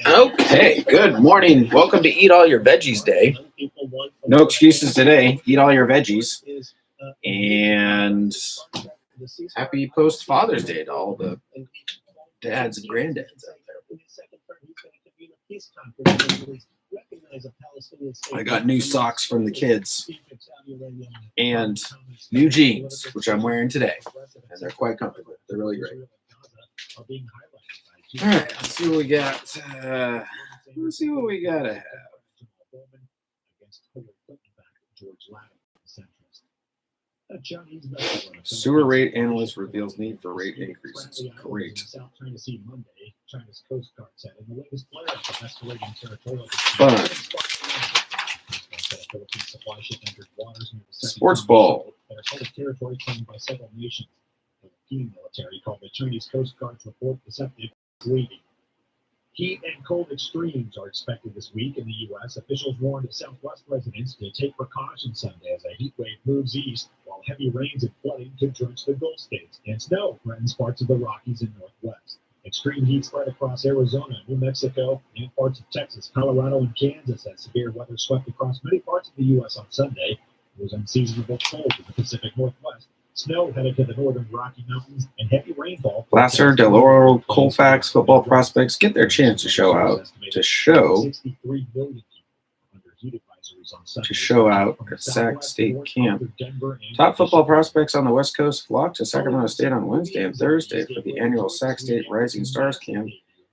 Okay, good morning. Welcome to Eat All Your Veggies Day. No excuses today. Eat all your veggies. And happy post Father's Day to all the dads and granddads out there. I got new socks from the kids and new jeans, which I'm wearing today. And they're quite comfortable. They're really great. All right, let's see what we got. Let's see what we got to have. Sewer rate analyst reveals need for rate increases. Great. Fun. Sports ball. Military called the Chinese Coast Guard's report deceptive leading. Heat and cold extremes are expected this week in the U.S. Officials warned Southwest residents to take precautions Sunday as a heat wave moves east, while heavy rains and flooding could drench the Gulf states, and snow threatens parts of the Rockies and Northwest. Extreme heat spread across Arizona, New Mexico, and parts of Texas, Colorado, and Kansas as severe weather swept across many parts of the U.S. on Sunday. It was unseasonable cold in the Pacific Northwest. Snow headed to the northern Rocky Mountains and heavy rainfall. Glasser, Del Oro, Colfax football prospects get their chance to show out at Sac State Camp. Top football prospects on the West Coast flocked to Sacramento State on Wednesday and Thursday for the annual Sac State Rising Stars Camp,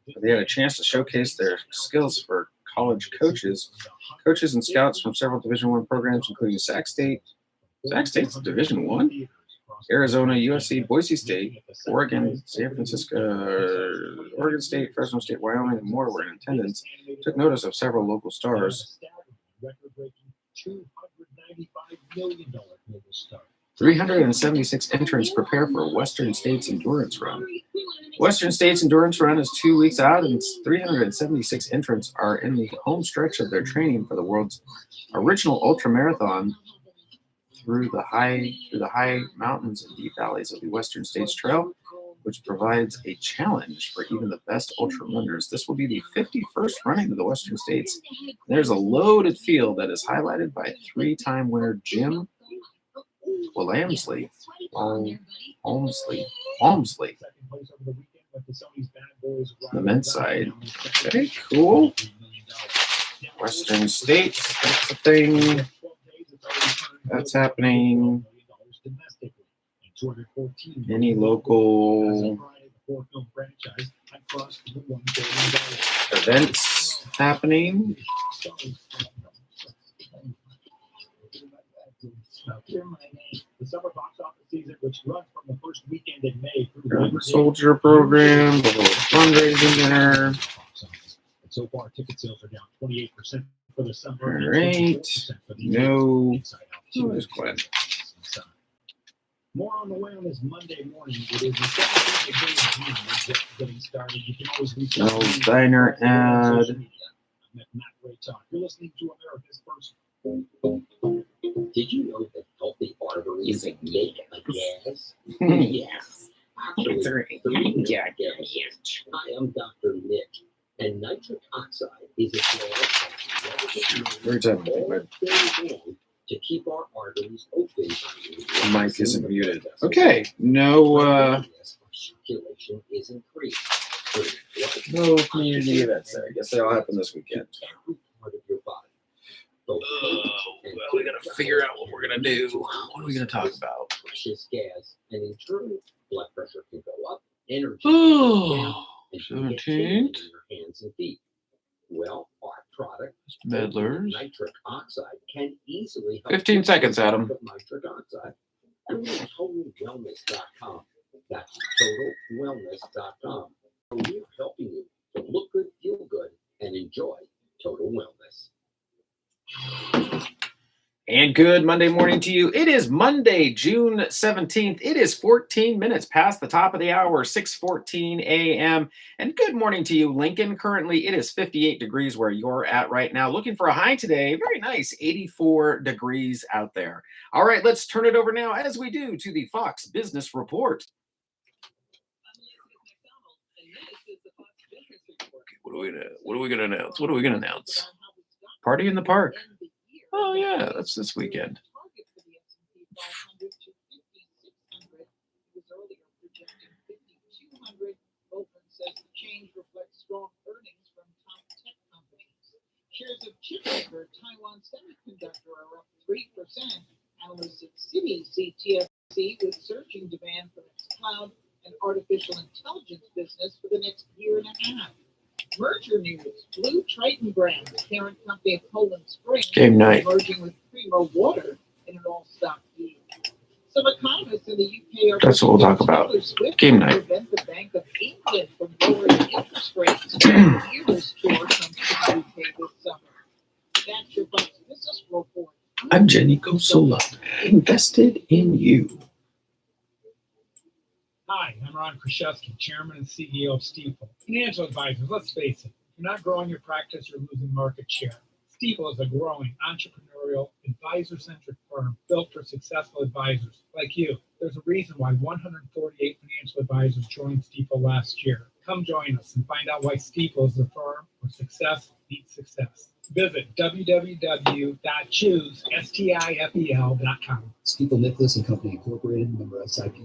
where they had a chance to showcase their skills for college coaches and scouts from several Division I programs, including Sac State. Sac State's Division I? Arizona, USC, Boise State, Oregon, San Francisco, Oregon State, Fresno State, Wyoming, and more were in attendance. Took notice of several local stars. 376 entrants prepare for Western States Endurance Run. Western States Endurance Run is 2 weeks out, and 376 entrants are in the home stretch of their training for the world's original ultramarathon through the high mountains and deep valleys of the Western States Trail, which provides a challenge for even the best ultra runners. This will be the 51st running of the Western States. There's a loaded field that is highlighted by three-time winner Jim Walmsley. The men's side. Okay, cool. Western States, that's a thing. That's happening. Any local events happening? The summer box office season, which runs from the first weekend in May through the Soldier program, the little fundraising dinner. So far, ticket sales are down 28% for the summer. All right. No. Oh, there's Glenn. More on the way on this Monday morning. It is the 17th of June. Just getting started. You can always reach out to Diner ad. You're listening to America's First. Did you know that healthy arteries make a gas? Yes. Actually, I am Dr. Nick, and nitric oxide is a to keep our arteries open. The mic isn't muted. Okay. No circulation is increased. No community events there. I guess they all happen this weekend. Part of your body. Well, we gotta figure out what we're gonna do. What are we gonna talk about? Precious gas, and in turn, blood pressure can go up, energy Oh, down, and 17th. in your hands and feet. Well, our product, Medlars. Nitric oxide, can easily help 15 seconds, Adam. Nitric oxide. Go to totalwellness.com. That's totalwellness.com. We're helping you to look good, feel good, and enjoy total wellness. And good Monday morning to you. It is Monday, June 17th. It is 14 minutes past the top of the hour, 6:14 a.m. And good morning to you, Lincoln. Currently, it is 58 degrees where you're at right now. Looking for a high today. Very nice, 84 degrees out there. All right, let's turn it over now, as we do, to the Fox Business Report. What are we gonna announce? What are we gonna announce? Party in the Park. Oh yeah, that's this weekend. Says the change reflects strong earnings from top tech companies. Shares of chipmaker Taiwan Semiconductor are up 3%. Analysts at Citi see TFC with surging demand from its cloud and artificial intelligence business for the next year and a half. Merger news: Blue Triton brand, the parent company of Poland Spring, Game night. merging with Primo Water in an all-stock deal. Some economists in the UK are That's what we'll talk about. Game night. Prevent the Bank of England from lowering interest rates. Years tour comes to the UK this summer. That's your Bucks Business Report. I'm Jenny Cosola. Invested in you. Hi, I'm Ron Kraszewski, Chairman and CEO of Stifel. Financial advisors, let's face it, if you're not growing your practice, you're losing market share. Stifel is a growing, entrepreneurial, advisor-centric firm built for successful advisors like you. There's a reason why 148 financial advisors joined Stifel last year. Come join us and find out why Stifel is the firm where success beats success. Visit www.choosestifel.com. Stifel Nicholas and Company Incorporated, member SIP.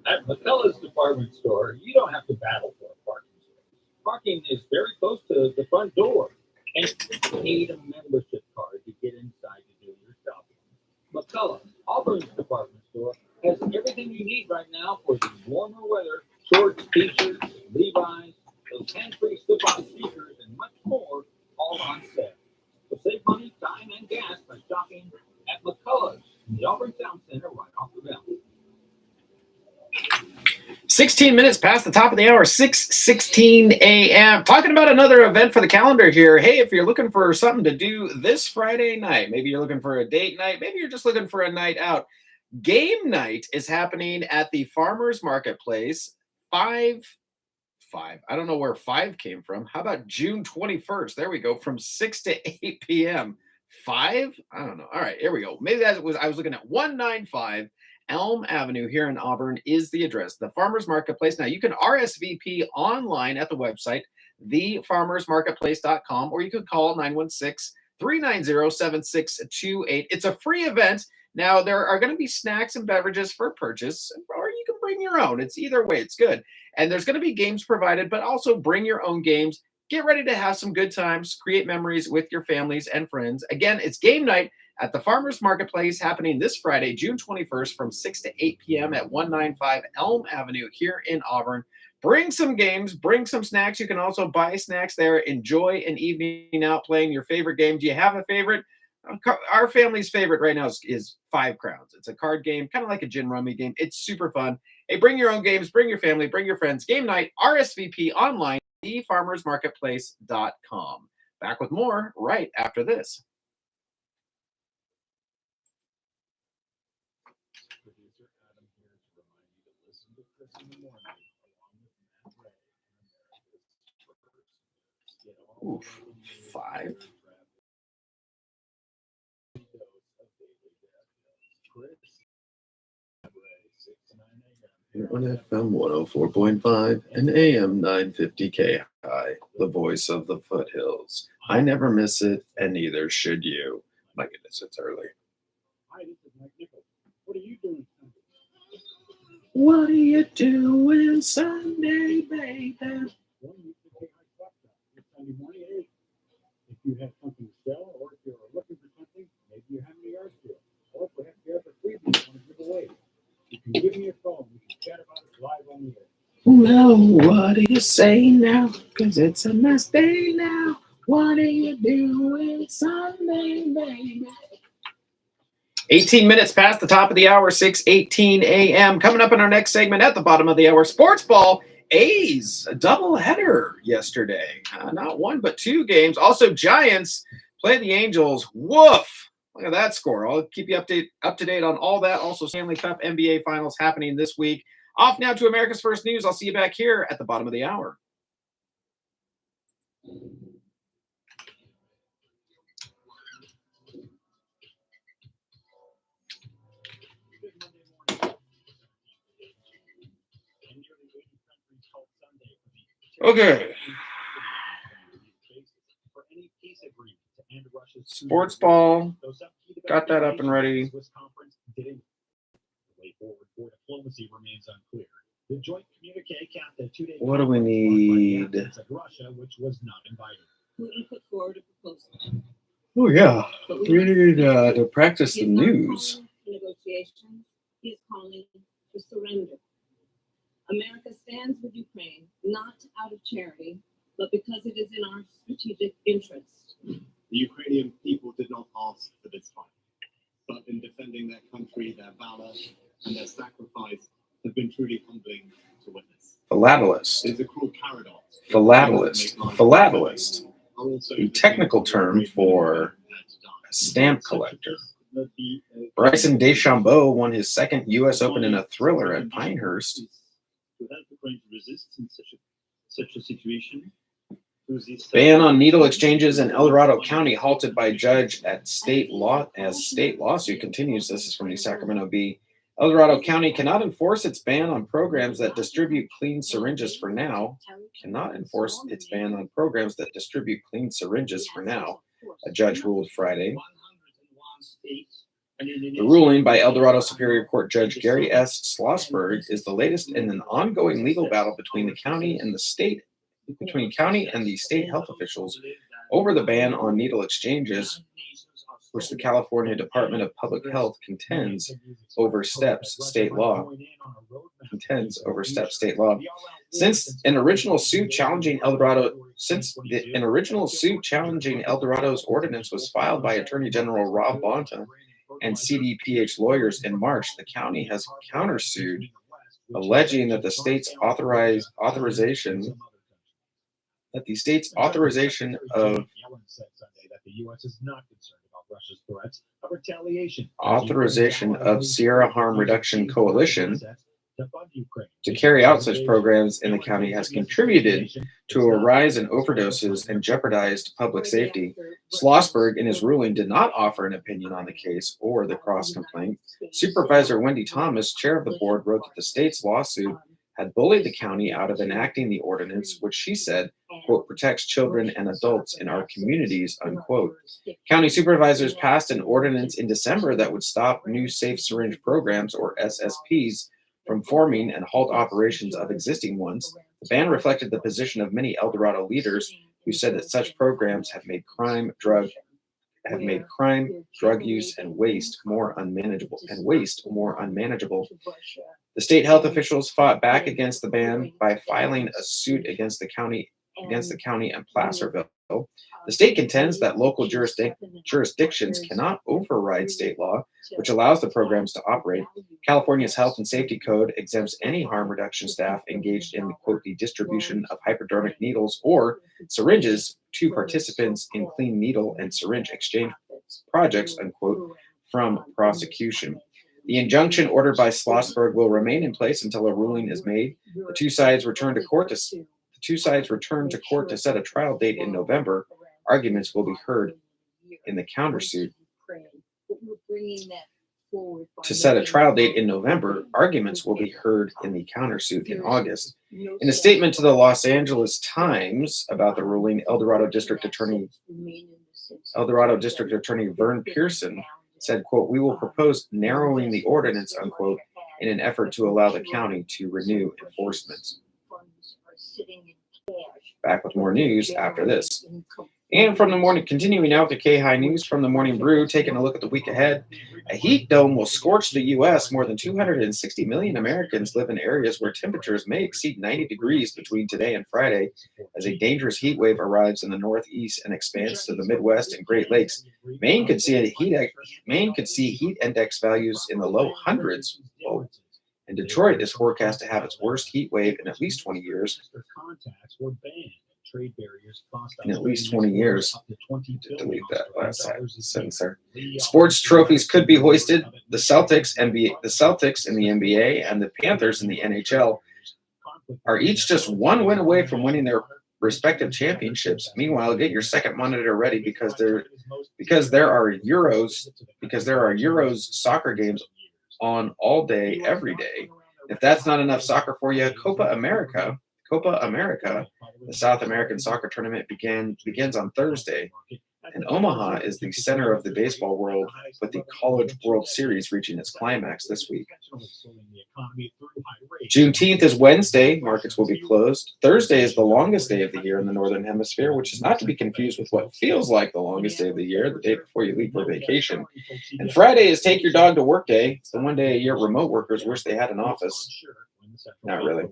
At McCullough's department store, you don't have to battle for a parking space. Parking is very close to the front door, and you need a membership card to get inside to do your shopping. McCullough, Auburn's department store, has everything you need right now for the warmer weather: shorts, t-shirts, Levi's, those hands-free slip-on sneakers, and much more, all on sale. So save money, time, and gas by shopping at McCullough's in the Auburn Town Center right off the bell. 16 minutes past the top of the hour, 6:16 a.m. Talking about another event for the calendar here. Hey, if you're looking for something to do this Friday night, maybe you're looking for a date night, maybe you're just looking for a night out. Game night is happening at the Farmers Marketplace. I don't know where 5 came from. How about June 21st? There we go, from 6 to 8 p.m. 5? I don't know. All right, here we go. Maybe I was looking at 195 Elm Avenue here in Auburn is the address. The Farmers Marketplace. Now, you can RSVP online at the website, thefarmersmarketplace.com, or you could call 916-390-7628. It's a free event. Now, there are going to be snacks and beverages for purchase, or you can bring your own. It's either way. It's good. And there's going to be games provided, but also bring your own games. Get ready to have some good times, create memories with your families and friends. Again, it's game night at the Farmers Marketplace happening this Friday, June 21st from 6 to 8 p.m. at 195 Elm Avenue here in Auburn. Bring some games, bring some snacks. You can also buy snacks there. Enjoy an evening out playing your favorite game. Do you have a favorite? Our family's favorite right now is Five Crowns. It's a card game, kind of like a gin rummy game. It's super fun. Hey, bring your own games, bring your family, bring your friends. Game night, RSVP online, thefarmersmarketplace.com. Back with more right after this. Producer Adam here to remind you to listen to Chris in the morning along with Matt Ray and America's First. Get all Oof, 5. On FM 104.5 and AM 950 KAHI, the voice of the foothills. I never miss it, and neither should you. My goodness, it's early. Hi, this is Mike Nichols. What are you doing Sunday? What are you doing Sunday, baby? Well, you can take my truck down this Sunday morning at 8. If you have something to sell, or if you're looking for something, maybe you're having a yard sale, or perhaps you have a freebie you want to give away. You can give me a phone. We can chat about it live on the air. Well, what do you say now? 'Cause it's a nice day now. What are you doing Sunday, baby? 18 minutes past the top of the hour, 6:18 a.m. Coming up in our next segment at the bottom of the hour, sports ball. A's, a doubleheader yesterday. Not one, but 2 games. Also, Giants play the Angels. Woof. Look at that score. I'll keep you up to date on all that. Also, Stanley Cup NBA Finals happening this week. Off now to America's First News. I'll see you back here at the bottom of the hour. Okay. Sports ball. Got that up and ready. The way forward for diplomacy remains unclear. The joint communique capped a 2-day What do we need? of Russia, which was not invited. Putin put forward a proposal. Oh yeah, we need to practice the news. Negotiations. He is calling for surrender. America stands with Ukraine not out of charity, but because it is in our strategic interest. The Ukrainian people did not ask for this fight, but in defending their country, their valor and their sacrifice have been truly humbling to witness. Philatelist. It is a cruel paradox. Philatelist. Philatelist. The technical term for a stamp collector. Bryson DeChambeau won his second U.S. Open in a thriller at Pinehurst. To help Ukraine to resist in such a situation. Ban on needle exchanges in El Dorado County halted by judge at state law as state lawsuit continues. This is from the Sacramento Bee. El Dorado County cannot enforce its ban on programs that distribute clean syringes for now. Cannot enforce its ban on programs that distribute clean syringes for now, a judge ruled Friday. The ruling by El Dorado Superior Court Judge Gary S. Schlossberg is the latest in an ongoing legal battle between the county and the state health officials over the ban on needle exchanges, which the California Department of Public Health contends oversteps state law. Since an original suit challenging El Dorado's ordinance was filed by Attorney General Rob Bonta and CDPH lawyers in March, the county has countersued, alleging that the state's authorization of Sierra Harm Reduction Coalition to carry out such programs in the county has contributed to a rise in overdoses and jeopardized public safety. Schlossberg, in his ruling, did not offer an opinion on the case or the cross-complaint. Supervisor Wendy Thomas, chair of the board, wrote that the state's lawsuit had bullied the county out of enacting the ordinance, which she said, quote, protects children and adults in our communities, unquote. County supervisors passed an ordinance in December that would stop new safe syringe programs, or SSPs, from forming and halt operations of existing ones. The ban reflected the position of many El Dorado leaders who said that such programs have made crime, drug use, and waste more unmanageable. The state health officials fought back against the ban by filing a suit against the county and Placerville. The state contends that local jurisdictions cannot override state law, which allows the programs to operate. California's Health and Safety Code exempts any harm reduction staff engaged in, quote, the distribution of hypodermic needles or syringes to participants in clean needle and syringe exchange projects, unquote, from prosecution. The injunction ordered by Schlossberg will remain in place until a ruling is made. The two sides return to court to set a trial date in November. Arguments will be heard in the countersuit. To set a trial date in November, arguments will be heard in the countersuit in August. In a statement to the Los Angeles Times about the ruling, El Dorado District Attorney Vern Pearson said, quote, we will propose narrowing the ordinance, unquote, in an effort to allow the county to renew enforcement. Back with more news after this. And from the morning, continuing out the KAHI news from the Morning Brew, taking a look at the week ahead. A heat dome will scorch the U.S. More than 260 million Americans live in areas where temperatures may exceed 90 degrees between today and Friday, as a dangerous heat wave arrives in the Northeast and expands to the Midwest and Great Lakes. Maine could see heat index values in the low hundreds. Whoa. And Detroit is forecast to have its worst heat wave in at least 20 years. In at least 20 years. Delete that last sentence there. Sports trophies could be hoisted. The Celtics in the NBA and the Panthers in the NHL are each just one win away from winning their respective championships. Meanwhile, get your second monitor ready because there are Euros soccer games on all day, every day. If that's not enough soccer for you, Copa America, the South American soccer tournament begins on Thursday. And Omaha is the center of the baseball world, with the College World Series reaching its climax this week. Juneteenth is Wednesday. Markets will be closed. Thursday is the longest day of the year in the Northern Hemisphere, which is not to be confused with what feels like the longest day of the year, the day before you leave for vacation. And Friday is Take Your Dog to Work Day. It's the one day a year remote workers wish they had an office. Not really.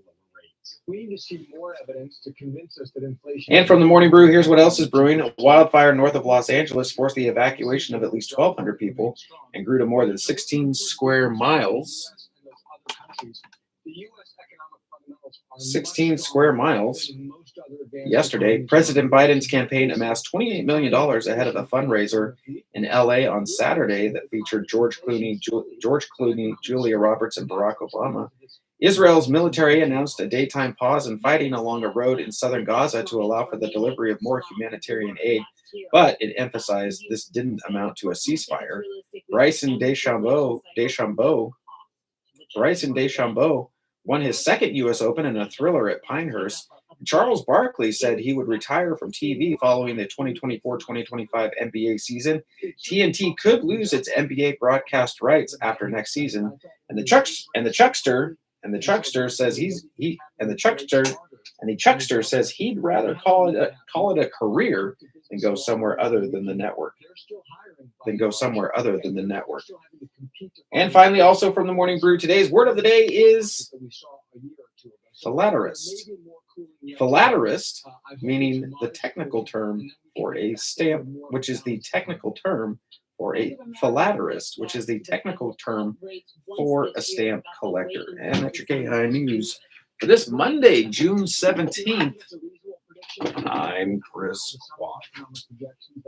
We need to see more evidence to convince us that inflation. And from the Morning Brew, here's what else is brewing. A wildfire north of Los Angeles forced the evacuation of at least 1,200 people and grew to more than 16 square miles. 16 square miles. Yesterday, President Biden's campaign amassed $28 million ahead of a fundraiser in LA on Saturday that featured George Clooney, Julia Roberts, and Barack Obama. Israel's military announced a daytime pause in fighting along a road in southern Gaza to allow for the delivery of more humanitarian aid, but it emphasized this didn't amount to a ceasefire. Bryson DeChambeau won his second U.S. Open in a thriller at Pinehurst. Charles Barkley said he would retire from TV following the 2024-2025 NBA season. TNT could lose its NBA broadcast rights after next season, and the Chuckster says he'd rather call it a career than go somewhere other than the network. And finally, also from the Morning Brew, today's word of the day is philatelist. Philatelist, meaning the technical term for a stamp, which is the technical term for a philatelist, which is the technical term for a stamp collector. And that's your KAHI News for this Monday, June 17th. I'm Chris Watt.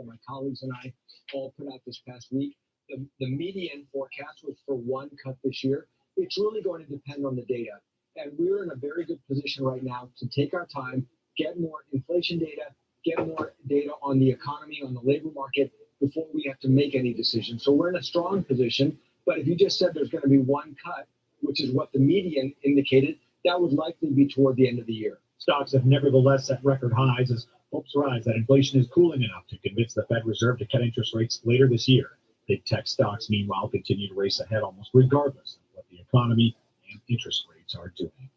My colleagues and I all put out this past week. The median forecast was for one cut this year. It's really going to depend on the data. And we're in a very good position right now to take our time, get more inflation data, get more data on the economy, on the labor market, before we have to make any decisions. So we're in a strong position. But if you just said there's going to be one cut, which is what the median indicated, that would likely be toward the end of the year. Stocks have nevertheless set record highs as hopes rise that inflation is cooling enough to convince the Fed Reserve to cut interest rates later this year. Big tech stocks, meanwhile, continue to race ahead almost regardless of what the economy and interest rates are doing.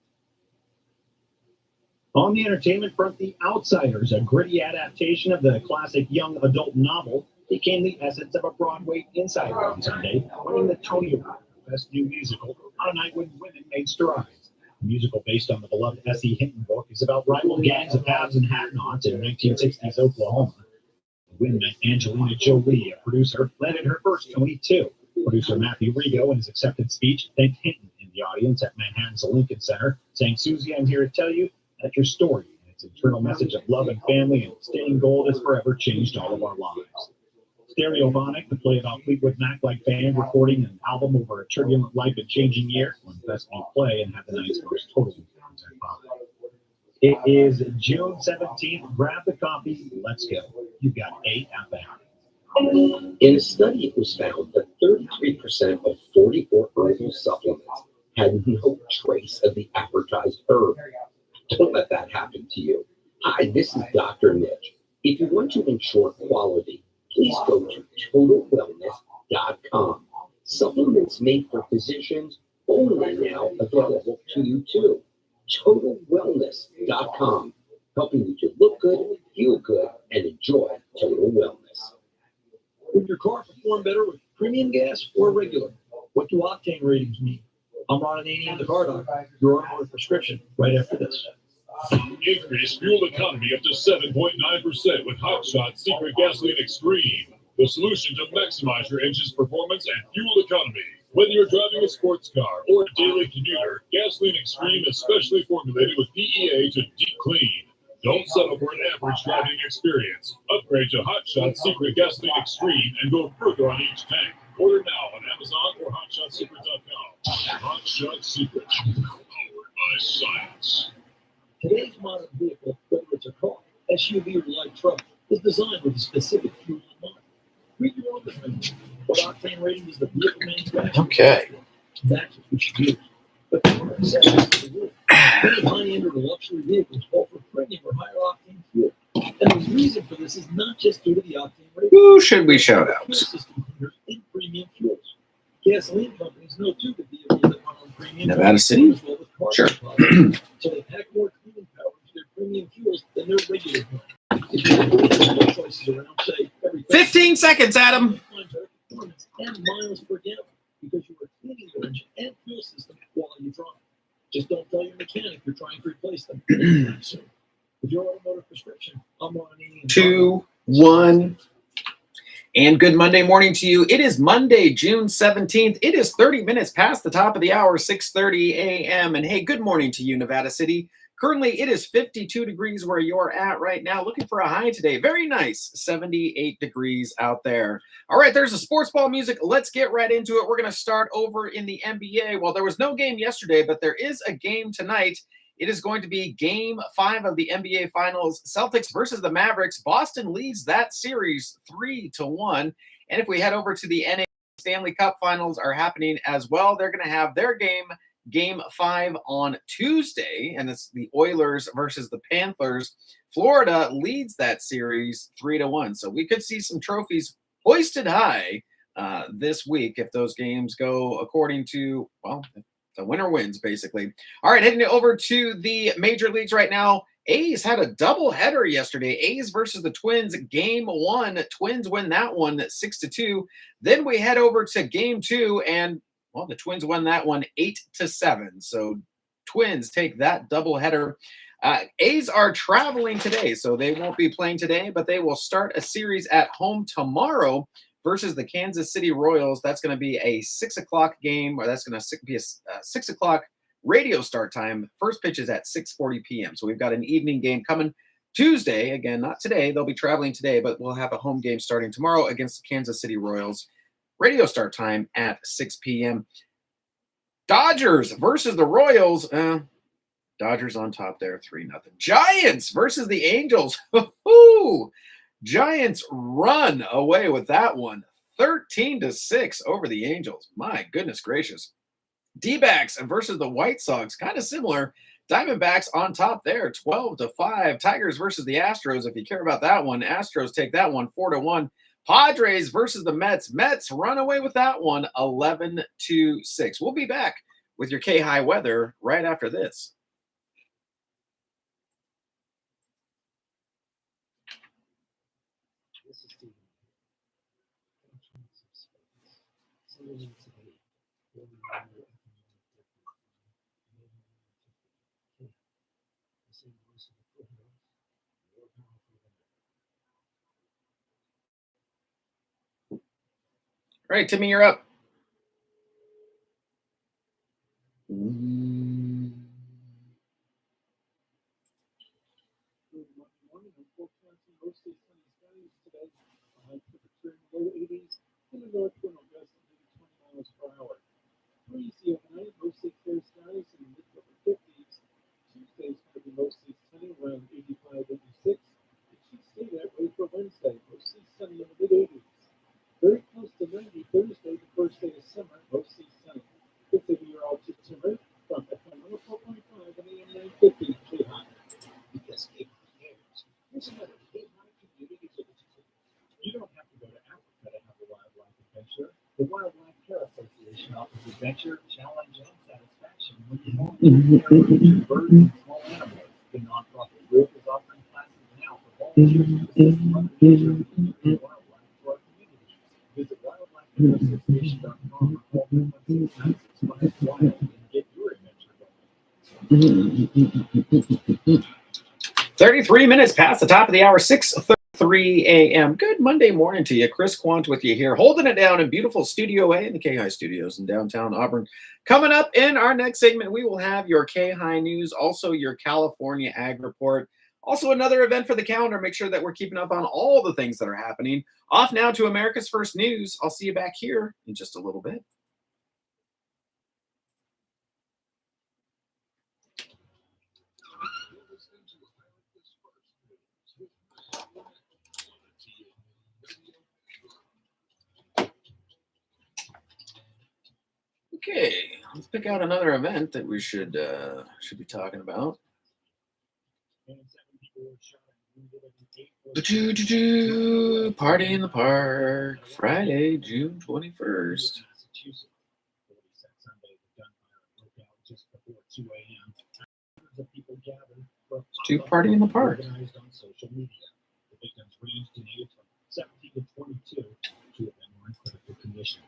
On the entertainment front, The Outsiders, a gritty adaptation of the classic young adult novel, became the essence of a Broadway Insider on Sunday, winning the Tony Award for Best New Musical on a night when women made strides. The musical, based on the beloved S.E. Hinton book, is about rival gangs of haves and have-nots in 1960s Oklahoma. The win meant Angelina Jolie, a producer, landed her first Tony, too. Producer Matthew Rigo, in his acceptance speech, thanked Hinton in the audience at Manhattan's Lincoln Center, saying, "Susie, I'm here to tell you that your story and its internal message of love and family and staying gold has forever changed all of our lives." Stereophonic, the play about Fleetwood Mac-like band recording an album over a turbulent life and changing year, won Best New Play and had the night's most total content buy. It is June 17th. Grab the coffee. Let's go. You've got 8 out there. In a study, it was found that 33% of 44 herbal supplements had no trace of the advertised herb. Don't let that happen to you. Hi, this is Dr. Mitch. If you want to ensure quality, please go to totalwellness.com. Supplements made for physicians only now available to you too. Totalwellness.com, helping you to look good, feel good, and enjoy total wellness. Would your car perform better with premium gas or regular? What do octane ratings mean? I'm Ron Ananian, the car doctor. Your automotive prescription right after this. Increase fuel economy up to 7.9% with Hot Shot Secret Gasoline Extreme, the solution to maximize your engine's performance and fuel economy. Whether you're driving a sports car or a daily commuter, Gasoline Extreme is specially formulated with PEA to deep clean. Don't settle for an average driving experience. Upgrade to Hot Shot Secret Gasoline Extreme and go further on each tank. Order now on Amazon or HotShotSecret.com. Hot Shot Secret, powered by science. Today's modern vehicle, whether it's a car, SUV, or light truck, is designed with a specific fuel in mind. Read your own definition. What octane rating is the vehicle manufacturer? Okay. That's what you should use. But the car itself is the rule. Many high-end or luxury vehicles offer premium or higher octane fuel. And the reason for this is not just due to the octane Who should we shout out? Premium fuels. Gasoline companies know too that the that run on premium Nevada City? as well with Sure. carbon so they pack more cleaning power to their premium fuels than their regular ones. If you put choices around, say, every 15 seconds, Adam. performance and miles per gallon because you are cleaning your engine and fuel system while you drive. Just don't tell your mechanic you're trying to replace them. So, with your automotive prescription, I'm on an 2, 1. And good Monday morning to you. It is Monday, June 17th. It is 30 minutes past the top of the hour, 6:30 a.m. And hey, good morning to you, Nevada City. Currently, it is 52 degrees where you're at right now. Looking for a high today. Very nice. 78 degrees out there. All right, there's the sports ball music. Let's get right into it. We're going to start over in the NBA. Well, there was no game yesterday, but there is a game tonight. It is going to be Game 5 of the NBA Finals. Celtics versus the Mavericks. Boston leads that series 3-1. And if we head over to the NBA Stanley Cup Finals are happening as well. They're going to have their Game 5 on Tuesday, and it's the Oilers versus the Panthers. Florida leads that series 3-1. So we could see some trophies hoisted high this week if those games go according to, well, the winner wins, basically. All right, heading over to the major leagues right now. A's had a doubleheader yesterday. A's versus the Twins, Game 1. Twins win that one 6-2. Then we head over to Game 2, and, well, the Twins won that one 8-7. So Twins take that doubleheader. A's are traveling today, so they won't be playing today, but they will start a series at home tomorrow versus the Kansas City Royals. That's going to be a 6 o'clock game, or that's going to be a 6 o'clock radio start time. First pitch is at 6:40 p.m. So we've got an evening game coming Tuesday. Again, not today. They'll be traveling today, but we'll have a home game starting tomorrow against the Kansas City Royals. Radio start time at 6 p.m. Dodgers versus the Royals. Dodgers on top there, 3-0. Giants versus the Angels. Giants run away with that one, 13-6 over the Angels. My goodness gracious. D-backs versus the White Sox, kind of similar. Diamondbacks on top there, 12-5. Tigers versus the Astros, if you care about that one. Astros take that one, 4-1. Padres versus the Mets. Mets run away with that one, 11-6. We'll be back with your KAHI weather right after this. All right, Timmy, you're up. Low 80s, in the north wind will gust to 20 miles per hour. Breezy overnight, mostly clear skies in the mid to upper 50s. Tuesday's going to be mostly sunny, around 85, 86. It should stay that way for Wednesday, mostly sunny in the mid 80s. Very close to 90 Thursday, the first day of summer, mostly sunny. Good to be your altitude rate from FM 104.5 and AM 950 KAHI. Because KAHI cares. Here's another KAHI community village. You don't have to go to Africa to have a wildlife adventure. The Wildlife Care Association offers adventure, challenge, and satisfaction when you want to birds and small animals. The nonprofit group is offering classes now for volunteers to assist in the wildlife to our community. Visit wildlifecareassociation.com or call 916-965-WILD and get your adventure going. 33 minutes past the top of the hour, 6:33 a.m. Good Monday morning to you. Chris Quant with you here, holding it down in beautiful Studio A in the KAHI studios in downtown Auburn. Coming up in our next segment, we will have your KAHI news, also your California Ag Report, also another event for the calendar. Make sure that we're keeping up on all the things that are happening. Off now to America's First News. I'll see you back here in just a little bit. Okay, let's pick out another event that we should be talking about. Party in the Park, Friday, June 21st. Massachusetts. 40th Sunday, the gunfire broke out just before 2 a.m. Hundreds of people gathered for a To Party in the Park. organized on social media. The victims ranged in age from 17 to 22. Two of them were in critical condition.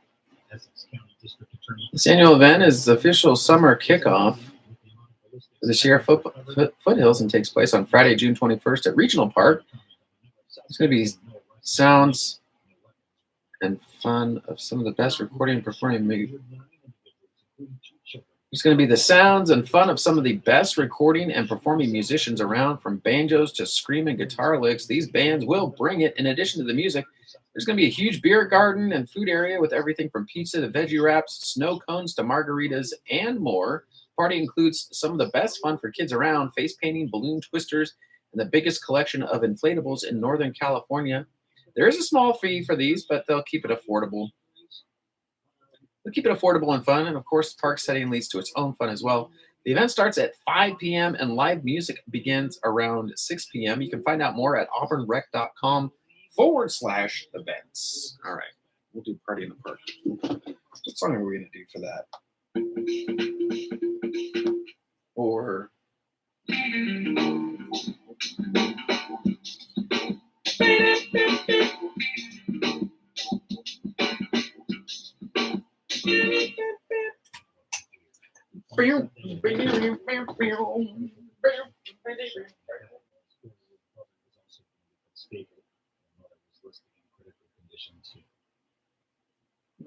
Essex County District Attorney. This annual event is the official summer kickoff for the Sierra Foothills and takes place on Friday, June 21st at Regional Park. It's going to be sounds and fun of some of the best recording and performing. It's going to be the sounds and fun of some of the best recording and performing musicians around, from banjos to screaming guitar licks. These bands will bring it. In addition to the music, there's going to be a huge beer garden and food area with everything from pizza to veggie wraps, snow cones to margaritas, and more. Party includes some of the best fun for kids around, face painting, balloon twisters, and the biggest collection of inflatables in Northern California. There is a small fee for these, but they'll keep it affordable. They'll keep it affordable and fun, and of course, park setting leads to its own fun as well. The event starts at 5 p.m. and live music begins around 6 p.m. You can find out more at auburnrec.com/events. All right, we'll do Party in the Park. What song are we going to do for that? Or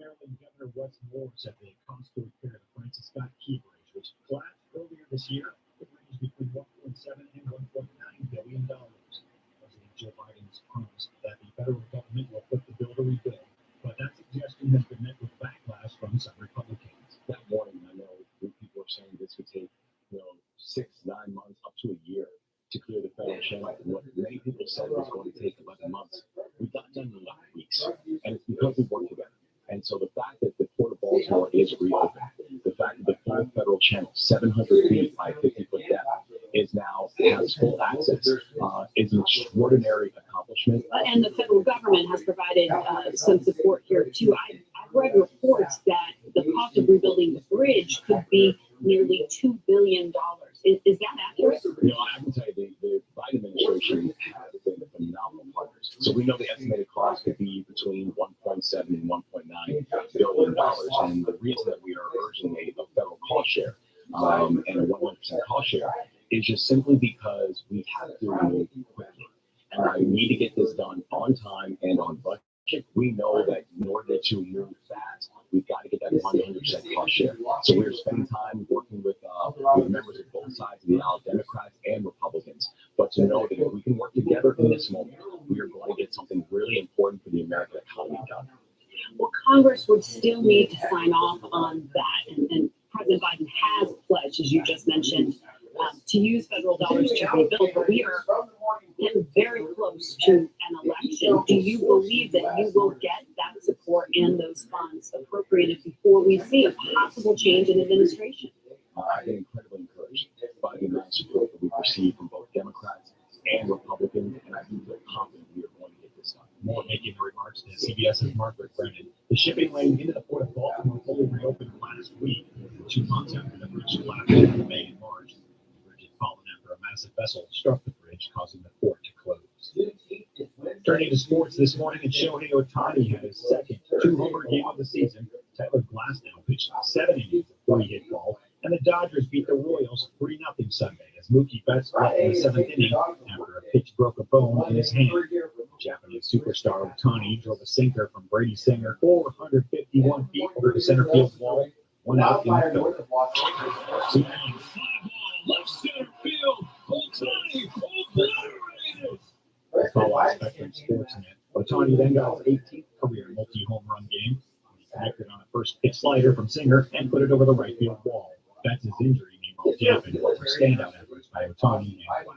Maryland Governor Wes Moore said the cost to repair the Francis Scott Key Bridge, which collapsed earlier this year, could range between $1.7 and $1.9 billion. President Joe Biden has promised that the federal government will foot the bill to rebuild, but that suggestion has been met with backlash from some Republicans. That morning, I know people were saying this would take, 6, 9 months, up to a year to clear the federal channel. What many people said was going to take 11 months. We got done in 11 weeks, and it's because we worked together. And so the fact that the Port of Baltimore is reopened, the fact that the full federal channel, 700 feet by 50-foot depth, is now has full access, is an extraordinary accomplishment. And the federal government has provided some support here too. I've read reports that the cost of rebuilding the bridge could be nearly $2 billion. Is that accurate? I can tell you the Biden administration has been phenomenal partners. So we know the estimated cost could be between $1.7 and $1.9 billion. And the reason that we are urging a federal cost share and a 100% cost share is just simply because we have to move quickly. And I need to get this done on time and on budget. We know that in order to move fast, we've got to get that 100% cost share. So we're spending time working with members of both sides of the aisle, Democrats and Republicans. But to know that if we can work together in this moment, we are going to get something really important for the American economy done. Well, Congress would still need to sign off on that. And President Biden has pledged, as you just mentioned, to use federal dollars to rebuild. But we are getting very close to an election. Do you believe that you will get that support and those funds appropriated before we see a possible change in administration? I've been incredibly encouraged by the amount of support that we've received from both Democrats and Republicans, and I do feel confident we are going to get this done. More making the remarks to CBS's Margaret Brennan. The shipping lane into the Port of Baltimore fully reopened last week, 2 months after the bridge collapsed in May and March. The bridge had fallen after a massive vessel struck the bridge, causing the port to close. Turning to sports this morning, and Shohei Ohtani had his second 2-homer game of the season. Tyler Glasnow pitched 7 innings of 3-hit ball, and the Dodgers beat the Royals 3-0 Sunday as Mookie Betts left in the 7th inning after a pitch broke a bone in his hand. Japanese superstar Ohtani drove a sinker from Brady Singer 451 feet over the center field wall, 1 out in the third. Left center field. Ohtani obliterated. Follow Spectrum Sportsnet. Ohtani then got his 18th career multi-home run game. He connected on a first pitch slider from Singer and put it over the right field wall. Betts' injury meanwhile dampened for standout efforts by Ohtani and Glass.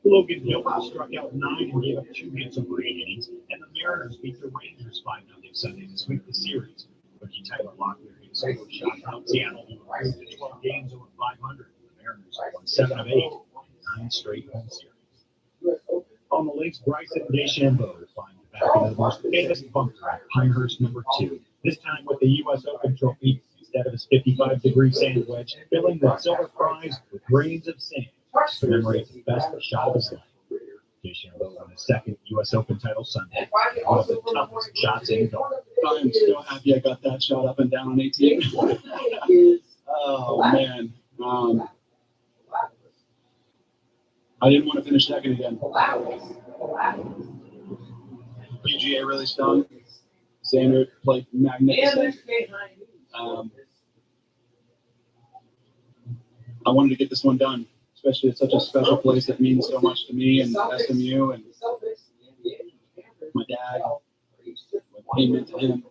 Logan Gilbert struck out 9 and gave up 2 hits over 8 innings, and the Mariners beat the Rangers 5-0 Sunday to sweep the series. Rookie Tyler Locklear hit a solo shot out Seattle, who improved to 12 games over 500. The Mariners won 7 of 8 in 9 straight home series. on the Lakes, Bryson DeChambeau climbed back into the most famous bunker at Pinehurst number 2, this time with the U.S. Open trophy instead of his 55-degree sand wedge, filling the silver prize with grains of sand to commemorate the best shot of his life. DeChambeau won his second U.S. Open title Sunday, one of the toughest shots in golf. I'm so happy I got that shot up and down on 18. Oh, man. I didn't want to finish second again. PGA really stung. Xander played magnificent. I wanted to get this one done, especially at such a special place that means so much to me and SMU and my dad. Payment to him.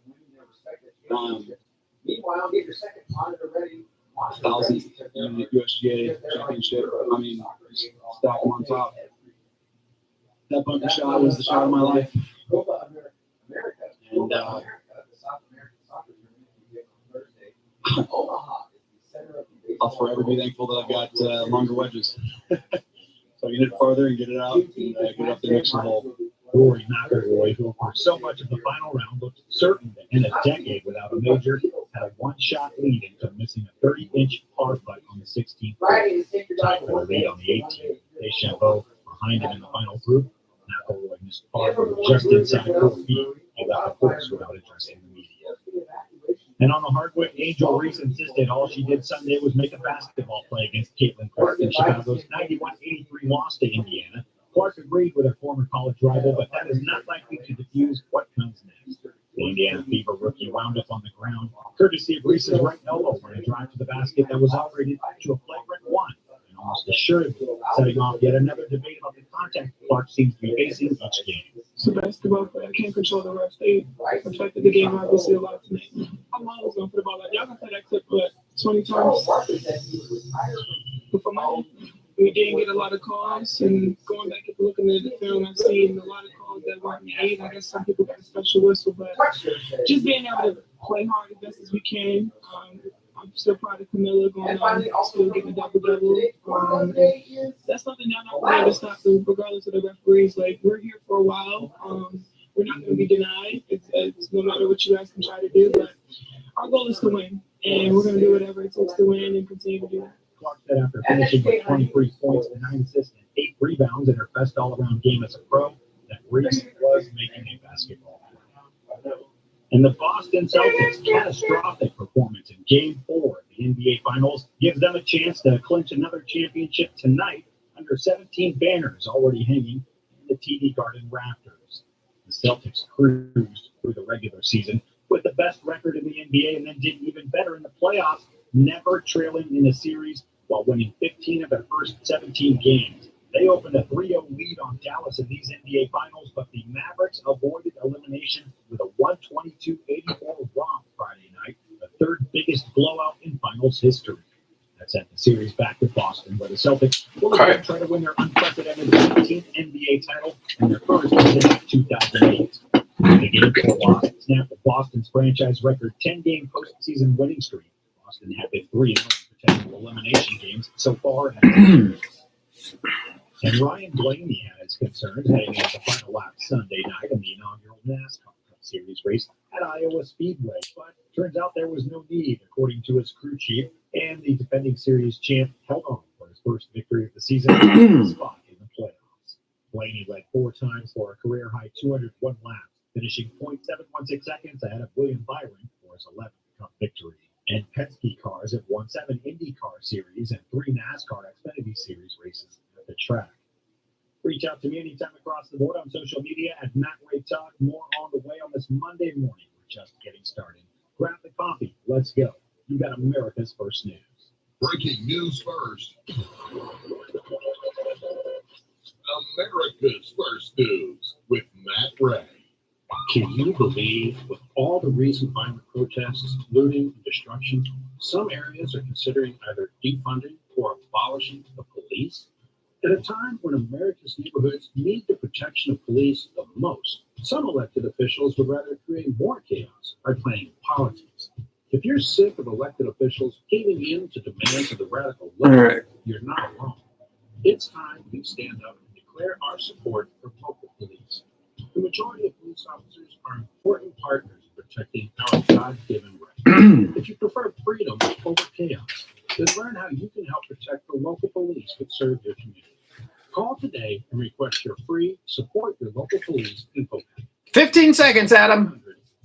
1,000th USGA championship. I mean, stack them on top. That bunker shot was the shot of my life. And I'll forever be thankful that I've got longer wedges. So I can hit it farther and get it out and get up the next hole. Rory McIlroy, who for so much of the final round looked certain that in a decade without a major, had a one-shot lead until missing a 30-inch par putt on the 16th. Tied for the lead on the 18th. DeChambeau behind him in the final group. McIlroy missed par from just inside 4 feet. He left the course without addressing the media. And on the hardwood, Angel Reese insisted all she did Sunday was make a basketball play against Caitlin Clark in Chicago's 91-83 loss to Indiana. Clark agreed with her former college rival, but that is not likely to diffuse what comes next. The Indiana Fever rookie wound up on the ground, courtesy of Reese's right elbow for a drive to the basket that was operated to a flagrant one, and almost assuredly setting off yet another debate about the contact Clark seems to be facing each game. It's a basketball player. I can't control the refs. They affected the game obviously a lot tonight. I'm always going to put the ball out. Y'all can play that clip 20 times. But for my we didn't get a lot of calls, and going back and looking at the film, I've seen a lot of calls that weren't made. I guess some people got a special whistle, but just being able to play hard as best as we can. I'm still proud of Camilla going on, still getting a double-double. That's something that I'm not going to stop them, regardless of the referees. Like, we're here for a while. We're not going to be denied. It's no matter what you guys can try to do, but our goal is to win, and we're going to do whatever it takes to win and continue to do that. Clark said after finishing with 23 points and 9 assists and 8 rebounds in her best all-around game as a pro, that Reese was making a basketball play. And the Boston Celtics' catastrophic performance in Game 4 of the NBA Finals gives them a chance to clinch another championship tonight under 17 banners already hanging in the TD Garden rafters. The Celtics cruised through the regular season with the best record in the NBA and then did even better in the playoffs, never trailing in a series while winning 15 of their first 17 games. They opened a 3-0 lead on Dallas in these NBA Finals, but the Mavericks avoided elimination with a 122-84 romp Friday night, the third biggest blowout in Finals history. That sent the series back to Boston, where the Celtics will again try to win their unprecedented 15th NBA title and their first since 2008. The Game 4 loss snapped Boston's franchise record 10-game postseason winning streak. Boston have been 3-0 potential elimination games so far. And Ryan Blaney has concerns heading into the final lap Sunday night in the inaugural NASCAR Cup Series race at Iowa Speedway. But turns out there was no need, according to his crew chief, and the defending series champ held on for his first victory of the season spot in the playoffs. Blaney led 4 times for a career-high 201 laps, finishing 0.716 seconds ahead of William Byron for his 11th Cup victory. And Penske cars have won 7 IndyCar Series and 3 NASCAR Xfinity Series races at the track. Reach out to me anytime across the board on social media at Matt Ray Talk. More on the way on this Monday morning. We're just getting started. Grab the coffee. Let's go. You got America's first news. Breaking news first. America's first news with Matt Ray. Can you believe, with all the recent violent protests, looting, and destruction, some areas are considering either defunding or abolishing the police? At a time when America's neighborhoods need the protection of police the most, some elected officials would rather create more chaos by playing politics. If you're sick of elected officials caving in to demands of the radical left, you're not alone. It's time we stand up and declare our support for local police. The majority of police officers are important partners in protecting our God-given rights. If you prefer freedom over chaos, then learn how you can help protect the local police that serve your community. Call today and request your free Support Your Local Police info pack. 15 seconds, Adam.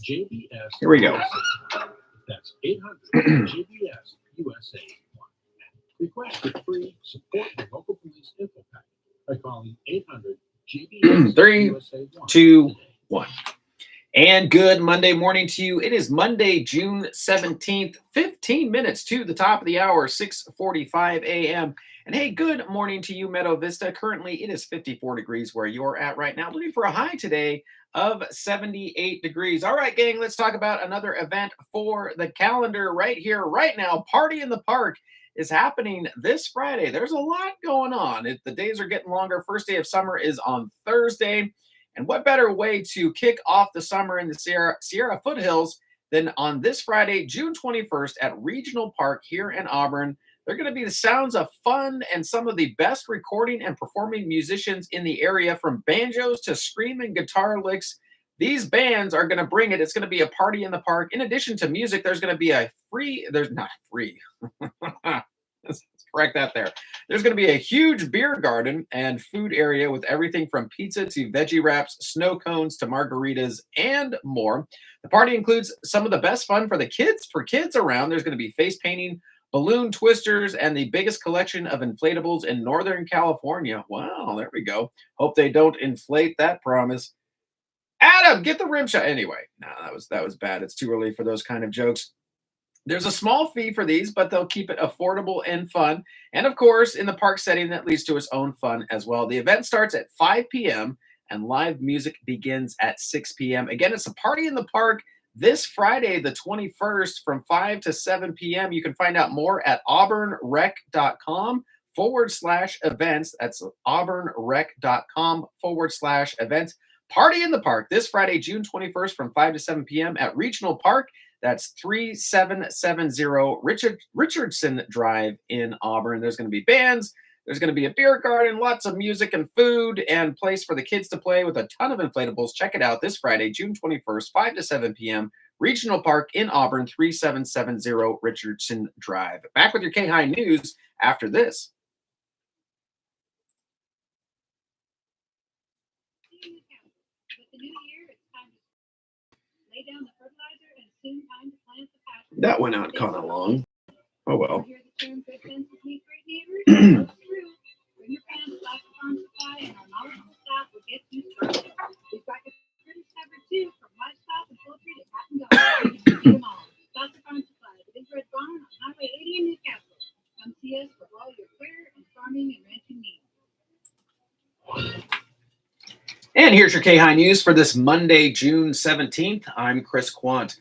JBS. Here we go. That's 800 JBS USA 1. Request your free Support Your Local Police info pack by calling 800 JBS 3, USA 1. 2, 1. And good Monday morning to you. It is Monday, June 17th, 15 minutes to the top of the hour, 6:45 a.m. And hey, good morning to you, Meadow Vista. Currently, it is 54 degrees where you're at right now. Looking for a high today of 78 degrees. All right, gang, let's talk about another event for the calendar right here, right now. Party in the Park is happening this Friday. There's a lot going on. The days are getting longer. First day of summer is on Thursday. And what better way to kick off the summer in the Sierra Foothills than on this Friday, June 21st at Regional Park here in Auburn. They're going to be the sounds of fun and some of the best recording and performing musicians in the area, from banjos to screaming guitar licks. These bands are going to bring it. It's going to be a party in the park. In addition to music, there's going to be there's not free. Let's correct that there. There's going to be a huge beer garden and food area with everything from pizza to veggie wraps, snow cones to margaritas, and more. The party includes some of the best fun for kids around. There's going to be face painting, balloon twisters, and the biggest collection of inflatables in Northern California. Wow, there we go. Hope they don't inflate that promise. Adam, get the rim shot. Anyway, no, that was bad. It's too early for those kind of jokes. There's a small fee for these, but they'll keep it affordable and fun. And of course, in the park setting, that leads to its own fun as well. The event starts at 5 p.m. and live music begins at 6 p.m. Again, it's a party in the park this Friday, the 21st, from 5 to 7 p.m. You can find out more at auburnrec.com/events. That's auburnrec.com/events. Party in the Park this Friday, June 21st, from 5 to 7 p.m. at Regional Park. That's 3770 Richardson Drive in Auburn. There's going to be bands. There's going to be a beer garden, lots of music and food, and place for the kids to play with a ton of inflatables. Check it out this Friday, June 21st, 5 to 7 p.m., Regional Park in Auburn, 3770 Richardson Drive. Back with your KAHI News after this. With the new year, it's time to lay down the fertilizer and soon time to plant the pasture. That went out kind of long. Oh, well. Hear the term good sense of meat, great neighbors? That's true. Bring your friends, Black Farm Supply, and our knowledgeable staff will get you started. We've got your produce covered too, from livestock and poultry to cat and dog. You can see them all. Black Farm Supply, the Big Red Barn on Highway 80 in Newcastle. Come see us for all your critter and farming and ranching needs. And here's your KAHI News for this Monday, June 17th. I'm Chris Quant.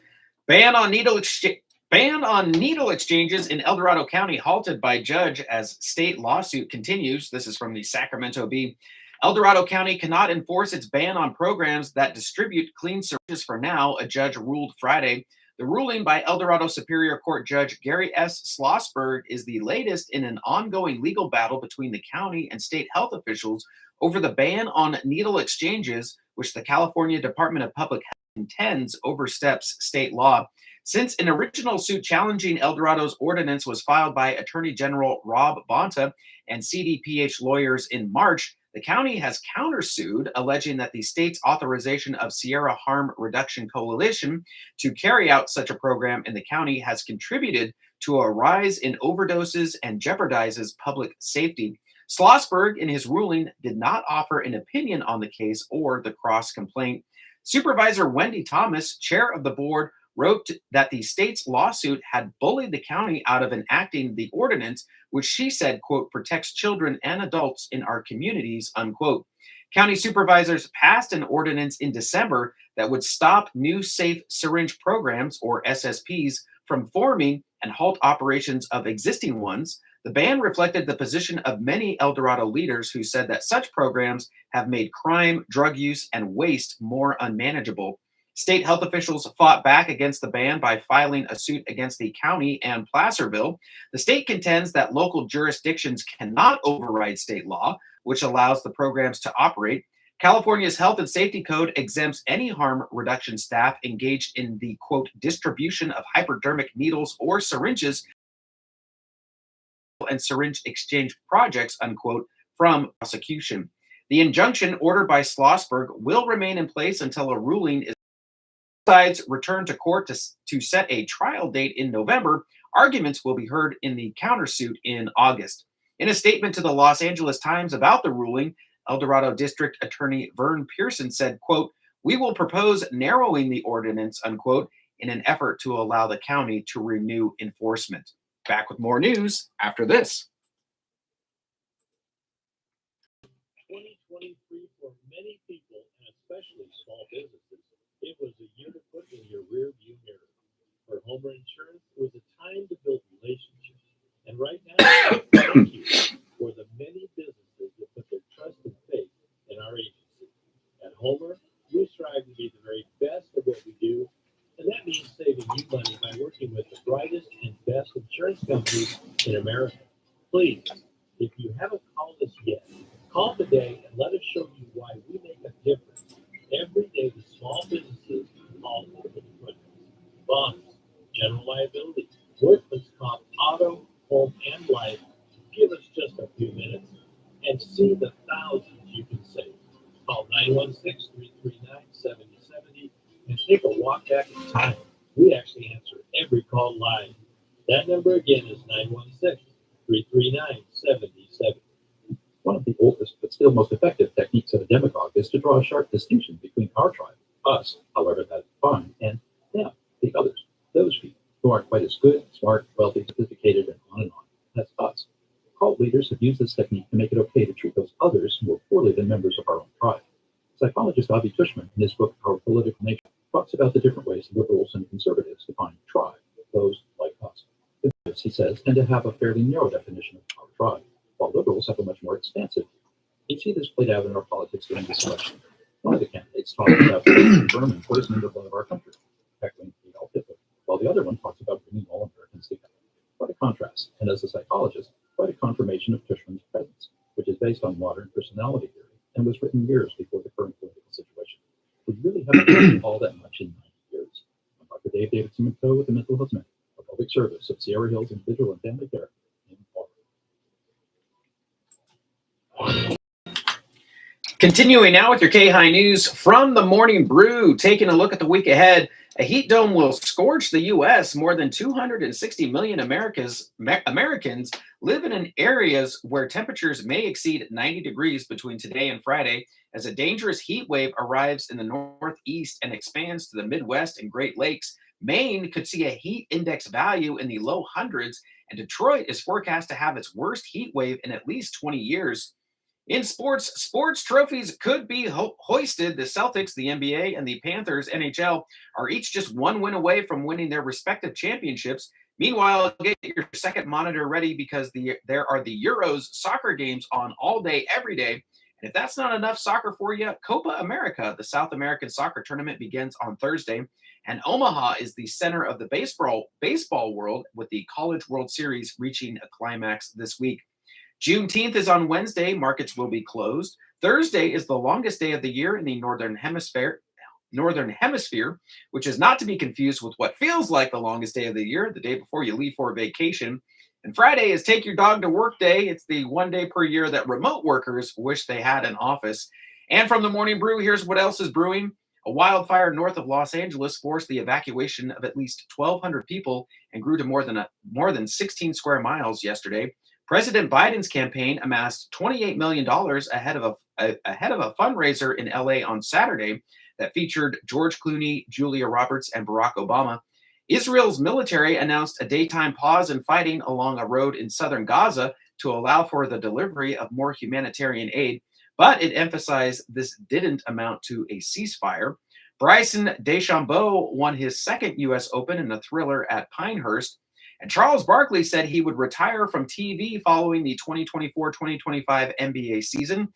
Ban on needle exchanges in El Dorado County halted by judge as state lawsuit continues. This is from the Sacramento Bee. El Dorado County cannot enforce its ban on programs that distribute clean syringes for now, a judge ruled Friday. The ruling by El Dorado Superior Court Judge Gary S. Schlossberg is the latest in an ongoing legal battle between the county and state health officials over the ban on needle exchanges, which the California Department of Public Health intends oversteps state law. Since an original suit challenging El Dorado's ordinance was filed by Attorney General Rob Bonta and CDPH lawyers in March, the county has countersued, alleging that the state's authorization of Sierra Harm Reduction Coalition to carry out such a program in the county has contributed to a rise in overdoses and jeopardizes public safety. Schlossberg, in his ruling, did not offer an opinion on the case or the cross complaint. Supervisor Wendy Thomas, chair of the board, wrote that the state's lawsuit had bullied the county out of enacting the ordinance, which she said, quote, protects children and adults in our communities, unquote. County supervisors passed an ordinance in December that would stop new safe syringe programs, or SSPs, from forming and halt operations of existing ones. The ban reflected the position of many El Dorado leaders who said that such programs have made crime, drug use, and waste more unmanageable. State health officials fought back against the ban by filing a suit against the county and Placerville. The state contends that local jurisdictions cannot override state law, which allows the programs to operate. California's Health and Safety Code exempts any harm reduction staff engaged in the, quote, distribution of hypodermic needles or syringes and syringe exchange projects, unquote, from prosecution. The injunction ordered by Schlossberg will remain in place until a ruling is. Sides return to court to set a trial date in November. Arguments will be heard in the countersuit in August. In a statement to the Los Angeles Times about the ruling, El Dorado District Attorney Vern Pearson said, quote, "We will propose narrowing the ordinance," unquote, in an effort to allow the county to renew enforcement. Back with more news after this. 2023 for many people, and especially small businesses, it was a year to put in your rear view mirror. For Homer Insurance, it was a time to build relationships. And right now, thank you for the many businesses that put their trust and faith in our agency. At Homer, we strive to be the very best at what we do, and that means saving you money by working with the brightest and best insurance companies in America. Please, if you haven't called us yet, call today and let us show you why we make a difference. Every day, the small businesses all over the country. Bonds, general liability, workman's comp, auto, home, and life. Give us just a few minutes and see the thousands you can save. Call 916-339-7070 and take a walk back in time. We actually answer every call live. That number again is 916-339-7070. One of the oldest but still most effective techniques of a demagogue is to draw a sharp distinction between our tribe, us, however that's defined, and them, the others, those people who aren't quite as good, smart, wealthy, sophisticated, and on. That's us. Cult leaders have used this technique to make it okay to treat those others more poorly than members of our own tribe. Psychologist Avi Tushman, in his book Our Political Nature, talks about the different ways liberals and conservatives define tribe, those like us. Conservatives, he says, tend to have a fairly narrow definition of our tribe, while liberals have a much more expansive. You see this played out in our politics during this election. One of the candidates talks about Berman poisoning the blood of our country, echoing Adolf Hitler, while the other one talks about bringing all Americans together. Quite a contrast, and as a psychologist, quite a confirmation of Tushman's presence, which is based on modern personality theory and was written years before the current political situation. We really haven't learned all that much in 90 years. I'm Dr. Dave Davidson & Co. with the Mental Health Minute, a public service of Sierra Hills Individual and Family Care in Florida. Continuing now with your KAHI news from the Morning Brew, taking a look at the week ahead. A heat dome will scorch the U.S. More than 260 million Americans live in areas where temperatures may exceed 90 degrees between today and Friday as a dangerous heat wave arrives in the Northeast and expands to the Midwest and Great Lakes. Maine could see a heat index value in the low hundreds, and Detroit is forecast to have its worst heat wave in at least 20 years. In sports trophies could be hoisted. The Celtics, the NBA, and the Panthers, NHL, are each just one win away from winning their respective championships. Meanwhile, get your second monitor ready because there are the Euros soccer games on all day, every day. And if that's not enough soccer for you, Copa America, the South American soccer tournament, begins on Thursday. And Omaha is the center of the baseball world, with the College World Series reaching a climax this week. Juneteenth is on Wednesday. Markets will be closed. Thursday is the longest day of the year in the Northern Hemisphere, which is not to be confused with what feels like the longest day of the year, the day before you leave for vacation. And Friday is Take Your Dog to Work Day. It's the one day per year that remote workers wish they had an office. And from the Morning Brew, here's what else is brewing. A wildfire north of Los Angeles forced the evacuation of at least 1,200 people and grew to more than 16 square miles yesterday. President Biden's campaign amassed $28 million ahead of a fundraiser in LA on Saturday that featured George Clooney, Julia Roberts, and Barack Obama. Israel's military announced a daytime pause in fighting along a road in southern Gaza to allow for the delivery of more humanitarian aid, but it emphasized this didn't amount to a ceasefire. Bryson DeChambeau won his second U.S. Open in a thriller at Pinehurst. And Charles Barkley said he would retire from TV following the 2024-2025 NBA season.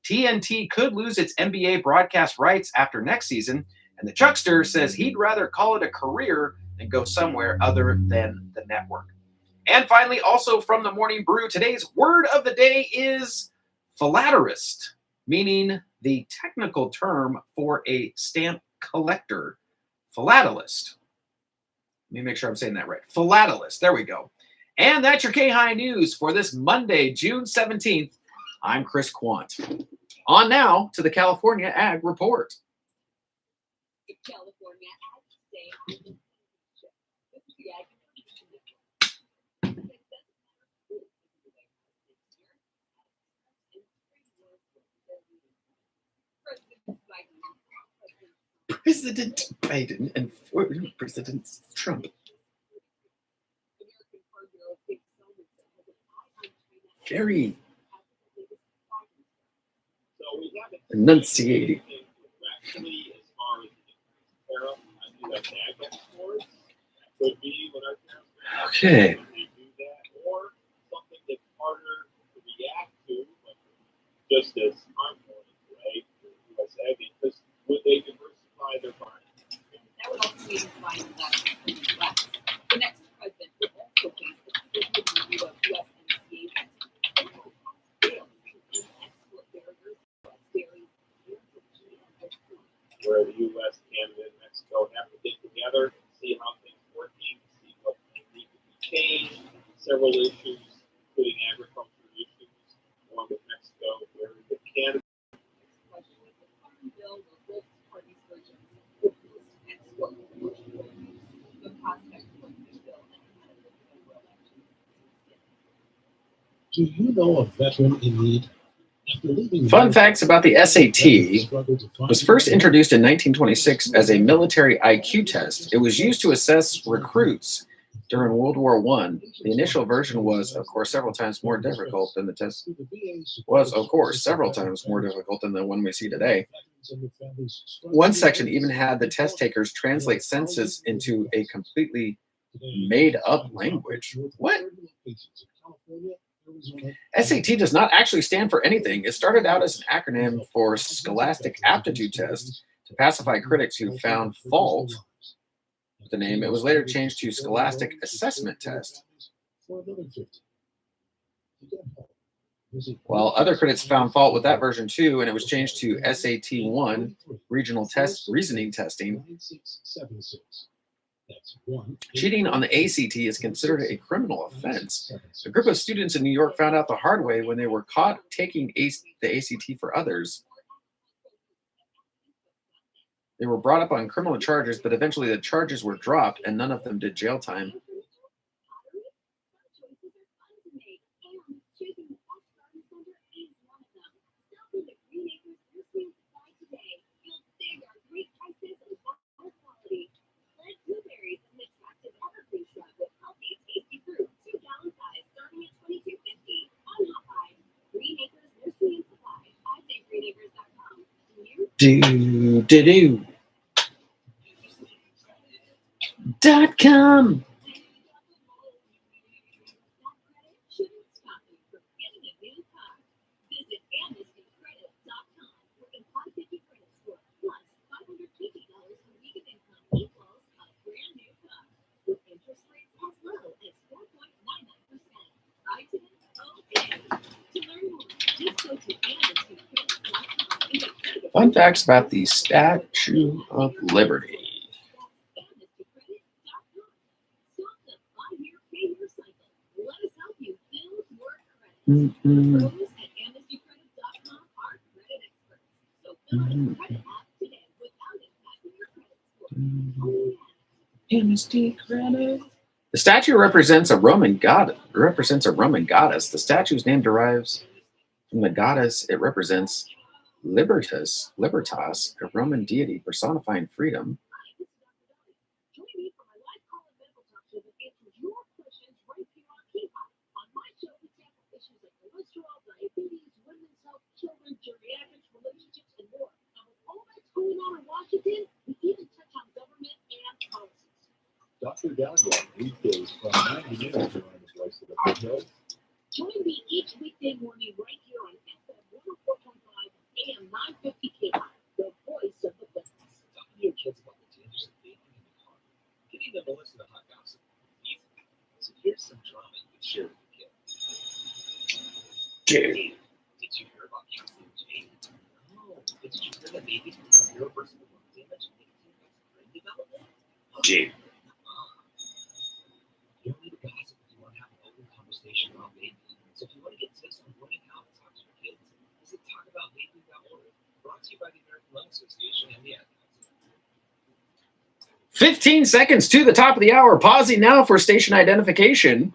TNT could lose its NBA broadcast rights after next season, And the Chuckster says he'd rather call it a career than go somewhere other than the network. And finally, also from the Morning Brew, today's word of the day is philatelist, meaning the technical term for a stamp collector. Philatelist. Let me make sure I'm saying that right. Philatelist. There we go. And that's your KAHI News for this Monday, June 17th. I'm Chris Quant. On now to the California Ag Report. California Ag Day. President Biden and former President Trump. Very enunciating. Actually, as far as the tariff, I do like ag exports. That could be what our tariffs Okay. they do that, or something that's harder to react to, but just as harmful, right? For U.S. ag, because would they diversify their farming? That would also be defined that in the U.S. The next president will also face a significant review of USMCA where the U.S., Canada, and Mexico have to get together, see how things are working, see what need to be changed, several issues, including agriculture issues, along with Mexico, where with Canada. Do you know a veteran in need? After leaving Fun facts about the SAT was first introduced in 1926 as a military IQ test. It was used to assess recruits during World War I. The initial version was, of course, several times more difficult than the test was, of course, several times more difficult than the one we see today. One section even had the test takers translate sentences into a completely made-up language. What? SAT does not actually stand for anything. It started out as an acronym for Scholastic Aptitude Test to pacify critics who found fault with the name. It was later changed to Scholastic Assessment Test, while other critics found fault with that version too, and it was changed to SAT-1, Regional Test Reasoning Testing. Cheating on the ACT is considered a criminal offense. A group of students in New York found out the hard way when they were caught taking the ACT for others. They were brought up on criminal charges, but eventually the charges were dropped and none of them did jail time. .com. Fun facts about the Statue of Liberty. Amnesty credit. The statue represents a Roman god. The statue's name derives from the goddess it represents, Libertas, a Roman deity personifying freedom. Dr. Dahlia, weekdays from 9 to noon on the Voice of the People. Join me each weekday morning right here on FM 104.5 AM 950 KAHI, the voice of the business. Talking to your kids the American Lung Association and the 15 seconds to the top of the hour. Pausing now for station identification.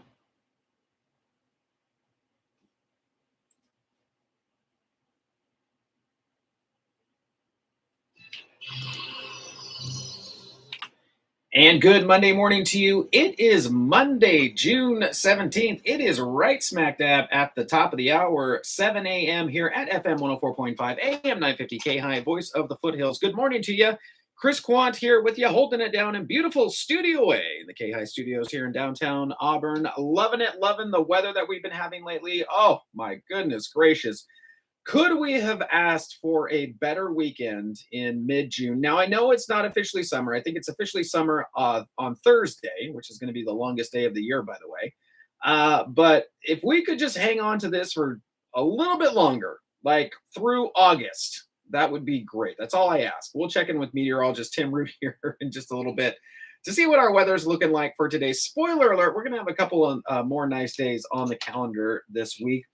And good Monday morning to you. It is Monday, June 17th. It is right smack dab at the top of the hour, 7 a.m. here at FM 104.5, AM 950 KAHI, voice of the foothills. Good morning to you. Chris Quant here with you, holding it down in beautiful Studio A, the KAHI studios here in downtown Auburn. Loving it, loving the weather that we've been having lately. Oh, my goodness gracious. Could we have asked for a better weekend in mid-June? Now, I know it's not officially summer. I think it's officially summer on Thursday, which is going to be the longest day of the year, by the way. But if we could just hang on to this for a little bit longer, like through August, that would be great. That's all I ask. We'll check in with meteorologist Tim Root here in just a little bit to see what our weather's looking like for today. Spoiler alert, we're going to have a couple of more nice days on the calendar this week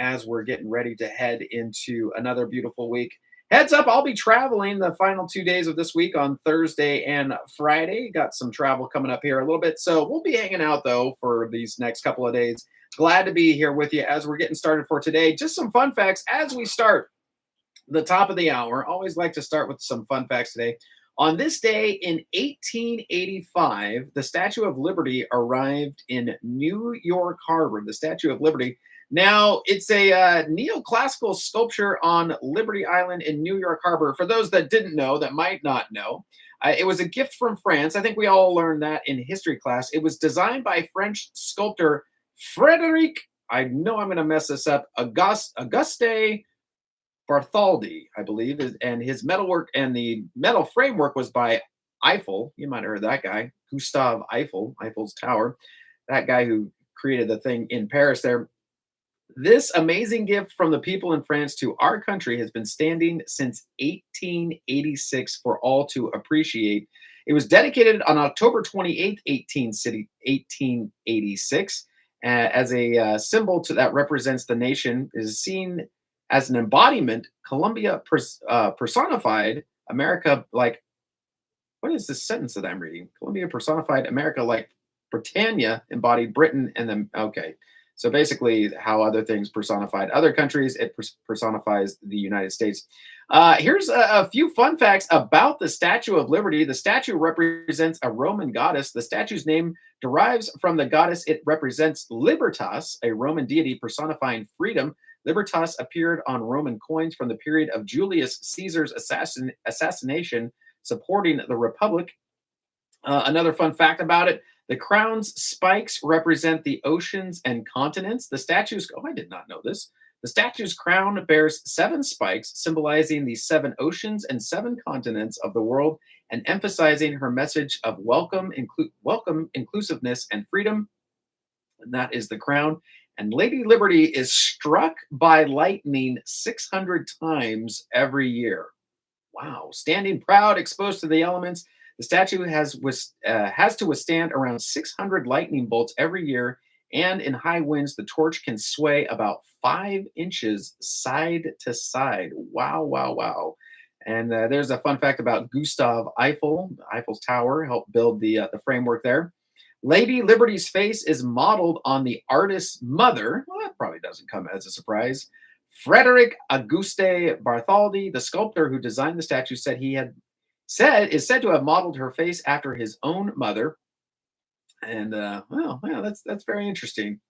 as we're getting ready to head into another beautiful week. Heads up, I'll be traveling the final 2 days of this week on Thursday and Friday. Got some travel coming up here a little bit. So we'll be hanging out, though, for these next couple of days. Glad to be here with you as we're getting started for today. Just some fun facts as we start the top of the hour. Always like to start with some fun facts today. On this day in 1885, the Statue of Liberty arrived in New York Harbor. The Statue of Liberty. Now, it's a neoclassical sculpture on Liberty Island in New York Harbor. For those that didn't know, that might not know, it was a gift from France. I think we all learned that in history class. It was designed by French sculptor Frédéric, I know I'm going to mess this up, Auguste Bartholdi, I believe, and his metalwork and the metal framework was by Eiffel. You might have heard that guy, Gustave Eiffel, Eiffel's Tower, that guy who created the thing in Paris there. This amazing gift from the people in France to our country has been standing since 1886 for all to appreciate. It was dedicated on October 28th, 1886, as a symbol that represents the nation. It is seen as an embodiment. Columbia personified America like, what is this sentence that I'm reading? Columbia personified America like Britannia embodied Britain and then, okay. So basically how other things personified other countries, it personifies the United States. Here's a few fun facts about the Statue of Liberty. The statue represents a Roman goddess. The statue's name derives from the goddess it represents, Libertas, a Roman deity personifying freedom. Libertas appeared on Roman coins from the period of Julius Caesar's assassination, supporting the Republic. Another fun fact about it, the crown's spikes represent the oceans and continents. The statue's, oh, I did not know this. The statue's crown bears 7 spikes, symbolizing the 7 oceans and 7 continents of the world, and emphasizing her message of welcome, inclusiveness, and freedom. And that is the crown. And Lady Liberty is struck by lightning 600 times every year. Wow. Standing proud, exposed to the elements, the statue has to withstand around 600 lightning bolts every year, and in high winds, the torch can sway about 5 inches side to side. Wow, wow, wow. And there's a fun fact about Gustave Eiffel. Eiffel's Tower helped build the framework there. Lady Liberty's face is modeled on the artist's mother. Well, that probably doesn't come as a surprise. Frédéric Auguste Bartholdi, the sculptor who designed the statue, said is said to have modeled her face after his own mother. And well, that's very interesting.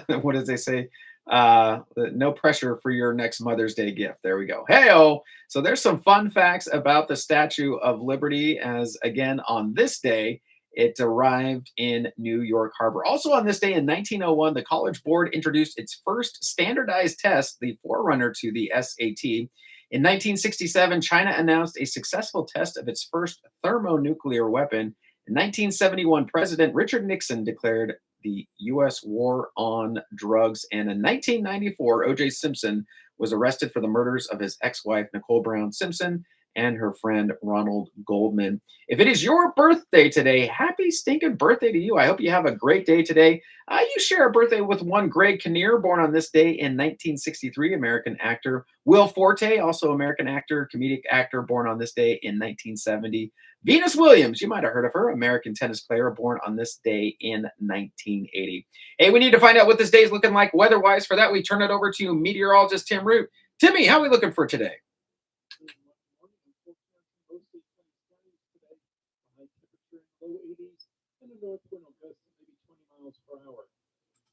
What did they say? No pressure for your next Mother's Day gift. There we go. Hey-oh. So there's some fun facts about the Statue of Liberty, as again on this day it arrived in New York Harbor. Also on this day in 1901, the College Board introduced its first standardized test, the forerunner to the SAT. In 1967, China announced a successful test of its first thermonuclear weapon. In 1971, President Richard Nixon declared the U.S. war on drugs. And in 1994, O.J. Simpson was arrested for the murders of his ex-wife, Nicole Brown Simpson. and her friend Ronald Goldman. If it is your birthday today, happy stinking birthday to you. I hope you have a great day today. You share a birthday with one Greg Kinnear, born on this day in 1963, American actor. Will Forte, also American actor, comedic actor, born on this day in 1970. Venus Williams, you might have heard of her, American tennis player, born on this day in 1980. Hey, we need to find out what this day is looking like weather-wise. For that, we turn it over to meteorologist Tim Root. Timmy, how are we looking for today? Low 80s and a north wind will gust maybe 20 miles per hour.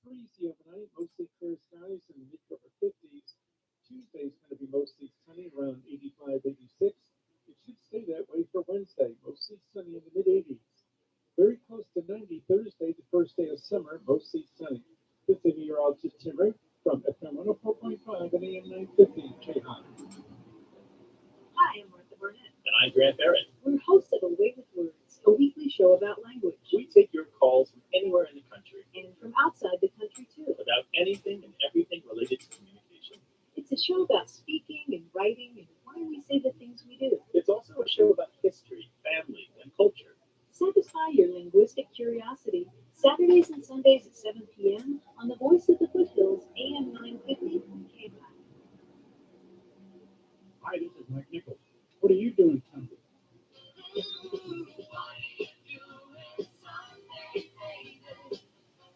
Breezy overnight, mostly clear skies and mid to upper 50s. Tuesday is going to be mostly sunny, around 85, 86. It should stay that way for Wednesday, mostly sunny in the mid 80s. Very close to 90 Thursday, the first day of summer, mostly sunny. This is meteorologist Tim Root from FM 104.5 and AM 950 KAHI. Hi, I'm Martha Burnett. And I'm Grant Barrett. We're hosts of A Way with Words, a weekly show about language. We take your calls from anywhere in the country. And from outside the country, too. About anything and everything related to communication. It's a show about speaking and writing and why we say the things we do. It's also a show about history, family, and culture. Satisfy your linguistic curiosity Saturdays and Sundays at 7 p.m. on the Voice of the Foothills, AM 950 KAHI. Hi, this is Mike Nichols. What are you doing Sunday?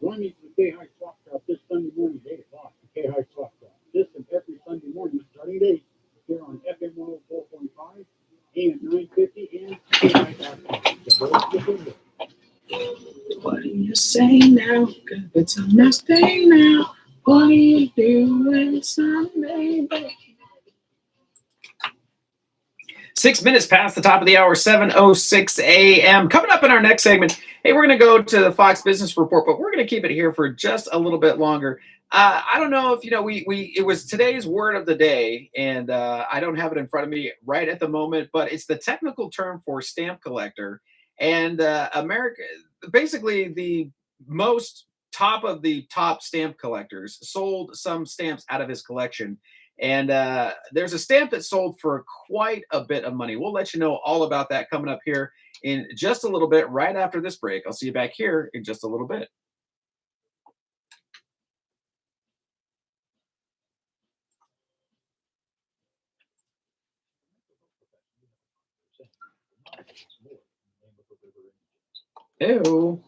Join me for the KAHI Talk Drop this Sunday morning at 8 o'clock. The KAHI Talk Drop. This and every Sunday morning starting at 8 here on FM 104.5, AM 950, and KAHI.com. The Voice of the Foothills. What do you say now? 'Cause it's a nice day now. What are you doing Sunday, baby? 6 minutes past the top of the hour, 7:06 a.m. Coming up in our next segment, hey, we're going to go to the Fox Business Report, but we're going to keep it here for just a little bit longer. I don't know if you know, it was today's word of the day, and I don't have it in front of me right at the moment, but it's the technical term for stamp collector. And America, basically the most top of the top stamp collectors sold some stamps out of his collection. And there's a stamp that sold for quite a bit of money. We'll let you know all about that coming up here in just a little bit, right after this break. I'll see you back here in just a little bit. Ew.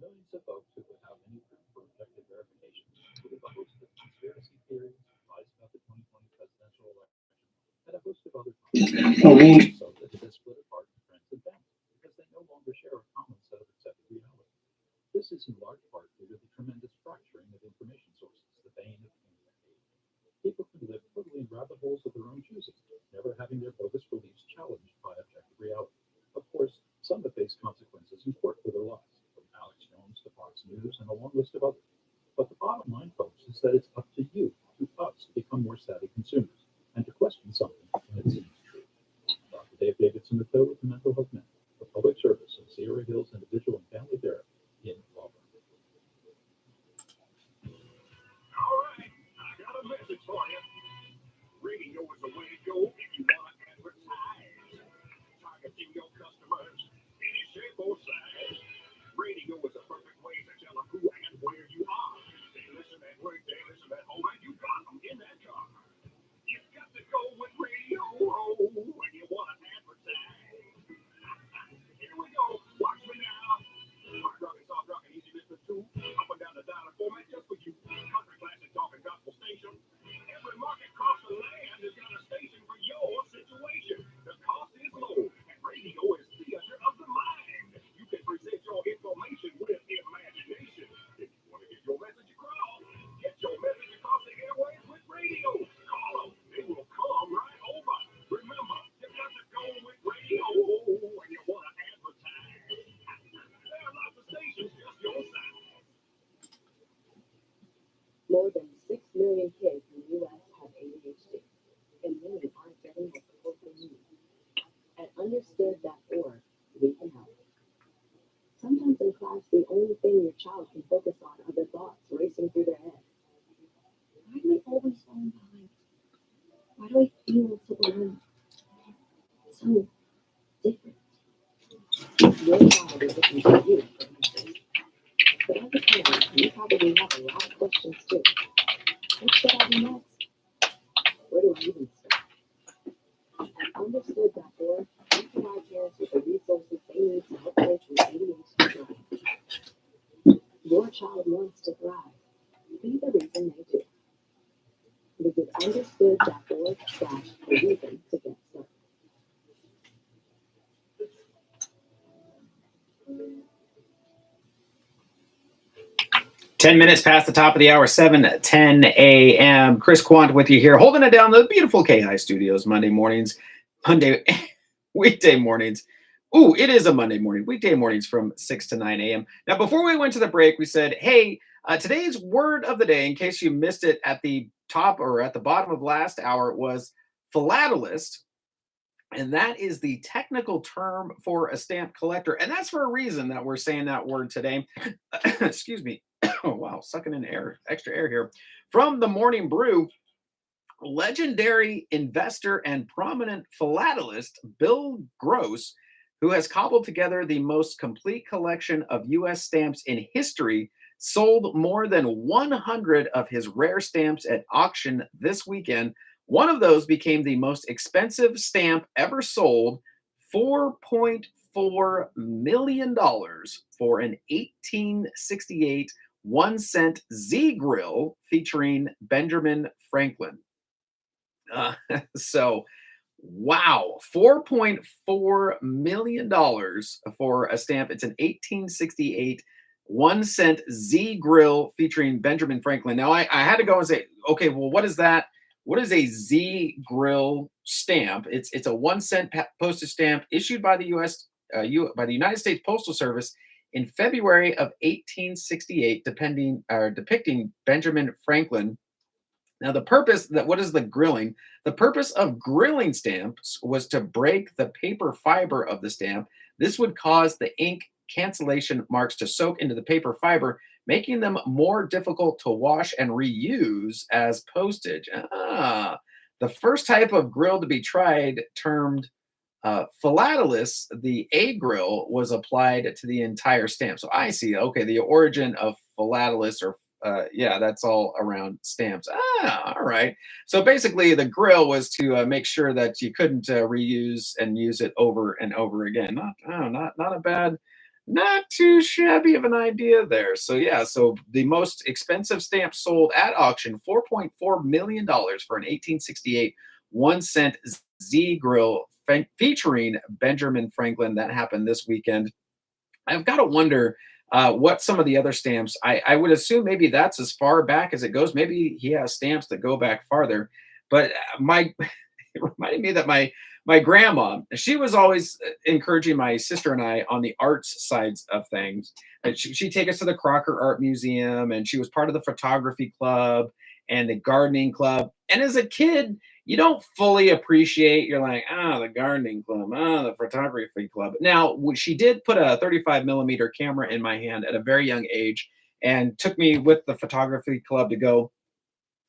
Millions of folks who without any proof or objective verification believe a host of conspiracy theories, lies about the 2020 presidential election, and a host of other topics, so that it has split apart in friends and family because they no longer share a common set of accepted reality. This is in large part due to the tremendous fracturing of information sources, the bane of human age. People can live totally in rabbit holes of their own choosing, never having their bogus beliefs challenged by objective reality. Of course, some have faced consequences in court for their lives. Alex Jones to Fox News, and a long list of others. But the bottom line, folks, is that it's up to you, to us, to become more savvy consumers and to question something when it seems true. Dr. Dave Davidson III with the Mental Health Minute, for public service in Sierra Hills Individual and Family Therapy in Auburn. All right, I got a message for you. Radio is the way to go if you want to advertise. Targeting your customers any shape or size. Radio is a perfect way to tell them who and where you are. They listen at work, they listen at home, and you got them in that car. You've got to go with radio when you want to advertise. Here we go. Watch me now. Hard rock and soft rock and easy listening too. Up and down the dial format just for you. Country classic talk and gospel station. Every market across the land has got a station for your situation. The cost is low, and radio is theater of the mind. You can present your information with imagination. If you want to get your message across, get your message across the airwaves with radio. Call them. They will come right over. Remember, you got to go with radio when you want to advertise. There are lots of stations just your size. More than 6 million kids in the U.S. have ADHD, and many aren't getting the support they need. At understood.org, we can help. Sometimes in class, the only thing your child can focus on are the thoughts racing through their head. sound so different. Your child is looking for you for answers. But as a parent, you probably have a lot of questions too. What should I do next? Where do I even start? At understood.org, we provide parents with the resources they need to help them through ADHD thrive. Your child wants to thrive. Be the reason they do. Visit understood.org/the-reason to get started. 10 minutes past the top of the hour, 7:10 a.m. Chris Quant with you here, holding it down the beautiful KAHI studios weekday mornings. Ooh, it is a Monday morning, weekday mornings from 6 to 9 a.m. Now, before we went to the break, we said, hey, today's word of the day, in case you missed it at the top or at the bottom of last hour, was philatelist. And that is the technical term for a stamp collector. And that's for a reason that we're saying that word today. Excuse me. Oh, wow, sucking in air, extra air here. From the Morning Brew, legendary investor and prominent philatelist Bill Gross, who has cobbled together the most complete collection of U.S. stamps in history, sold more than 100 of his rare stamps at auction this weekend. One of those became the most expensive stamp ever sold, $4.4 million for an 1868 1-cent Z grill featuring Benjamin Franklin. So, wow, $4.4 million for a stamp. It's an 1868 1-cent Z grill featuring Benjamin Franklin. Now, I had to go and say, okay, well, what is that? What is a Z grill stamp? It's a 1-cent postage stamp issued by the by the United States Postal Service in February of 1868, depicting Benjamin Franklin. Now, what is the grilling? The purpose of grilling stamps was to break the paper fiber of the stamp. This would cause the ink cancellation marks to soak into the paper fiber, making them more difficult to wash and reuse as postage. The first type of grill to be tried, termed philatelist, the A grill, was applied to the entire stamp. So I see, okay, the origin of philatelist, or that's all around stamps. All right. So basically the grill was to make sure that you couldn't reuse and use it over and over again. Not a bad, not too shabby of an idea there. So yeah, so the most expensive stamp sold at auction, $4.4 million for an 1868 1-cent Z grill featuring Benjamin Franklin. That happened this weekend. I've got to wonder what some of the other stamps, I would assume maybe that's as far back as it goes. Maybe he has stamps that go back farther. But it reminded me that my grandma, she was always encouraging my sister and I on the arts sides of things. And she'd take us to the Crocker Art Museum, and she was part of the photography club and the gardening club. And as a kid, you don't fully appreciate, you're like, the gardening club, the photography club. Now, she did put a 35 millimeter camera in my hand at a very young age and took me with the photography club to go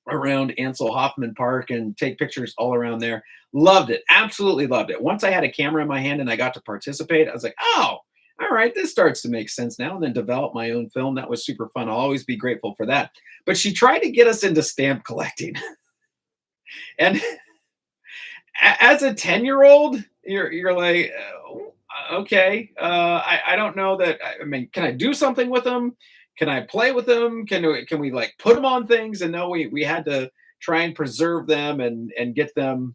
around Ansel Hoffman Park and take pictures all around there. Loved it. Absolutely loved it. Once I had a camera in my hand and I got to participate, I was like, all right, this starts to make sense now. And then develop my own film. That was super fun. I'll always be grateful for that. But she tried to get us into stamp collecting. And as a 10-year-old, you're like, okay, I don't know that. I mean, can I do something with them? Can I play with them? Can we like put them on things? And no, we had to try and preserve them and get them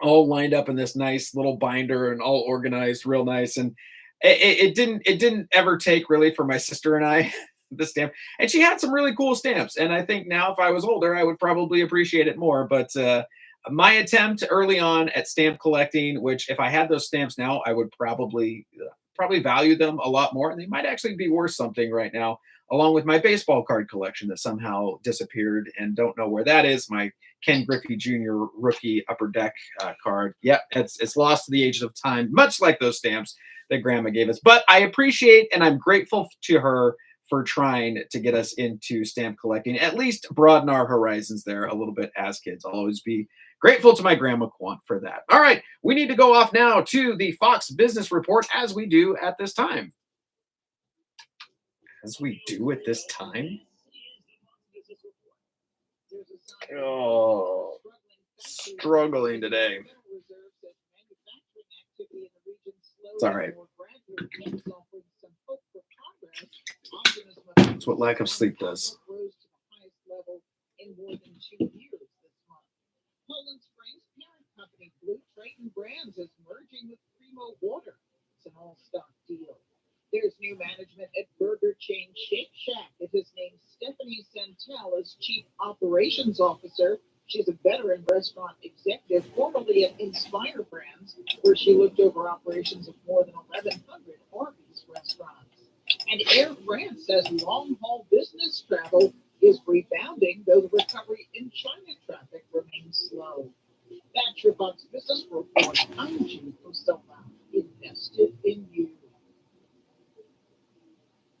all lined up in this nice little binder and all organized real nice. And it didn't ever take really for my sister and I the stamp. And she had some really cool stamps. And I think now if I was older, I would probably appreciate it more. But my attempt early on at stamp collecting, which if I had those stamps now, I would probably value them a lot more. And they might actually be worth something right now, along with my baseball card collection that somehow disappeared and don't know where that is. My Ken Griffey Jr. rookie upper deck card. Yep, it's lost to the ages of time, much like those stamps that Grandma gave us. But I appreciate and I'm grateful to her for trying to get us into stamp collecting, at least broaden our horizons there a little bit as kids. I'll always be grateful to my grandma Quant for that. All right, we need to go off now to the Fox Business Report as we do at this time. As we do at this time? Oh, struggling today. It's all right. It's what lack of sleep does. Poland Springs parent company Blue Triton Brands is merging with Primo Water. It's an all-stock deal. There's new management at burger chain Shake Shack. It has named Stephanie Santel as Chief Operations Officer. She's a veteran restaurant executive, formerly at Inspire Brands, where she looked over operations of more than 1,100 Arby's restaurants. And Air France says long-haul business travel is rebounding, though the recovery in China traffic remains slow. That's your Fox Business Report. I'm Jude Osoma, invested in you.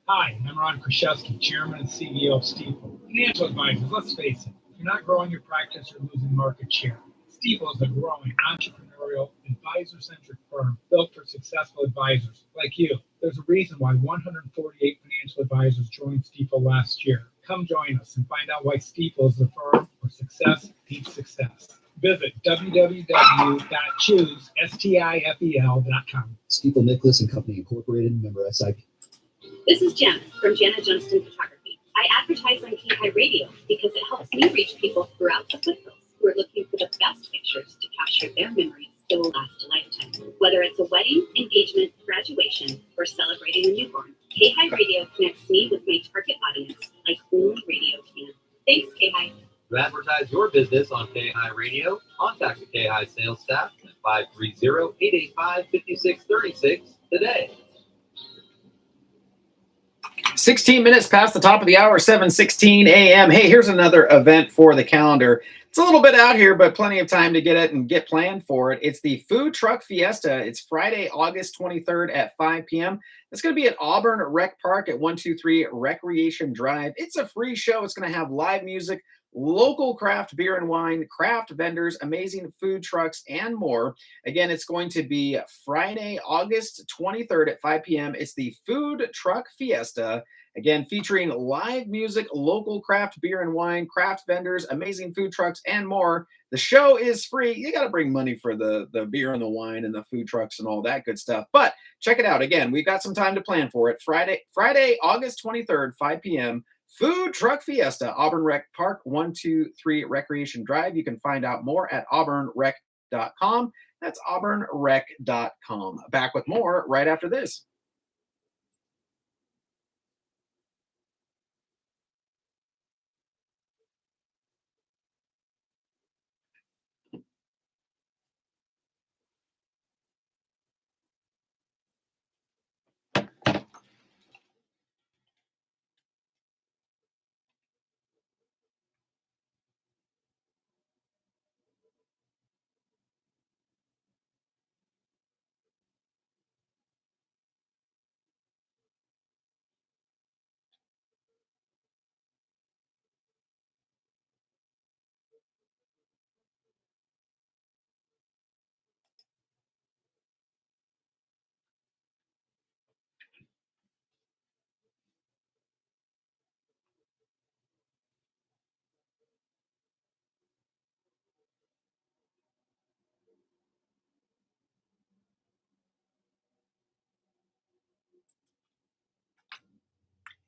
Hi, I'm Ron Kraszewski, Chairman and CEO of Stifel. Financial advisors, let's face it, if you're not growing your practice, you're losing market share. Stifel is a growing, entrepreneurial, advisor-centric firm built for successful advisors like you. There's a reason why 148 financial advisors joined Stifel last year. Come join us and find out why Stifel is the firm where success beats success. Visit www.choosestifel.com. Stifel Nicholas and Company Incorporated, member SIP. This is Jen from Jana Johnston Photography. I advertise on KAHI Radio because it helps me reach people throughout the foothills who are looking for the best pictures to capture their memories that will last a lifetime. Whether it's a wedding, engagement, graduation, or celebrating a newborn, KAHI Radio connects me with my target audience like only radio can. Thanks, KAHI. To advertise your business on KAHI Radio, contact the KAHI sales staff at 530-885-5636 today. 16 minutes past the top of the hour, 7:16 a.m. Hey, here's another event for the calendar. It's a little bit out here, but plenty of time to get it and get planned for it. It's the Food Truck Fiesta. It's Friday, August 23rd at 5 p.m. It's going to be at Auburn Rec Park at 123 Recreation Drive. It's a free show. It's going to have live music, local craft beer and wine, craft vendors, amazing food trucks, and more. Again, it's going to be Friday, August 23rd at 5 p.m. It's the Food Truck Fiesta. Again, featuring live music, local craft beer and wine, craft vendors, amazing food trucks, and more. The show is free. You got to bring money for the beer and the wine and the food trucks and all that good stuff. But check it out. Again, we've got some time to plan for it. Friday, August 23rd, 5 p.m. Food Truck Fiesta, Auburn Rec Park, 123 Recreation Drive. You can find out more at auburnrec.com. That's auburnrec.com. Back with more right after this.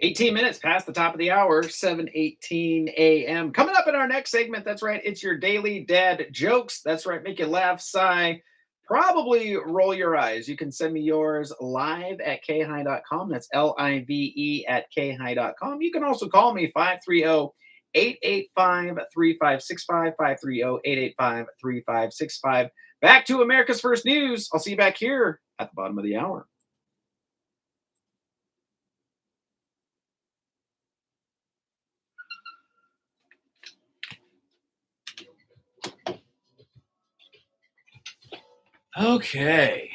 $18 minutes past the top of the hour, 7:18 a.m. Coming up in our next segment, that's right, it's your daily dad jokes. That's right, make you laugh, sigh, probably roll your eyes. You can send me yours live at KAHI.com. That's LIVE at KAHI.com. You can also call me 530-885-3565, 530-885-3565. Back to America's First News. I'll see you back here at the bottom of the hour. Okay.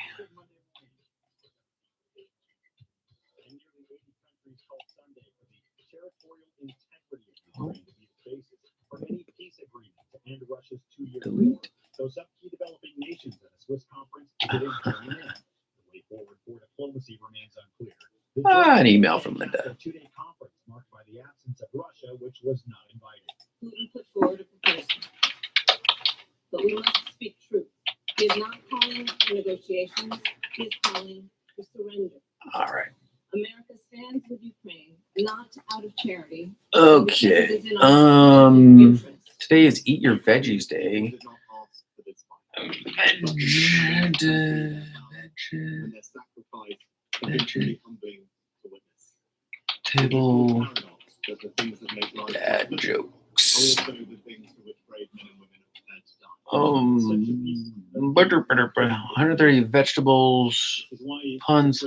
Russia's 2-year war. Delete. So some key developing nations at a Swiss conference didn't join in. The way forward for diplomacy remains unclear. An email from Linda. A 2-day conference marked by the absence of Russia, which was not invited. Putin put forward a proposal, but we must speak truth. He is not calling for negotiations. He is calling for surrender. All right. America stands with Ukraine, not out of charity. Okay. Today is Eat Your Veggies Day. Table dad jokes. Butter, 130 vegetables, puns,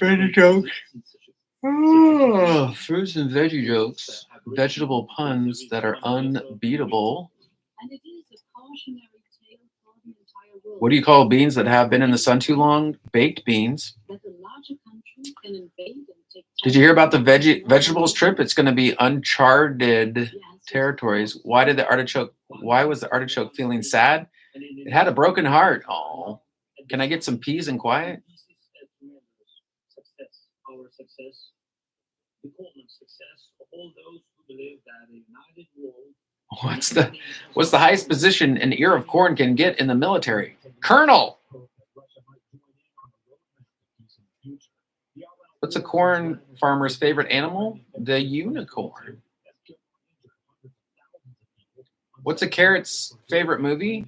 veggie jokes. Fruits and veggie jokes, vegetable puns that are unbeatable. And it is a cautionary tale for the entire world. What do you call beans that have been in the sun too long? Baked beans. That the larger country can invade and take. Did you hear about the vegetables trip? It's going to be uncharted territories. Why was the artichoke feeling sad? It had a broken heart. Oh, can I get some peas and quiet? Our success, the common success of all those who believe that a united world. What's the highest position an ear of corn can get in the military? Colonel. What's a corn farmer's favorite animal? The unicorn. What's a carrot's favorite movie?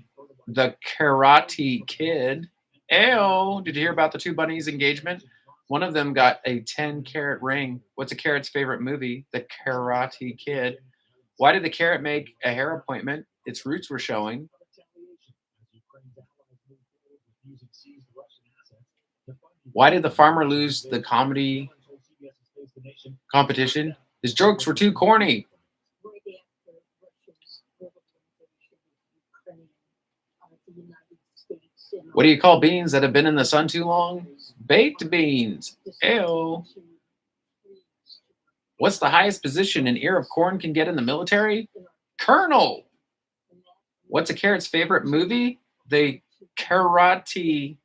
The Karate Kid. Ew. Did you hear about the two bunnies' engagement? One of them got a 10-carat ring. What's a carrot's favorite movie? The Karate Kid. Why did the carrot make a hair appointment? Its roots were showing. Why did the farmer lose the comedy competition? His jokes were too corny. What do you call beans that have been in the sun too long? Baked beans. Ew. What's the highest position an ear of corn can get in the military? Colonel. What's a carrot's favorite movie? The Karate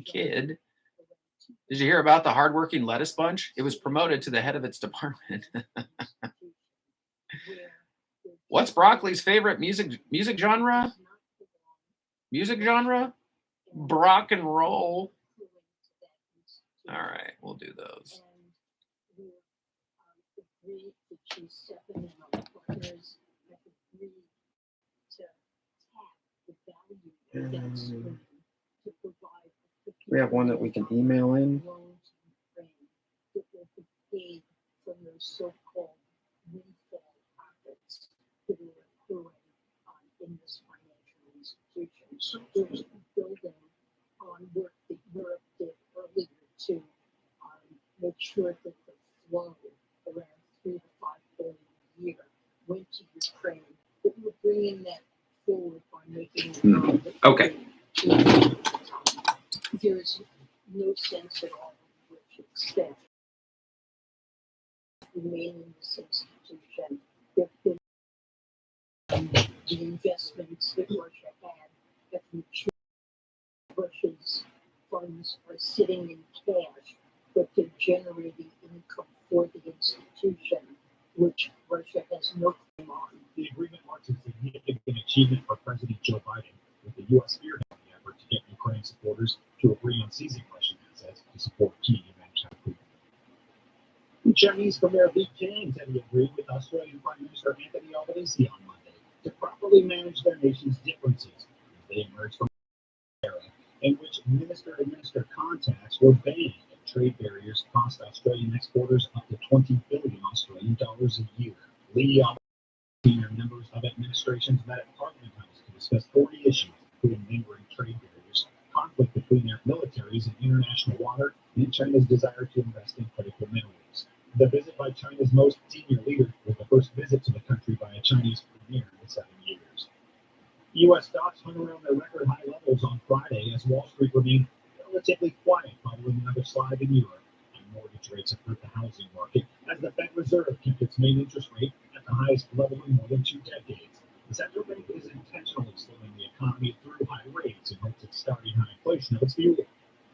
Kid. Did you hear about the hardworking lettuce bunch? It was promoted to the head of its department. What's broccoli's favorite music genre? Music genre? Brock and roll. All right, we'll do those. We have one that we can email in. So there's building on work that Europe did earlier to make sure that the flow around 3 to 5 billion a year went to Ukraine. But we're bringing that forward by making Okay. There is no sense at all in which extent remain in this institution. There have been the investments that Russia had that matured. Russia's funds are sitting in cash, but they're generating income for the institution, which Russia has no claim on. The agreement marks a significant achievement for President Joe Biden, with the U.S. spearheading the effort to get Ukraine supporters to agree on seizing Russian assets to support key manufacturing. Chinese Premier Li Qiang said he agreed with Australian Prime Minister Anthony Albanese on Monday to properly manage their nation's differences as they emerge from an era in which minister-to-minister contacts were banned and trade barriers cost Australian exporters up to 20 billion Australian dollars a year. Li senior members of administrations met at Parliament House to discuss 40 issues, including lingering trade barriers, conflict between their militaries in international water, and China's desire to invest in critical minerals. The visit by China's most senior leader was the first visit to the country by a Chinese premier in 7 years. U.S. stocks hung around their record high levels on Friday as Wall Street remained relatively quiet following another slide in Europe. And mortgage rates have hurt the housing market as the Fed Reserve kept its main interest rate at the highest level in more than 2 decades. The central bank is intentionally slowing the economy through high rates in hopes of starting high inflation of its fuel.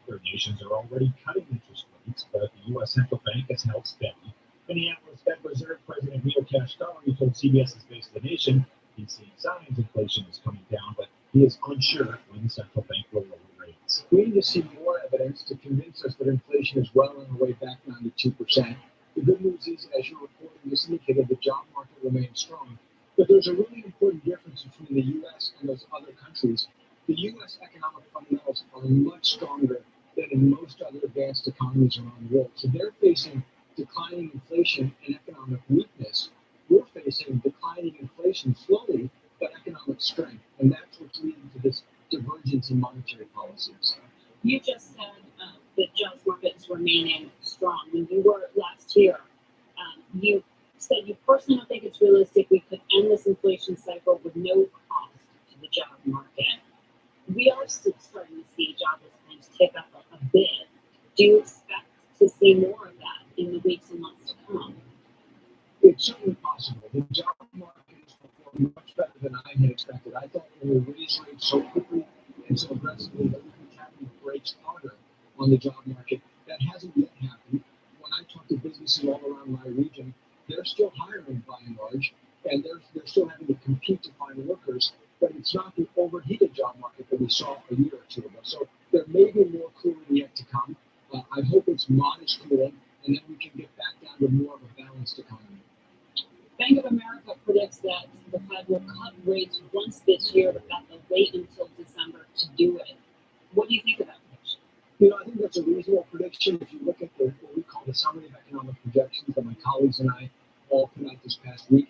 Other nations are already cutting interest rates, but the U.S. central bank has held steady. Minneapolis Fed Reserve President Neil Kashkari told CBS's Face of the Nation he's seeing signs inflation is coming down, but he is unsure when the central bank will lower rates. We need to see more evidence to convince us that inflation is well on the way back down to 2%. The good news is, as your reporting has indicated, the job market remains strong. But there's a really important difference between the U.S. and those other countries. The U.S. economic fundamentals are much stronger than in most other advanced economies around the world. So they're facing declining inflation and economic weakness. We're facing declining inflation slowly, but economic strength. And that's what's leading to this divergence in monetary policies. You just said the jobs market is remaining strong. When you were last here, you said you personally don't think it's realistic we could end this inflation cycle with no cost to the job market. We are still starting to see jobless claims tick up a bit. Do you expect to see more of that in the weeks and months to come? It's certainly possible. The job market is performing much better than I had expected. I thought we would raise rates so quickly and so aggressively that we could tap the brakes harder on the job market. That hasn't yet happened. When I talk to businesses all around my region, they're still hiring by and large, and they're still having to compete to find workers, but it's not the overheated job market that we saw a year or two ago. So there may be more cooling yet to come. I hope it's modest cooling, and then we can get back down to more of a balanced economy. Bank of America predicts that the Fed will cut rates once this year, but that they'll wait until December to do it. What do you think of that prediction? I think that's a reasonable prediction. If you look at what we call the summary of economic projections that my colleagues and I all put out this past week,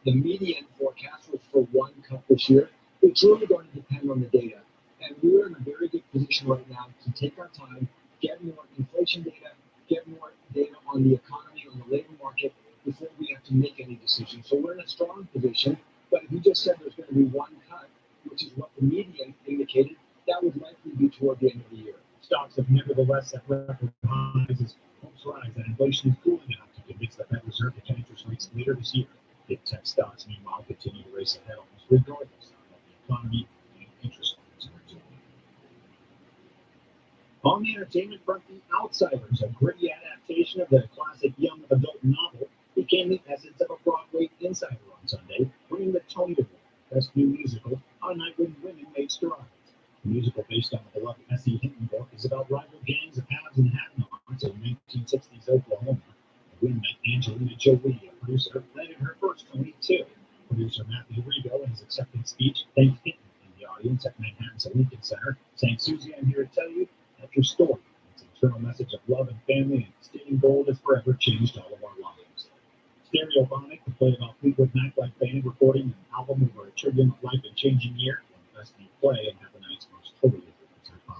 the median forecast was for one cut this year. It's really going to depend on the data. And we're in a very good position right now to take our time, get more inflation data, get more data on the economy, on the labor market, before we have to make any decisions. So we're in a strong position. But if you just said there's going to be one cut, which is what the median indicated, that would likely be toward the end of the year. Stocks have nevertheless set record highs as hopes rise that inflation is cooling enough to convince the Fed Reserve to cut interest rates later this year. Big tech stocks, meanwhile, continue to race ahead almost regardless of the economy and interest rates are doing. On the entertainment front, The Outsiders, a gritty adaptation of the classic young adult novel, became the essence of a Broadway insider on Sunday, winning the Tony Award, Best New Musical, on a night when women made strides. The musical, based on the beloved S.E. Hinton book, is about rival gangs of haves and have-nots in 1960s Oklahoma. The win meant Angelina Jolie, a producer, landed her first Tony, too. Producer Matthew Rigo, in his acceptance speech, thanked Hinton in the audience at Manhattan's Lincoln Center, saying, "Susie, I'm here to tell you that your story, its internal message of love and family and staying bold, has forever changed all of our lives." Stereophonic, the play about Fleetwood Mac like band recording an album over a turbulent life and changing year, won Best New Play and had the night's most totally different top 5.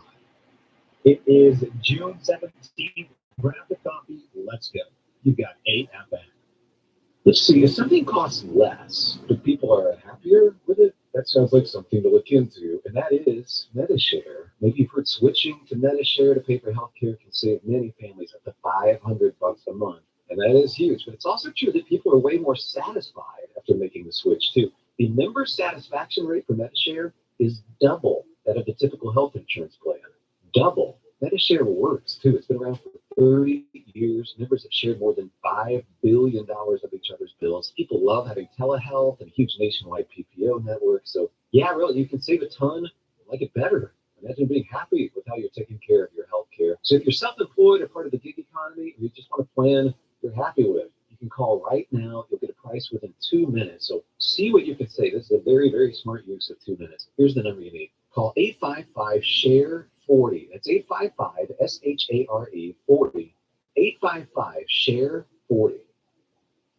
It is June 17th. Grab the coffee. Let's go. You've got 8 at bat. Let's see, if something costs less, but people are happier with it, that sounds like something to look into, and that is MediShare. Maybe you've heard switching to MediShare to pay for healthcare can save many families up to $500 a month, and that is huge. But it's also true that people are way more satisfied after making the switch, too. The member satisfaction rate for MediShare is double that of the typical health insurance plan. Double. MediShare works, too. It's been around for 30 years. Members have shared more than $5 billion of each other's bills. People love having telehealth and a huge nationwide PPO network. So, yeah, really, you can save a ton and like it better. Imagine being happy with how you're taking care of your health care. So if you're self-employed or part of the gig economy, or you just want a plan you're happy with, you can call right now. You'll get a price within 2 minutes. So see what you can save. This is a very, very smart use of 2 minutes. Here's the number you need. Call 855-SHARE-40. That's 855-SHARE 40. 855-SHARE-40.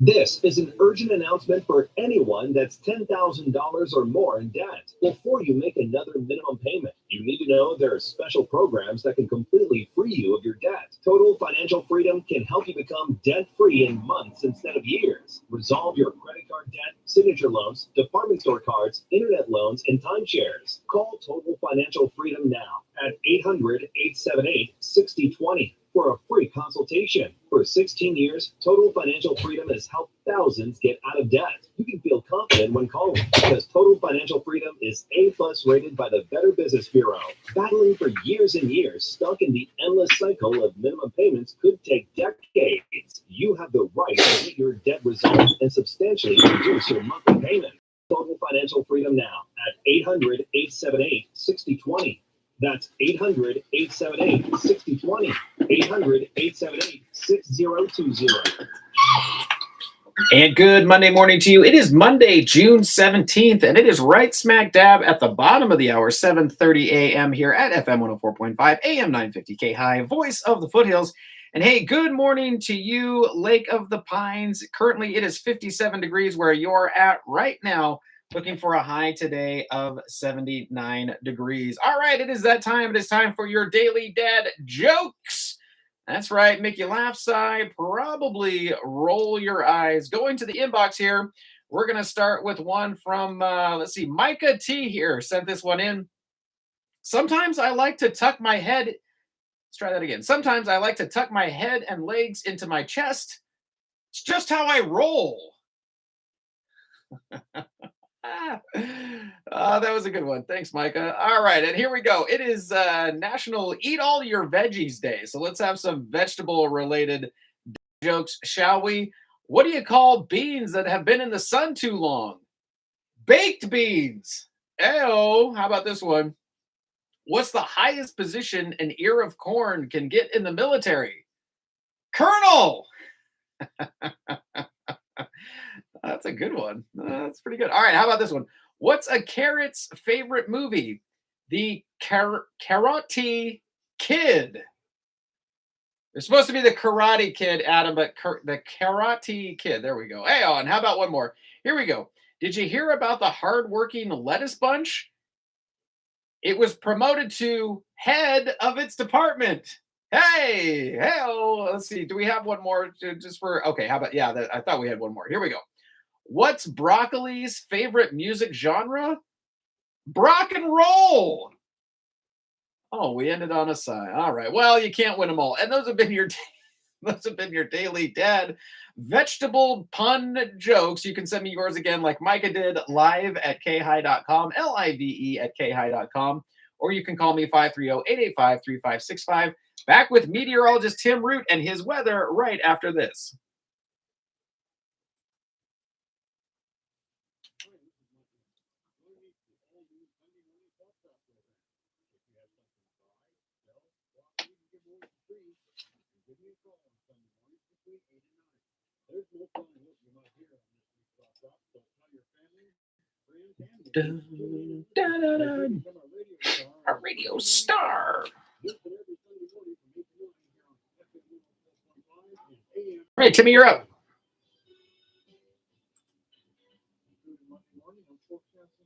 This is an urgent announcement for anyone that's $10,000 or more in debt. Before you make another minimum payment, you need to know there are special programs that can completely free you of your debt. Total Financial Freedom can help you become debt-free in months instead of years. Resolve your credit card debt, signature loans, department store cards, internet loans, and timeshares. Call Total Financial Freedom now at 800-878-6020. For a free consultation. For 16 years, Total Financial Freedom has helped thousands get out of debt. You can feel confident when calling because Total Financial Freedom is A+ rated by the Better Business Bureau. Battling for years and years, stuck in the endless cycle of minimum payments could take decades. You have the right to get your debt resolved and substantially reduce your monthly payment. Total Financial Freedom now at 800-878-6020. That's 800-878-6020. 800-878-6020. And good Monday morning to you. It is Monday, June 17th, and it is right smack dab at the bottom of the hour, 7:30 a.m. here at FM 104.5, AM 950 KAHI, voice of the foothills. And hey, good morning to you, Lake of the Pines. Currently, it is 57 degrees where you're at right now, looking for a high today of 79 degrees. All right, it is that time. It is time for your daily dad jokes. That's right. Make you laugh, sigh, probably roll your eyes. Go into the inbox here. We're going to start with one from, let's see, Micah T here sent this one in. Sometimes I like to tuck my head. Let's try that again. Sometimes I like to tuck my head and legs into my chest. It's just how I roll. That was a good one. Thanks, Micah. All right, and here we go. It is National Eat All Your Veggies Day. So let's have some vegetable-related jokes, shall we? What do you call beans that have been in the sun too long? Baked beans. Ayo. How about this one? What's the highest position an ear of corn can get in the military? Colonel. That's a good one. That's pretty good. All right, how about this one? What's a carrot's favorite movie? The Karate Kid. It's supposed to be the Karate Kid, Adam, but the Karate Kid. There we go. Hey, and how about one more? Here we go. Did you hear about the hardworking lettuce bunch? It was promoted to head of its department. Hey, let's see. Do we have one more just for, okay, how about, yeah, I thought we had one more. Here we go. What's broccoli's favorite music genre? Brock and roll. Oh, we ended on a sigh. All right. Well, you can't win them all. And those have been your daily dad vegetable pun jokes. You can send me yours again like Micah did, live at KAHI.com, LIVE at KAHI.com, or you can call me 530-885-3565. Back with meteorologist Tim Root and his weather right after this. A radio star. All right, Timmy, you're up.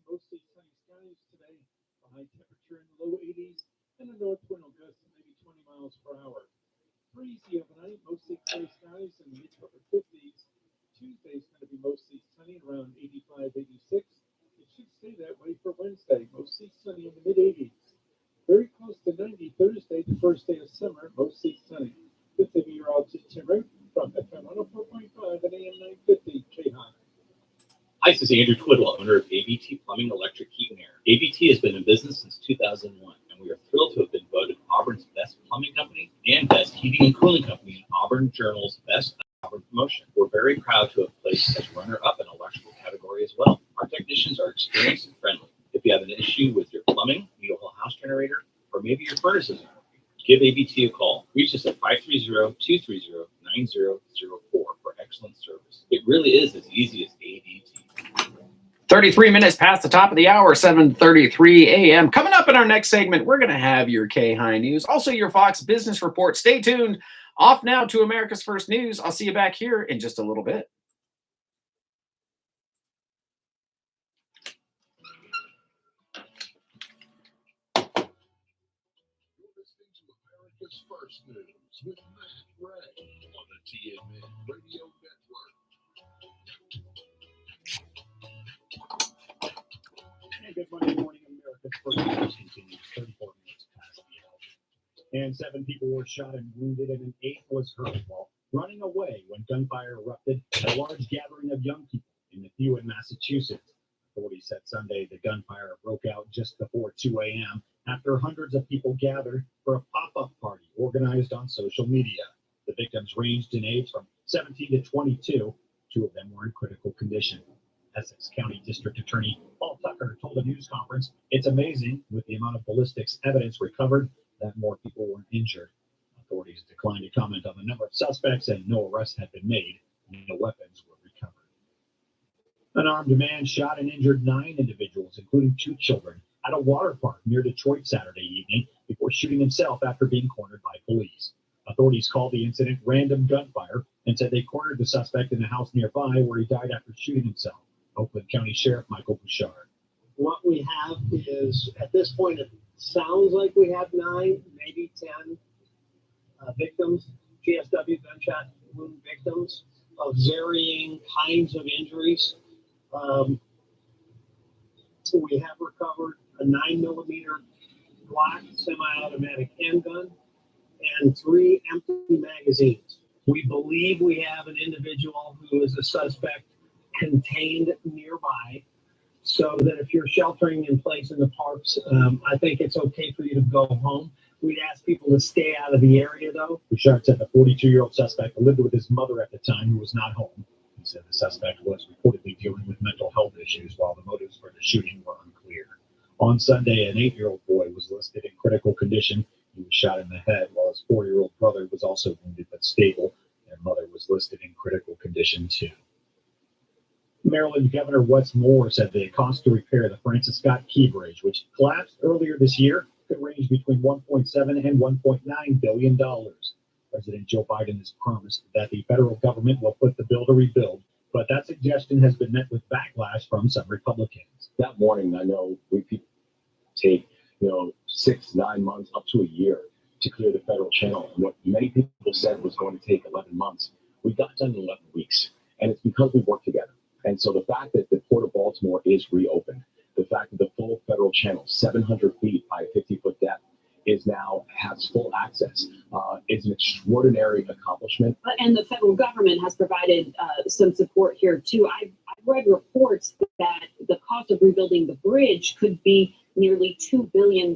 Mostly sunny skies today. A high temperature in the low 80s and a north wind will gust to maybe 20 miles per hour. Breezy overnight, mostly clear skies in the mid-upper 50s. Tuesday is going to be mostly sunny, around 85, 86. It should stay that way for Wednesday, mostly sunny in the mid-80s. Very close to 90 Thursday, the first day of summer, mostly sunny. With the meteorologist Tim Root from FM 104.5 and AM 950 KAHI. Hi, this is Andrew Twiddle, owner of ABT Plumbing, Electric, Heat, and Air. ABT has been in business since 2001, and we are thrilled to have been voted Auburn's best plumbing company and best heating and cooling company in Auburn Journal's Best Auburn Promotion. We're very proud to have placed as runner-up in electrical category as well. Our technicians are experienced and friendly. If you have an issue with your plumbing, need a whole house generator, or maybe your furnace isn't working, give ABT a call. Reach us at 530-230-9004 for excellent service. It really is as easy as ABT. 33 minutes past the top of the hour, 7:33 a.m. Coming up in our next segment, we're going to have your KAHI News, also your Fox Business Report. Stay tuned. Off now to America's First News. I'll see you back here in just a little bit. America's First News with Matt Ray on the TNN Radio Network. And good Monday morning, America's First News continues 34 minutes past the hour. And 7 people were shot and wounded, and an 8th was hurt while running away when gunfire erupted at a large gathering of young people in Methuen, Massachusetts. Authorities said Sunday the gunfire broke out just before 2 a.m. after hundreds of people gathered for a pop-up party organized on social media. The victims ranged in age from 17 to 22. 2 of them were in critical condition. Essex County District Attorney Paul Tucker told a news conference, "It's amazing, with the amount of ballistics evidence recovered, that more people weren't injured." Authorities declined to comment on the number of suspects, and no arrests had been made. No weapons were recovered. An armed man shot and injured 9 individuals, including 2 children, at a water park near Detroit Saturday evening before shooting himself after being cornered by police. Authorities called the incident random gunfire and said they cornered the suspect in a house nearby where he died after shooting himself. Oakland County Sheriff Michael Bouchard. What we have is, at this point, it sounds like we have 9, maybe 10 victims, GSW gunshot wound victims of varying kinds of injuries. We have recovered a 9mm Glock semi-automatic handgun and 3 empty magazines. We believe we have an individual who is a suspect contained nearby, so that if you're sheltering in place in the parks, I think it's okay for you to go home. We'd ask people to stay out of the area, though. Bouchard said the 42-year-old suspect lived with his mother at the time, who was not home. He said the suspect was reportedly dealing with mental health issues, while the motives for the shooting were unclear. On Sunday, an 8-year-old boy was listed in critical condition. He was shot in the head, while his 4-year-old brother was also wounded but stable. Their mother was listed in critical condition, too. Maryland Governor Wes Moore said the cost to repair the Francis Scott Key Bridge, which collapsed earlier this year, could range between $1.7 and $1.9 billion. President Joe Biden has promised that the federal government will foot the bill to rebuild, but that suggestion has been met with backlash from some Republicans. That morning, I know people take 6, 9 months, up to a year to clear the federal channel. And what many people said was going to take 11 months, we got done in 11 weeks. And it's because we worked together. And so the fact that the Port of Baltimore is reopened, the fact that the full federal channel, 700 feet by 50-foot depth, has full access, is an extraordinary accomplishment. And the federal government has provided some support here too. I've read reports that the cost of rebuilding the bridge could be nearly $2 billion.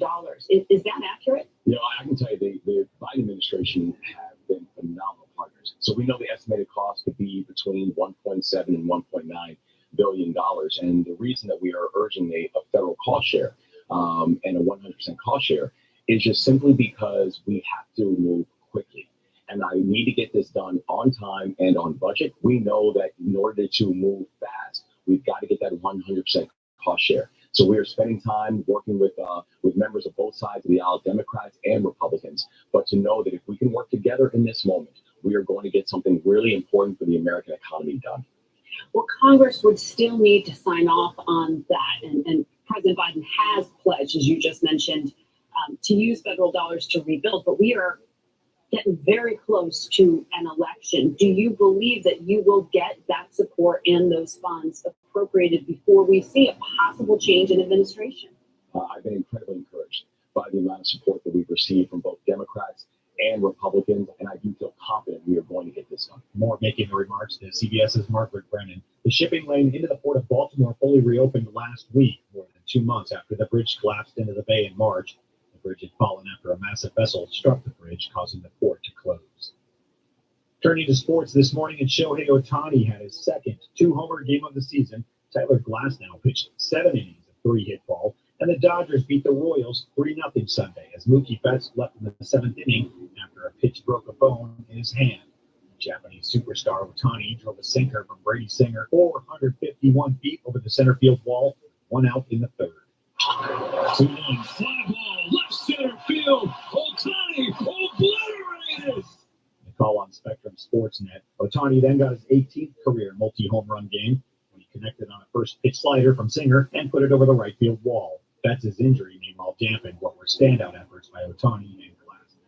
Is that accurate? I can tell you the Biden administration have been phenomenal partners. So we know the estimated cost could be between $1.7 and $1.9 billion. And the reason that we are urging a federal cost share and a 100% cost share is just simply because we have to move quickly. And I need to get this done on time and on budget. We know that in order to move fast, we've got to get that 100% cost share. So we are spending time working with members of both sides of the aisle, Democrats and Republicans. But to know that if we can work together in this moment, we are going to get something really important for the American economy done. Well, Congress would still need to sign off on that. And President Biden has pledged, as you just mentioned, to use federal dollars to rebuild. But we are getting very close to an election. Do you believe that you will get that support and those funds appropriated before we see a possible change in administration? I've been incredibly encouraged by the amount of support that we've received from both Democrats and Republicans, and I do feel confident we are going to get this done. More making the remarks to CBS's Margaret Brennan. The shipping lane into the Port of Baltimore fully reopened last week, more than 2 months after the bridge collapsed into the bay in March. The bridge had fallen after a massive vessel struck the bridge, causing the port to close. Turning to sports this morning, and Shohei Ohtani had his second 2-homer game of the season. Tyler Glasnow pitched 7 innings of 3-hit ball, and the Dodgers beat the Royals 3-0 Sunday as Mookie Betts left in the 7th inning after a pitch broke a bone in his hand. Japanese superstar Ohtani drove a sinker from Brady Singer 451 feet over the center field wall, 1 out in the 3rd. 2-1, fly ball, left center field. Ohtani obliterated. The call on Spectrum Sportsnet. Ohtani then got his 18th career multi-home run game when he connected on a first pitch slider from Singer and put it over the right field wall. Betts' injury meanwhile dampened what were standout efforts by Ohtani and Glasnow.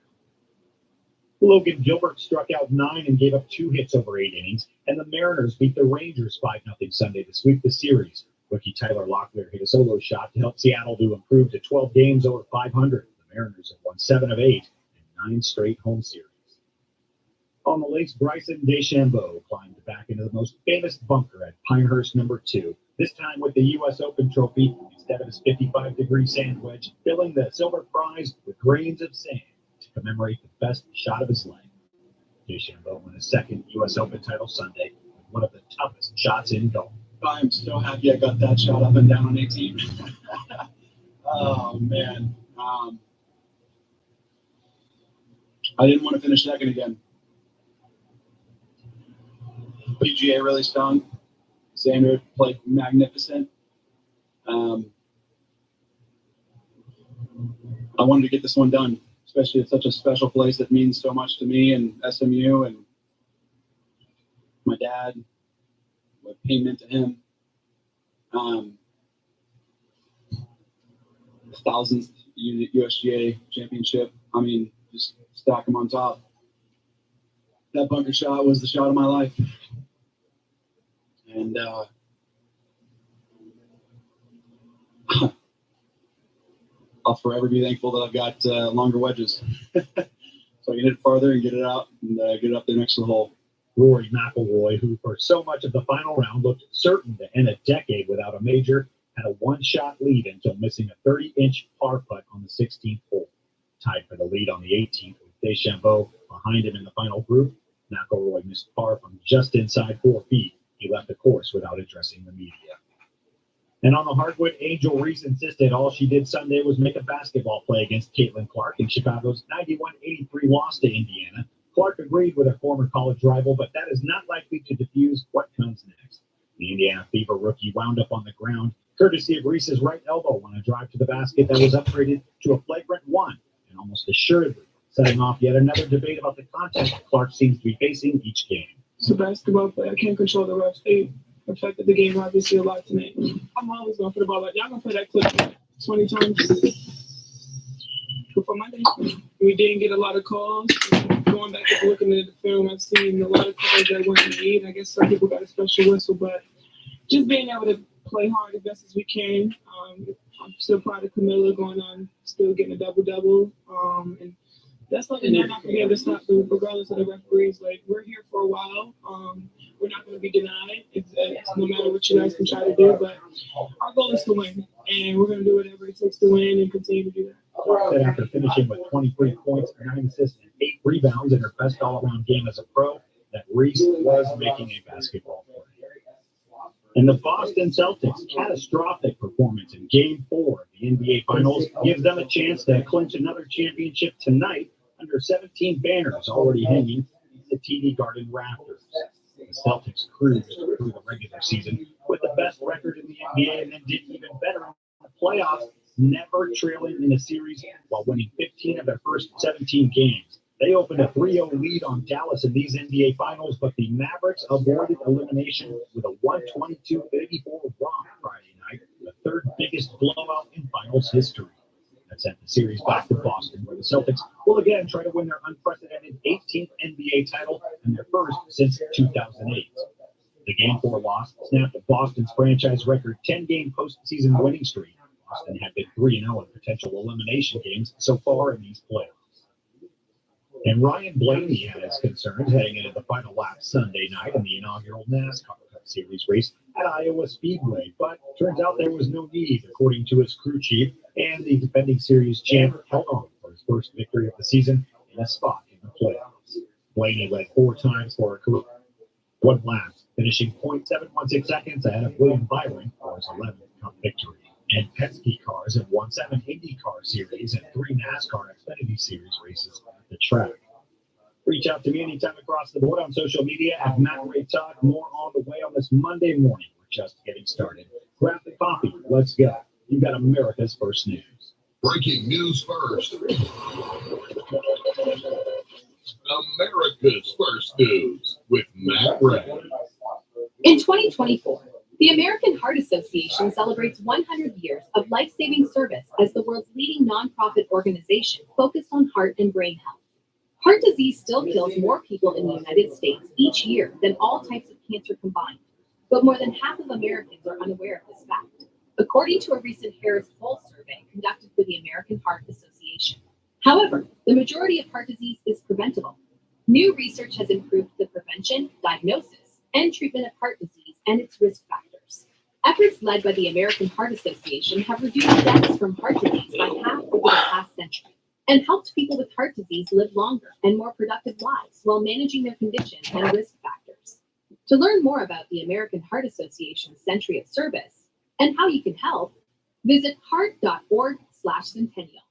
Logan Gilbert struck out 9 and gave up 2 hits over 8 innings, and the Mariners beat the Rangers 5-0 Sunday to sweep the series. Rookie Tyler Locklear hit a solo shot to help Seattle to improve to 12 games over 500. The Mariners have won 7 of 8 and 9 straight home series. On the lakes, Bryson DeChambeau climbed back into the most famous bunker at Pinehurst number 2, this time with the U.S. Open trophy instead of his 55-degree sand wedge, filling the silver prize with grains of sand to commemorate the best shot of his life. DeChambeau won his second U.S. Open title Sunday with one of the toughest shots in golf. I'm so happy I got that shot up and down on 18. Oh, man. I didn't want to finish second again. PGA really stung. Xander played magnificent. I wanted to get this one done, especially at such a special place that means so much to me and SMU and my dad, what pain meant to him. The 1000th USGA championship. I mean, just stack them on top. That bunker shot was the shot of my life. And I'll forever be thankful that I've got longer wedges. So I can hit it farther and get it out and get it up there next to the hole. Rory McIlroy, who for so much of the final round looked certain to end a decade without a major, had a one-shot lead until missing a 30-inch par putt on the 16th hole. Tied for the lead on the 18th with DeChambeau behind him in the final group, McIlroy missed par from just inside 4 feet. He left the course without addressing the media. And on the hardwood, Angel Reese insisted all she did Sunday was make a basketball play against Caitlin Clark in Chicago's 91-83 loss to Indiana. Clark agreed with her former college rival, but that is not likely to diffuse what comes next. The Indiana Fever rookie wound up on the ground, courtesy of Reese's right elbow on a drive to the basket that was upgraded to a flagrant 1, and almost assuredly setting off yet another debate about the context Clark seems to be facing each game. It's a basketball play. I can't control the refs. They affected the game obviously a lot tonight. I'm always going to put the ball out. Y'all going to play that clip 20 times before Monday. We didn't get a lot of calls. Going back and looking at the film, I've seen a lot of calls that weren't made. I guess some people got a special whistle, but just being able to play hard as best as we can. I'm still proud of Camilla going on, still getting a double-double. And that's something they're not going to be able to stop, regardless of the referees. Like, we're here for a while. We're not going to be denied. It's no matter what you guys can try to do, but our goal is to win, and we're going to do whatever it takes to win and continue to do that. Clark said after finishing with 23 points, 9 assists, and 8 rebounds in her best all-around game as a pro, that Reese was making a basketball play. And the Boston Celtics' catastrophic performance in Game 4 of the NBA Finals gives them a chance to clinch another championship tonight under 17 banners already hanging in the TD Garden rafters. The Celtics cruised through the regular season with the best record in the NBA and then did even better in the playoffs, never trailing in a series while winning 15 of their first 17 games. They opened a 3-0 lead on Dallas in these NBA Finals, but the Mavericks avoided elimination with a 122-84 romp Friday night, the third biggest blowout in Finals history. That sent the series back to Boston, where the Celtics will again try to win their unprecedented 18th NBA title and their first since 2008. The Game 4 loss snapped Boston's franchise record 10-game postseason winning streak. Boston had been 3-0 in potential elimination games so far in these playoffs. And Ryan Blaney had his concerns heading into the final lap Sunday night in the inaugural NASCAR Cup Series race at Iowa Speedway, but turns out there was no need, according to his crew chief, and the defending series champ held on for his first victory of the season and a spot in the playoffs. Blaney led 4 times for a career, 1 lap, finishing 0.716 seconds ahead of William Byron for his 11th Cup victory. And Penske cars have won 7 IndyCar Series and 3 NASCAR Xfinity Series races at the track. Reach out to me anytime across the board on social media at Matt Ray Talk. More on the way on this Monday morning. We're just getting started. Grab the coffee. Let's go. You've got America's First News. Breaking news first. America's First News with Matt Ray. In 2024, the American Heart Association celebrates 100 years of life-saving service as the world's leading nonprofit organization focused on heart and brain health. Heart disease still kills more people in the United States each year than all types of cancer combined, but more than half of Americans are unaware of this fact, according to a recent Harris Poll survey conducted for the American Heart Association. However, the majority of heart disease is preventable. New research has improved the prevention, diagnosis, and treatment of heart disease and its risk factors. Efforts led by the American Heart Association have reduced deaths from heart disease by half over the past century and helped people with heart disease live longer and more productive lives while managing their condition and risk factors. To learn more about the American Heart Association's Century of Service and how you can help, visit heart.org/centennial.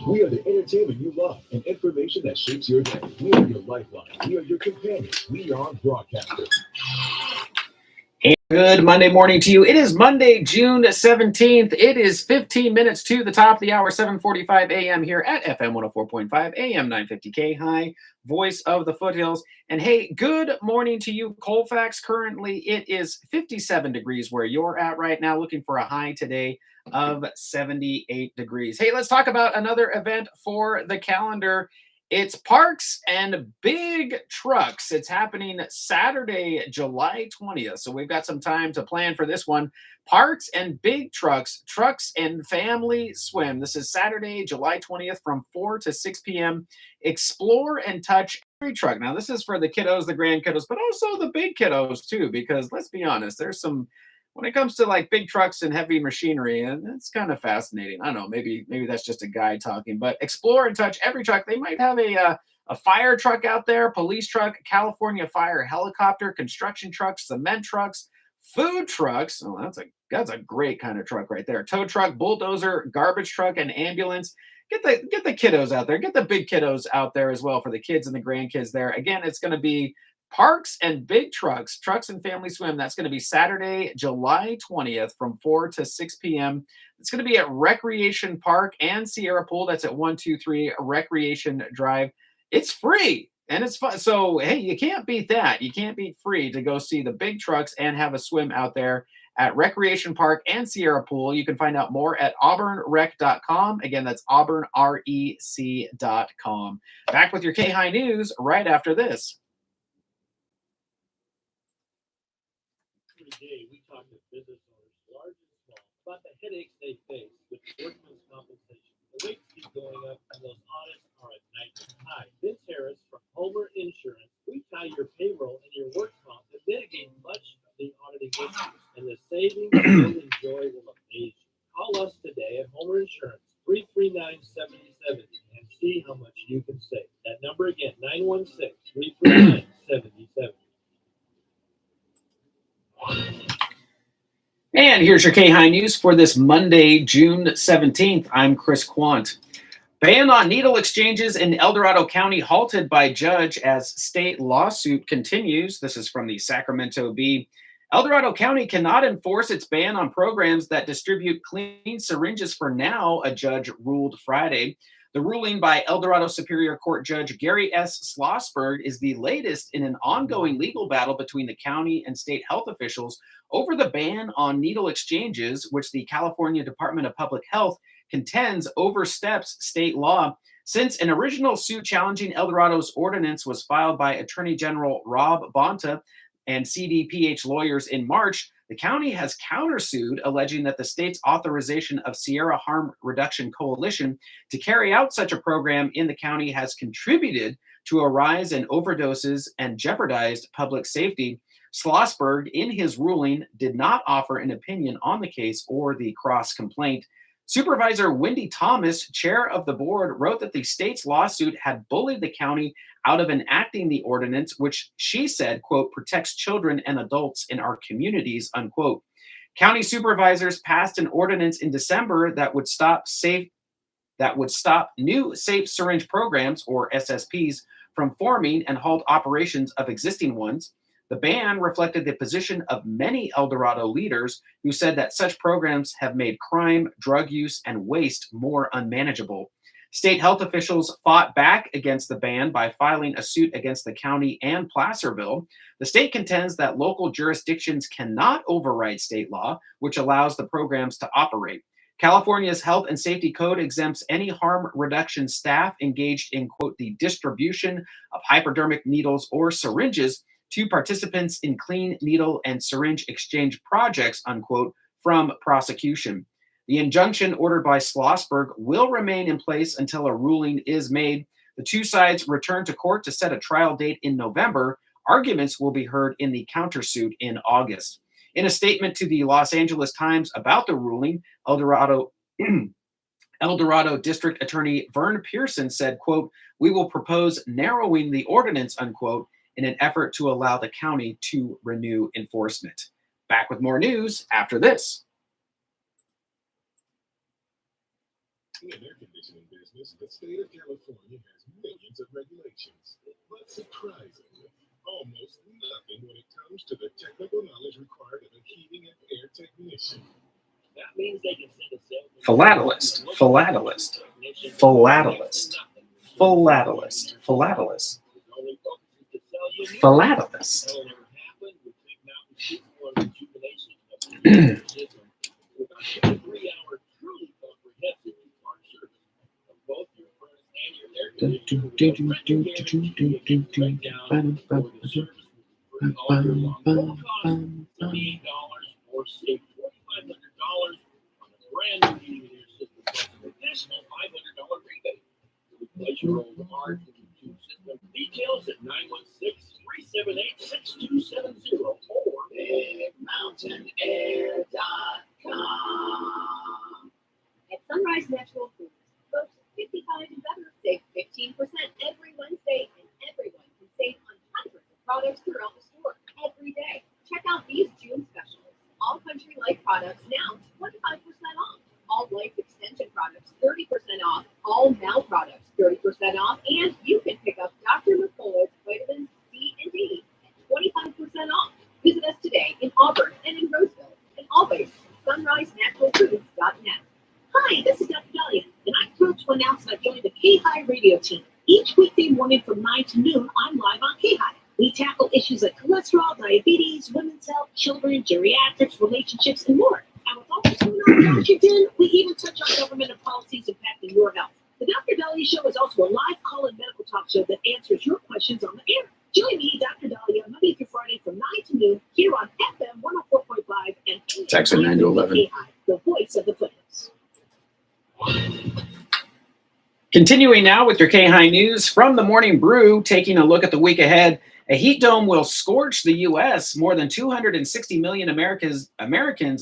We are the entertainment you love and information that shapes your day. We are your lifeline. We are your companions. We are broadcasters. And good Monday morning to you. It is Monday, June 17th. It is 15 minutes to the top of the hour, 7:45 a.m. here at FM 104.5, AM 950 KAHI, voice of the foothills. And hey, good morning to you, Colfax. Currently, it is 57 degrees where you're at right now, looking for a high today of 78 degrees. Hey, let's talk about another event for the calendar. It's Parks and Big Trucks. It's happening Saturday, July 20th. So we've got some time to plan for this one. Parks and Big Trucks, Trucks and Family Swim. This is Saturday, July 20th from 4 to 6 p.m. Explore and touch every truck. Now, this is for the kiddos, the grand kiddos, but also the big kiddos too, because let's be honest, there's some, when it comes to like big trucks and heavy machinery, and it's kind of fascinating. I don't know, maybe that's just a guy talking, but explore and touch every truck. They might have a fire truck out there, police truck, California fire helicopter, construction trucks, cement trucks, food trucks. Oh, that's a great kind of truck right there. Tow truck, bulldozer, garbage truck, and ambulance. Get the kiddos out there. Get the big kiddos out there as well for the kids and the grandkids there. Again, it's going to be Parks and Big Trucks, Trucks and Family Swim. That's going to be Saturday, July 20th from 4 to 6 p.m. It's going to be at Recreation Park and Sierra Pool. That's at 123 Recreation Drive. It's free and it's fun. So, hey, you can't beat that. You can't beat free to go see the big trucks and have a swim out there at Recreation Park and Sierra Pool. You can find out more at auburnrec.com. Again, that's auburnrec.com. Back with your KAHI News right after this. Day, we talk to business owners, large and small, about the headaches they face with workmen's compensation. The rates keep going up, and those audits are a nightmare. Hi, Vince Harris from Homer Insurance. We tie your payroll and your work comp to mitigate much of the auditing issues, and the savings you'll enjoy will amaze you. Call us today at Homer Insurance, 339-7070, and see how much you can save. That number again, 916-339-7070. And here's your KAHI News for this Monday, June 17th. I'm Chris Quant. Ban on needle exchanges in El Dorado County halted by judge as state lawsuit continues. This is from the Sacramento Bee. El Dorado County cannot enforce its ban on programs that distribute clean syringes for now, a judge ruled Friday. The ruling by El Dorado Superior Court Judge Gary S. Schlossberg is the latest in an ongoing legal battle between the county and state health officials over the ban on needle exchanges, which the California Department of Public Health contends oversteps state law. Since an original suit challenging El Dorado's ordinance was filed by Attorney General Rob Bonta and CDPH lawyers in March, the county has countersued, alleging that the state's authorization of Sierra Harm Reduction Coalition to carry out such a program in the county has contributed to a rise in overdoses and jeopardized public safety. Schlossberg, in his ruling, did not offer an opinion on the case or the cross complaint. Supervisor Wendy Thomas, chair of the board, wrote that the state's lawsuit had bullied the county out of enacting the ordinance, which she said, quote, protects children and adults in our communities, unquote. County supervisors passed an ordinance in December that would stop new safe syringe programs, or SSPs, from forming and halt operations of existing ones. The ban reflected the position of many El Dorado leaders who said that such programs have made crime, drug use, and waste more unmanageable. State health officials fought back against the ban by filing a suit against the county and Placerville. The state contends that local jurisdictions cannot override state law, which allows the programs to operate. California's Health and Safety Code exempts any harm reduction staff engaged in, quote, the distribution of hypodermic needles or syringes to participants in clean needle and syringe exchange projects, unquote, from prosecution. The injunction ordered by Schlossberg will remain in place until a ruling is made. The two sides return to court to set a trial date in November. Arguments will be heard in the countersuit in August. In a statement to the Los Angeles Times about the ruling, El Dorado District Attorney Vern Pearson said, quote, "We will propose narrowing the ordinance," unquote, in an effort to allow the county to renew enforcement. Back with more news after this. In the air conditioning business, the state of California has millions of regulations, but surprisingly, almost nothing when it comes to the technical knowledge required of a heating and air technician. That means they can send a salesman. Philatelist, philatelist, philatelist, philatelist, philatelist, philatelist. Or save $2,500 on a brand new heating and air system plus an additional $500 rebate. Replace your old R22 system. Details at 916-378-6270 or BigMountainAir.com. At Sunrise Natural Foods, folks 55 and better save 15% every Wednesday, and everyone can save on hundreds of products throughout the store every day. Check out these June specials. All Country Life products now 25% off. All Life Extension products 30% off. All Now products 30% off. And you can pick up Dr. McCullough's vitamins C and D at 25% off. Visit us today in Auburn and in Roseville, and always sunrisenaturalfoods.net. Hi, this is Dr. Dahlia, and I'm thrilled to announce that I joined the KAHI radio team. Each weekday morning from 9 to noon, I'm live on KAHI. We tackle issues like cholesterol, diabetes, women's health, children, geriatrics, relationships, and more. And with all that's going on in Washington, we even touch on government and policies impacting your health. The Dr. Dahlia Show is also a live call-in medical talk show that answers your questions on the air. Join me, Dr. Dahlia, Monday through Friday from 9 to noon here on FM 104.5 and AM Text 9 to 11. KAHI, the voice of the foothills. Continuing now with your KAHI news from the Morning Brew, taking a look at the week ahead. A heat dome will scorch the U.S. More than 260 million Americans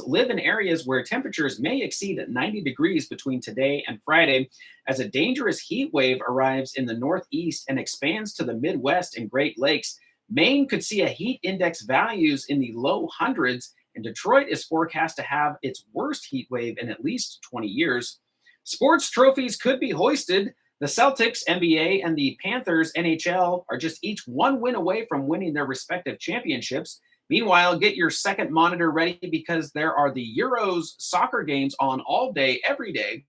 live in areas where temperatures may exceed 90 degrees between today and Friday, as a dangerous heat wave arrives in the Northeast and expands to the Midwest and Great Lakes. Maine could see a heat index values in the low hundreds, and Detroit is forecast to have its worst heat wave in at least 20 years. Sports trophies could be hoisted. The Celtics, NBA, and the Panthers, NHL, are just each one win away from winning their respective championships. Meanwhile, get your second monitor ready because there are the Euros soccer games on all day, every day.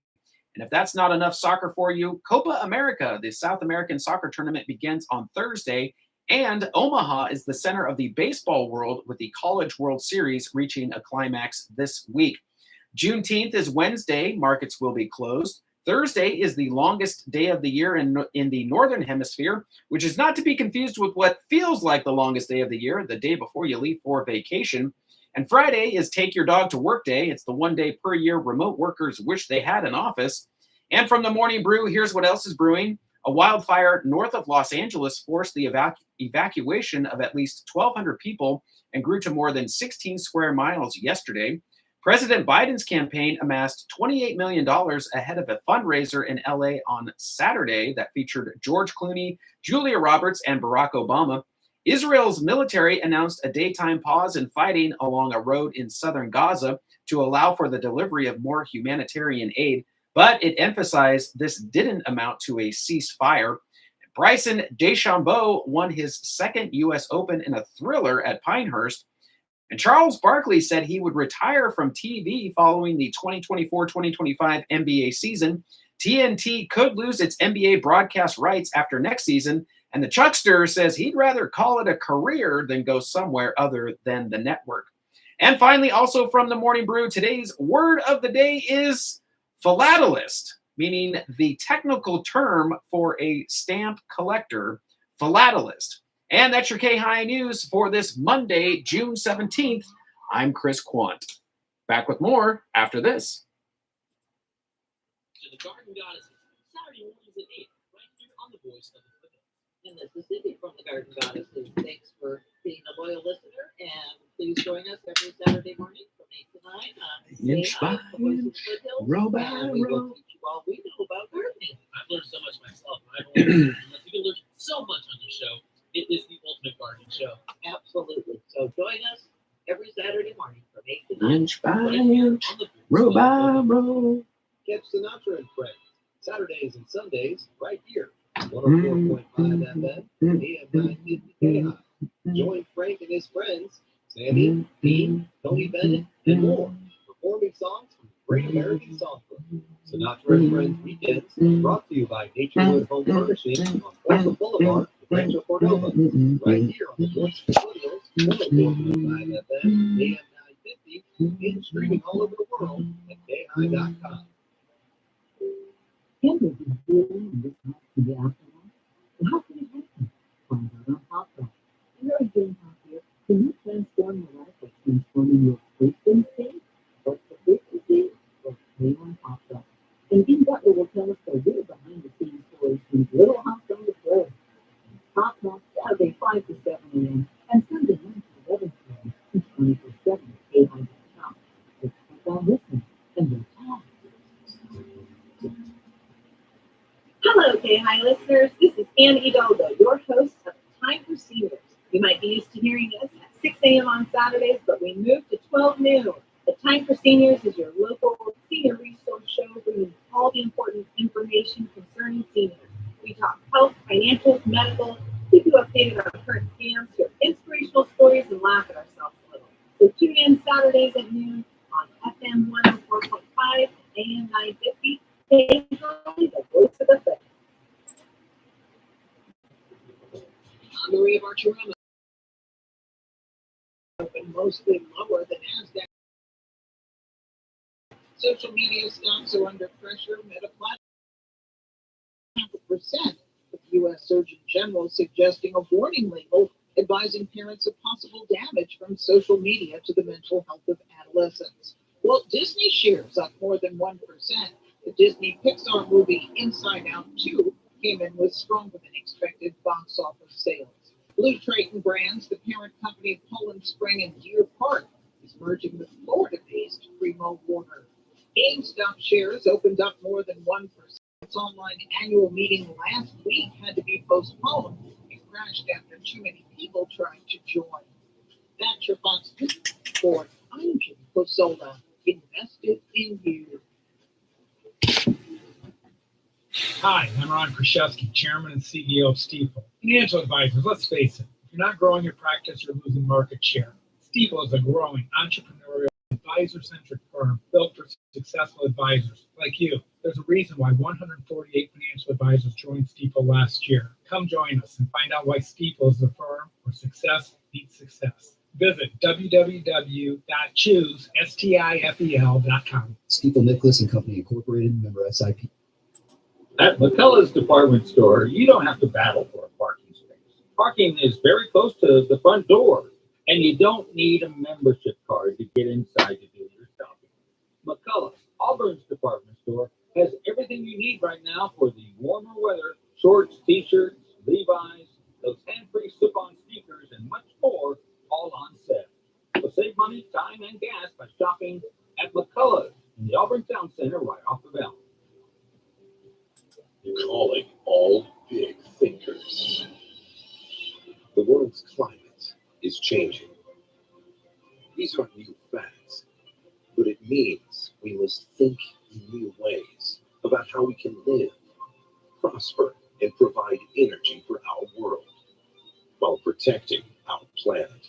And if that's not enough soccer for you, Copa America, the South American soccer tournament, begins on Thursday. And Omaha is the center of the baseball world, with the College World Series reaching a climax this week. Juneteenth is Wednesday. Markets will be closed. Thursday is the longest day of the year in the Northern Hemisphere, which is not to be confused with what feels like the longest day of the year, the day before you leave for vacation. And Friday is Take Your Dog to Work Day. It's the one day per year remote workers wish they had an office. And from the Morning Brew, here's what else is brewing. A wildfire north of Los Angeles forced the evacuation of at least 1,200 people and grew to more than 16 square miles yesterday. President Biden's campaign amassed $28 million ahead of a fundraiser in LA on Saturday that featured George Clooney, Julia Roberts, and Barack Obama. Israel's military announced a daytime pause in fighting along a road in southern Gaza to allow for the delivery of more humanitarian aid, but it emphasized this didn't amount to a ceasefire. Bryson DeChambeau won his second U.S. Open in a thriller at Pinehurst. And Charles Barkley said he would retire from TV following the 2024-2025 NBA season. TNT could lose its NBA broadcast rights after next season, and the Chuckster says he'd rather call it a career than go somewhere other than the network. And finally, also from the Morning Brew, today's word of the day is philatelist, meaning the technical term for a stamp collector, philatelist. And that's your KAHI News for this Monday, June 17th. I'm Chris Quant. Back with more after this. To the Garden Goddesses, Saturday mornings at 8, right here on the voice of the foothills. In Mississippi from the Garden Goddesses. Thanks for being a loyal listener, and please join us every Saturday morning from 8 to 9 on Inch by KAHI, the Voice of the inch, Foothills, row by and we will row. teach you all we know about gardening. I've learned so much myself. You can learn so much on your show. It is the ultimate gardening show. Absolutely. So join us every Saturday morning from 8 to 9. Inch by inch, row by row. Catch Sinatra and Friends Saturdays and Sundays right here. 104.5 FM, AM 950 KAHI. Join Frank and his friends, Sandy, Pete, Tony Bennett, and more, performing songs from the Great American Songbook. Sinatra and Friends Weekends, brought to you by Naturewood Home Furnishing on Folsom Boulevard, Rancho Cordova, right here on the Voice of the Foothills, 104.5 FM, AM 950, and streaming all over the world at KAHI.com. Can we be feeling in this month to the afternoon? And how can it happen? Find out on Hot Dog. You're doing out here. Can you transform your life by transforming your frequency? What's the frequency? Well, play on Hot Dog. And Dean Butler will tell us the real behind the scenes stories from Little House on the Prairie. Hot Dog Saturday 5 to 7 a.m. and Sunday 9 to 11 p.m. and 24/7 at KAHI.com. Let's keep on listening and we'll talk. Hello, KAHI listeners. This is Ann Hidalgo, your host of Time for Seniors. You might be used to hearing us at 6 a.m. on Saturdays, but we moved to 12 noon. The Time for Seniors is your local senior resource show bringing all the important information concerning seniors. We talk health, financials, medical, keep you updated on current scams, hear inspirational stories, and laugh at ourselves a little. So tune in Saturdays at noon on FM 104.5 and AM 950. KAHI, the voice of the faith. Maria Bartiromo opened mostly lower than NASDAQ. Social media stocks are under pressure. Meta flat 0.5%. The U.S. Surgeon General suggesting a warning label advising parents of possible damage from social media to the mental health of adolescents. Walt Disney shares up more than 1%. The Disney Pixar movie Inside Out 2 came in with stronger than expected box office sales. Blue Triton Brands, the parent company of Poland Spring and Deer Park, is merging with Florida-based Primo Water. GameStop shares opened up more than 1%. Its online annual meeting last week had to be postponed. It crashed after too many people tried to join. That's your Fox News report. I'm Jim Posola, invested in you. Hi, I'm Ron Kraszewski, Chairman and CEO of Stifel. Financial advisors, let's face it, if you're not growing your practice, you're losing market share. Stifel is a growing, entrepreneurial, advisor-centric firm built for successful advisors like you. There's a reason why 148 financial advisors joined Stifel last year. Come join us and find out why Stifel is the firm where success beats success. Visit www.choosestifel.com. Stifel Nicholas and Company Incorporated, member SIP. At McCullough's department store, you don't have to battle for a parking space. Parking is very close to the front door, and you don't need a membership card to get inside to do your shopping. McCullough's, Auburn's department store, has everything you need right now for the warmer weather: shorts, t-shirts, Levi's, those hand-free slip-on sneakers, and much more, all on sale. So save money, time, and gas by shopping at McCullough's in the Auburn Town Center right off the Valley. Calling all big thinkers. The world's climate is changing. These aren't new facts, but it means we must think in new ways about how we can live, prosper, and provide energy for our world while protecting our planet.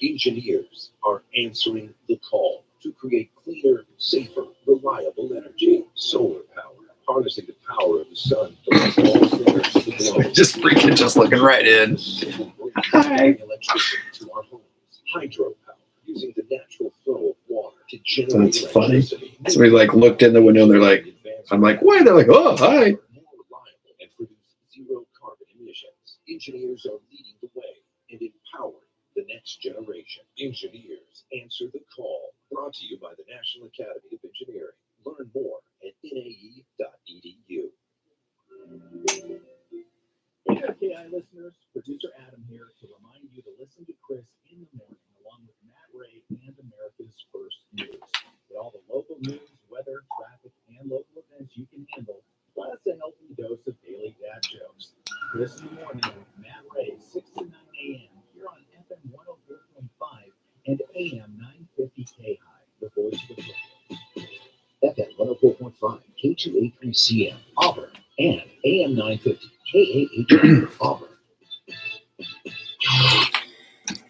Engineers are answering the call to create cleaner, safer, reliable energy. Solar power, harnessing the power of the sun to light all corners of the globe. Just freaking just looking right in. Hi. Electricity to our homes. Hydropower, using the natural flow of water to generate That's funny. electricity. So we like looked in the window and they're like, I'm like, why? They're like, oh, hi. More reliable and produce zero carbon emissions. Engineers are leading the way and empowering the next generation. Engineers answer the call. Brought to you by the National Academy of Engineering. Learn more at nae.edu. AM 950 KAHI, the voice of the foothills. FM 104.5, K283CM, Auburn, and AM 950 KAHI, Auburn.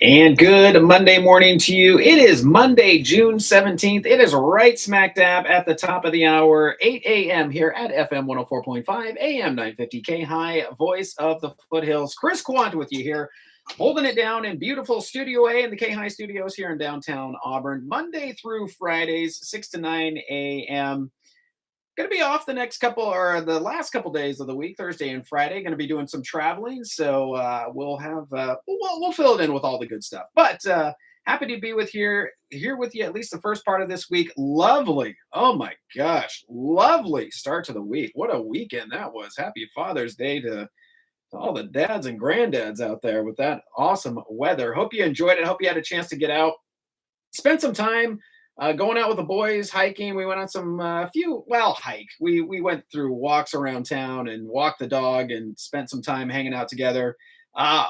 And good Monday morning to you. It is Monday, June 17th. It is right smack dab at the top of the hour, 8 a.m. here at FM 104.5, AM 950 KAHI, voice of the foothills. Chris Quant with you here, holding it down in beautiful Studio A in the KAHI studios here in downtown Auburn, Monday through Fridays, 6 to 9 a.m. Going to be off the next couple or the last couple days of the week, Thursday and Friday. Going to be doing some traveling, so we'll have we'll fill it in with all the good stuff. But happy to be here with you at least the first part of this week. Lovely, oh my gosh, lovely start to the week. What a weekend that was! Happy Father's Day to all the dads and granddads out there with that awesome weather. Hope you enjoyed it. Hope you had a chance to get out, spend some time. Going out with the boys, hiking. We went on some hike. We went through walks around town and walked the dog and spent some time hanging out together.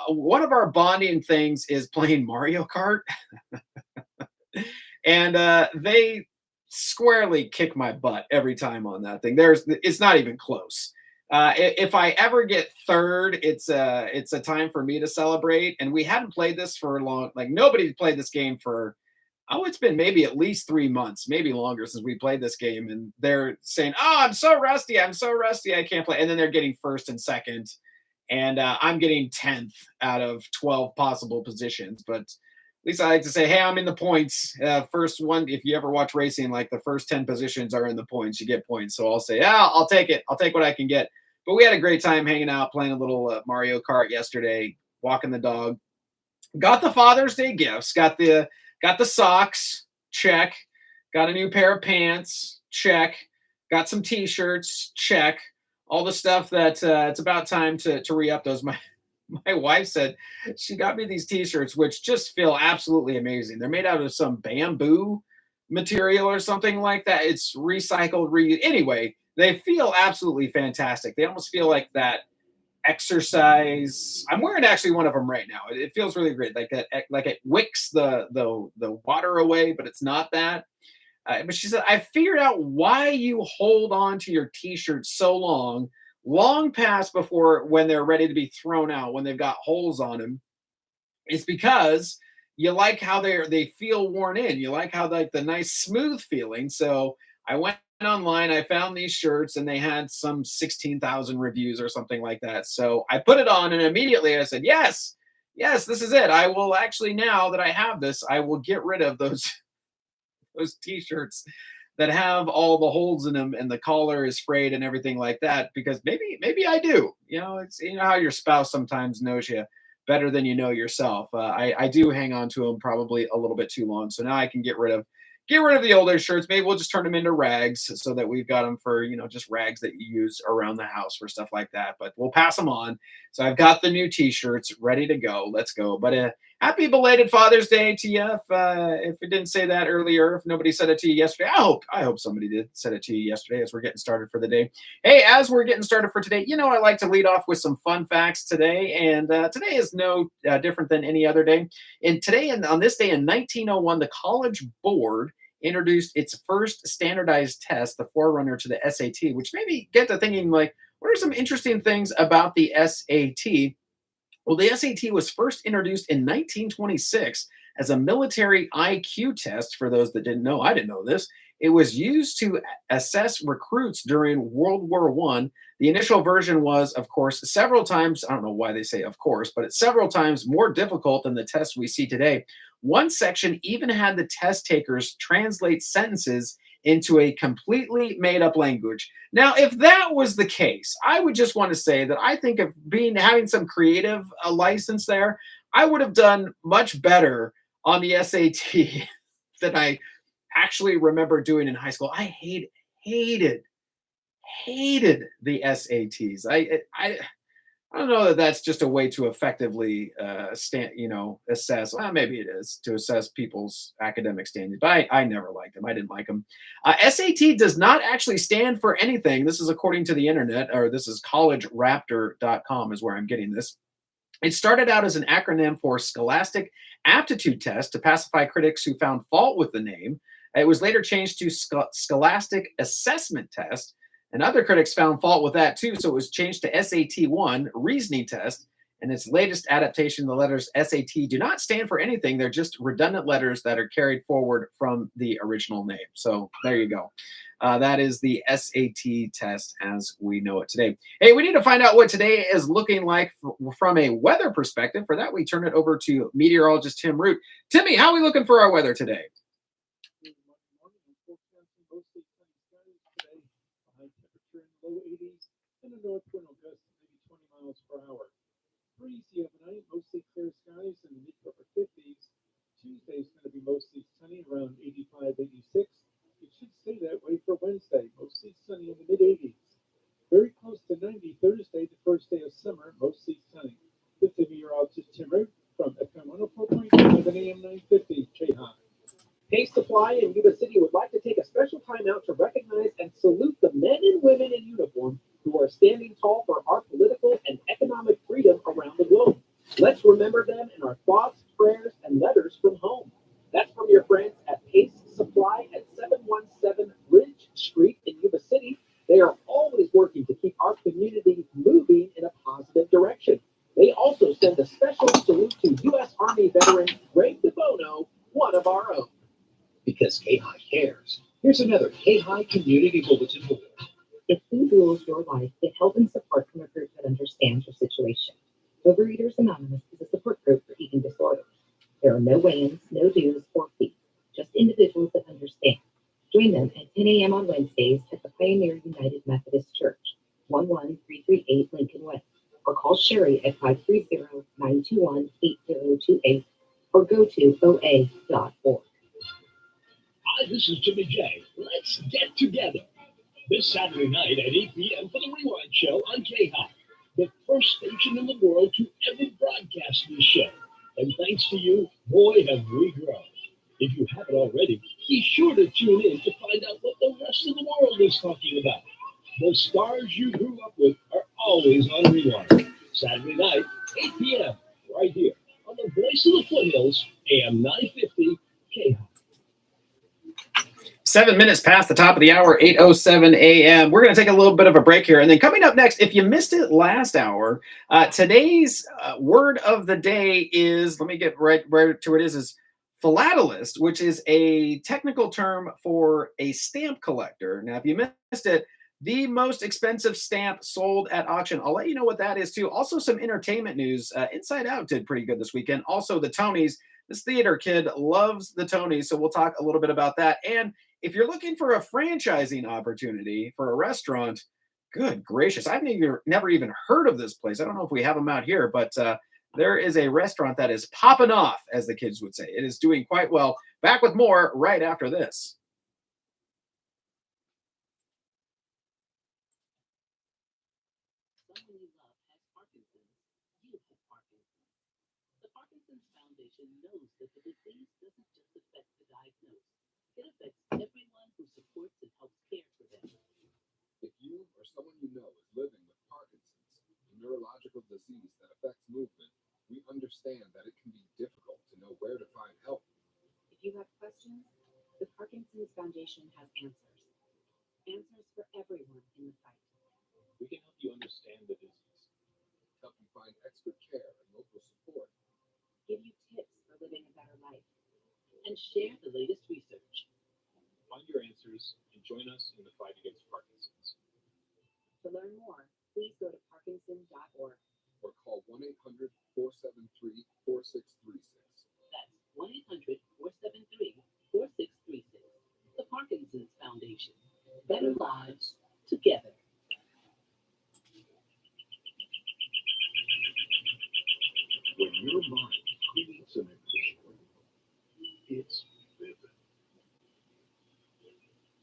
One of our bonding things is playing Mario Kart. And they squarely kick my butt every time on that thing. It's not even close. If I ever get third, it's a time for me to celebrate. And we hadn't played this for a long, like nobody played this game for, it's been maybe at least 3 months, maybe longer since we played this game. And they're saying, I'm so rusty. I can't play. And then they're getting first and second. And I'm getting 10th out of 12 possible positions. But at least I like to say, hey, I'm in the points. First one, if you ever watch racing, like the first 10 positions are in the points. You get points. So I'll say, I'll take it. I'll take what I can get. But we had a great time hanging out, playing a little Mario Kart yesterday, walking the dog. Got the Father's Day gifts. Got the socks, check. Got a new pair of pants, check. Got some T-shirts, check. All the stuff that it's about time to re-up those. My wife said she got me these T-shirts, which just feel absolutely amazing. They're made out of some bamboo material or something like that. It's recycled. Anyway, they feel absolutely fantastic. They almost feel like that exercise. I'm wearing actually one of them right now. It feels really great. Like it wicks the water away, but it's not that. But she said, I figured out why you hold on to your T-shirts so long past before when they're ready to be thrown out, when they've got holes on them. It's because you like how they feel worn in. You like how like the nice smooth feeling. So I went online, I found these shirts and they had some 16,000 reviews or something like that. So I put it on and immediately I said, yes, this is it. I will actually, now that I have this, I will get rid of those T-shirts that have all the holes in them and the collar is frayed and everything like that, because maybe I do. It's how your spouse sometimes knows you better than you know yourself. I do hang on to them probably a little bit too long. So now I can get rid of the older shirts. Maybe we'll just turn them into rags so that we've got them for, just rags that you use around the house for stuff like that. But we'll pass them on. So I've got the new T-shirts ready to go. Let's go. But happy belated Father's Day to you. If it didn't say that earlier, if nobody said it to you yesterday, I hope somebody did said it to you yesterday as we're getting started for the day. Hey, as we're getting started for today, I like to lead off with some fun facts today. And today is no different than any other day. And today, on this day in 1901, the College Board introduced its first standardized test, the forerunner to the SAT, which made me get to thinking, like, what are some interesting things about the SAT? Well, the SAT was first introduced in 1926 as a military IQ test. For those that didn't know, I didn't know this. It was used to assess recruits during World War I. The initial version was, of course, several times, I don't know why they say of course, but it's several times more difficult than the tests we see today. One section even had the test takers translate sentences into a completely made-up language. Now, if that was the case, I would just want to say that I think of having some creative license there, I would have done much better on the SAT than I actually remember doing in high school. I hated the SATs. I don't know that that's just a way to effectively assess. Well, maybe it is to assess people's academic standing, but I never liked them. I didn't like them. SAT does not actually stand for anything. This is according to the internet, or this is collegeraptor.com is where I'm getting this. It started out as an acronym for Scholastic aptitude test to pacify critics who found fault with the name. It was later changed to Scholastic Assessment Test, and other critics found fault with that too, so it was changed to SAT-1, Reasoning Test. And its latest adaptation, the letters SAT do not stand for anything. They're just redundant letters that are carried forward from the original name. So there you go. That is the SAT test as we know it today. Hey, we need to find out what today is looking like from a weather perspective. For that, we turn it over to meteorologist Tim Root. Timmy, how are we looking for our weather today? Low 80s and a north wind will gust maybe 20 miles per hour. Breezy overnight, mostly clear skies in the mid to upper 50s. Tuesday's going to be mostly sunny around 85, 86. It should stay that way for Wednesday, mostly sunny in the mid 80s. Very close to 90 Thursday, the first day of summer, mostly sunny. This is meteorologist Tim Root from FM 104.5 and AM 950 KAHI. Pace Supply in Yuba City would like to take a special time out to recognize and salute the men and women in uniform who are standing tall for our political and economic freedom around the globe. Let's remember them in our thoughts, prayers, and letters from home. That's from your friends at Pace Supply at 717 Ridge Street in Yuba City. They are always working to keep our community moving in a positive direction. They also send a special salute to U.S. Army veteran Greg DeBono, one of our own. Because KAHI cares. Here's another KAHI Community Bulletin Board. If food rules your life, get help and support from a group that understands your situation. Overeaters Anonymous is a support group for eating disorders. There are no weigh-ins, no dues, or fees, just individuals that understand. Join them at 10 a.m. on Wednesdays at the Pioneer United Methodist Church, 11338 Lincoln Way, or call Sherry at 530-921-8028, or go to oa.org. Hi, this is Jimmy J. Let's get together this Saturday night at 8 p.m. for the Rewind Show on KAHI, the first station in the world to ever broadcast this show. And thanks to you, boy, have we grown. If you haven't already, be sure to tune in to find out what the rest of the world is talking about. The stars you grew up with are always on Rewind. Saturday night, 8 p.m., right here on the voice of the foothills, AM 950 KAHI. 7 minutes past the top of the hour, 8:07 a.m. We're going to take a little bit of a break here. And then coming up next, if you missed it last hour, today's word of the day is, let me get right to where it is philatelist, which is a technical term for a stamp collector. Now, if you missed it, the most expensive stamp sold at auction. I'll let you know what that is, too. Also, some entertainment news. Inside Out did pretty good this weekend. Also, the Tonys. This theater kid loves the Tonys, so we'll talk a little bit about that. And if you're looking for a franchising opportunity for a restaurant, good gracious, I've never even heard of this place. I don't know if we have them out here, but there is a restaurant that is popping off, as the kids would say. It is doing quite well. Back with more right after this. Someone you love has Parkinson's. You have Parkinson's. The Parkinson's Foundation knows that the disease doesn't just affect the diagnosed. It affects everyone who supports and helps care for them. If you or someone you know is living with Parkinson's, a neurological disease that affects movement, we understand that it can be difficult to know where to find help. If you have questions, the Parkinson's Foundation has answers. Answers for everyone in the fight. We can help you understand the disease, help you find expert care and local support, Give you tips for living a better life. And share the latest research. Find your answers and join us in the fight against Parkinson's. To learn more, please go to parkinson.org. or call 1-800-473-4636. That's 1-800-473-4636. The Parkinson's Foundation. Better lives together. When your mind creates an impression, it's vivid.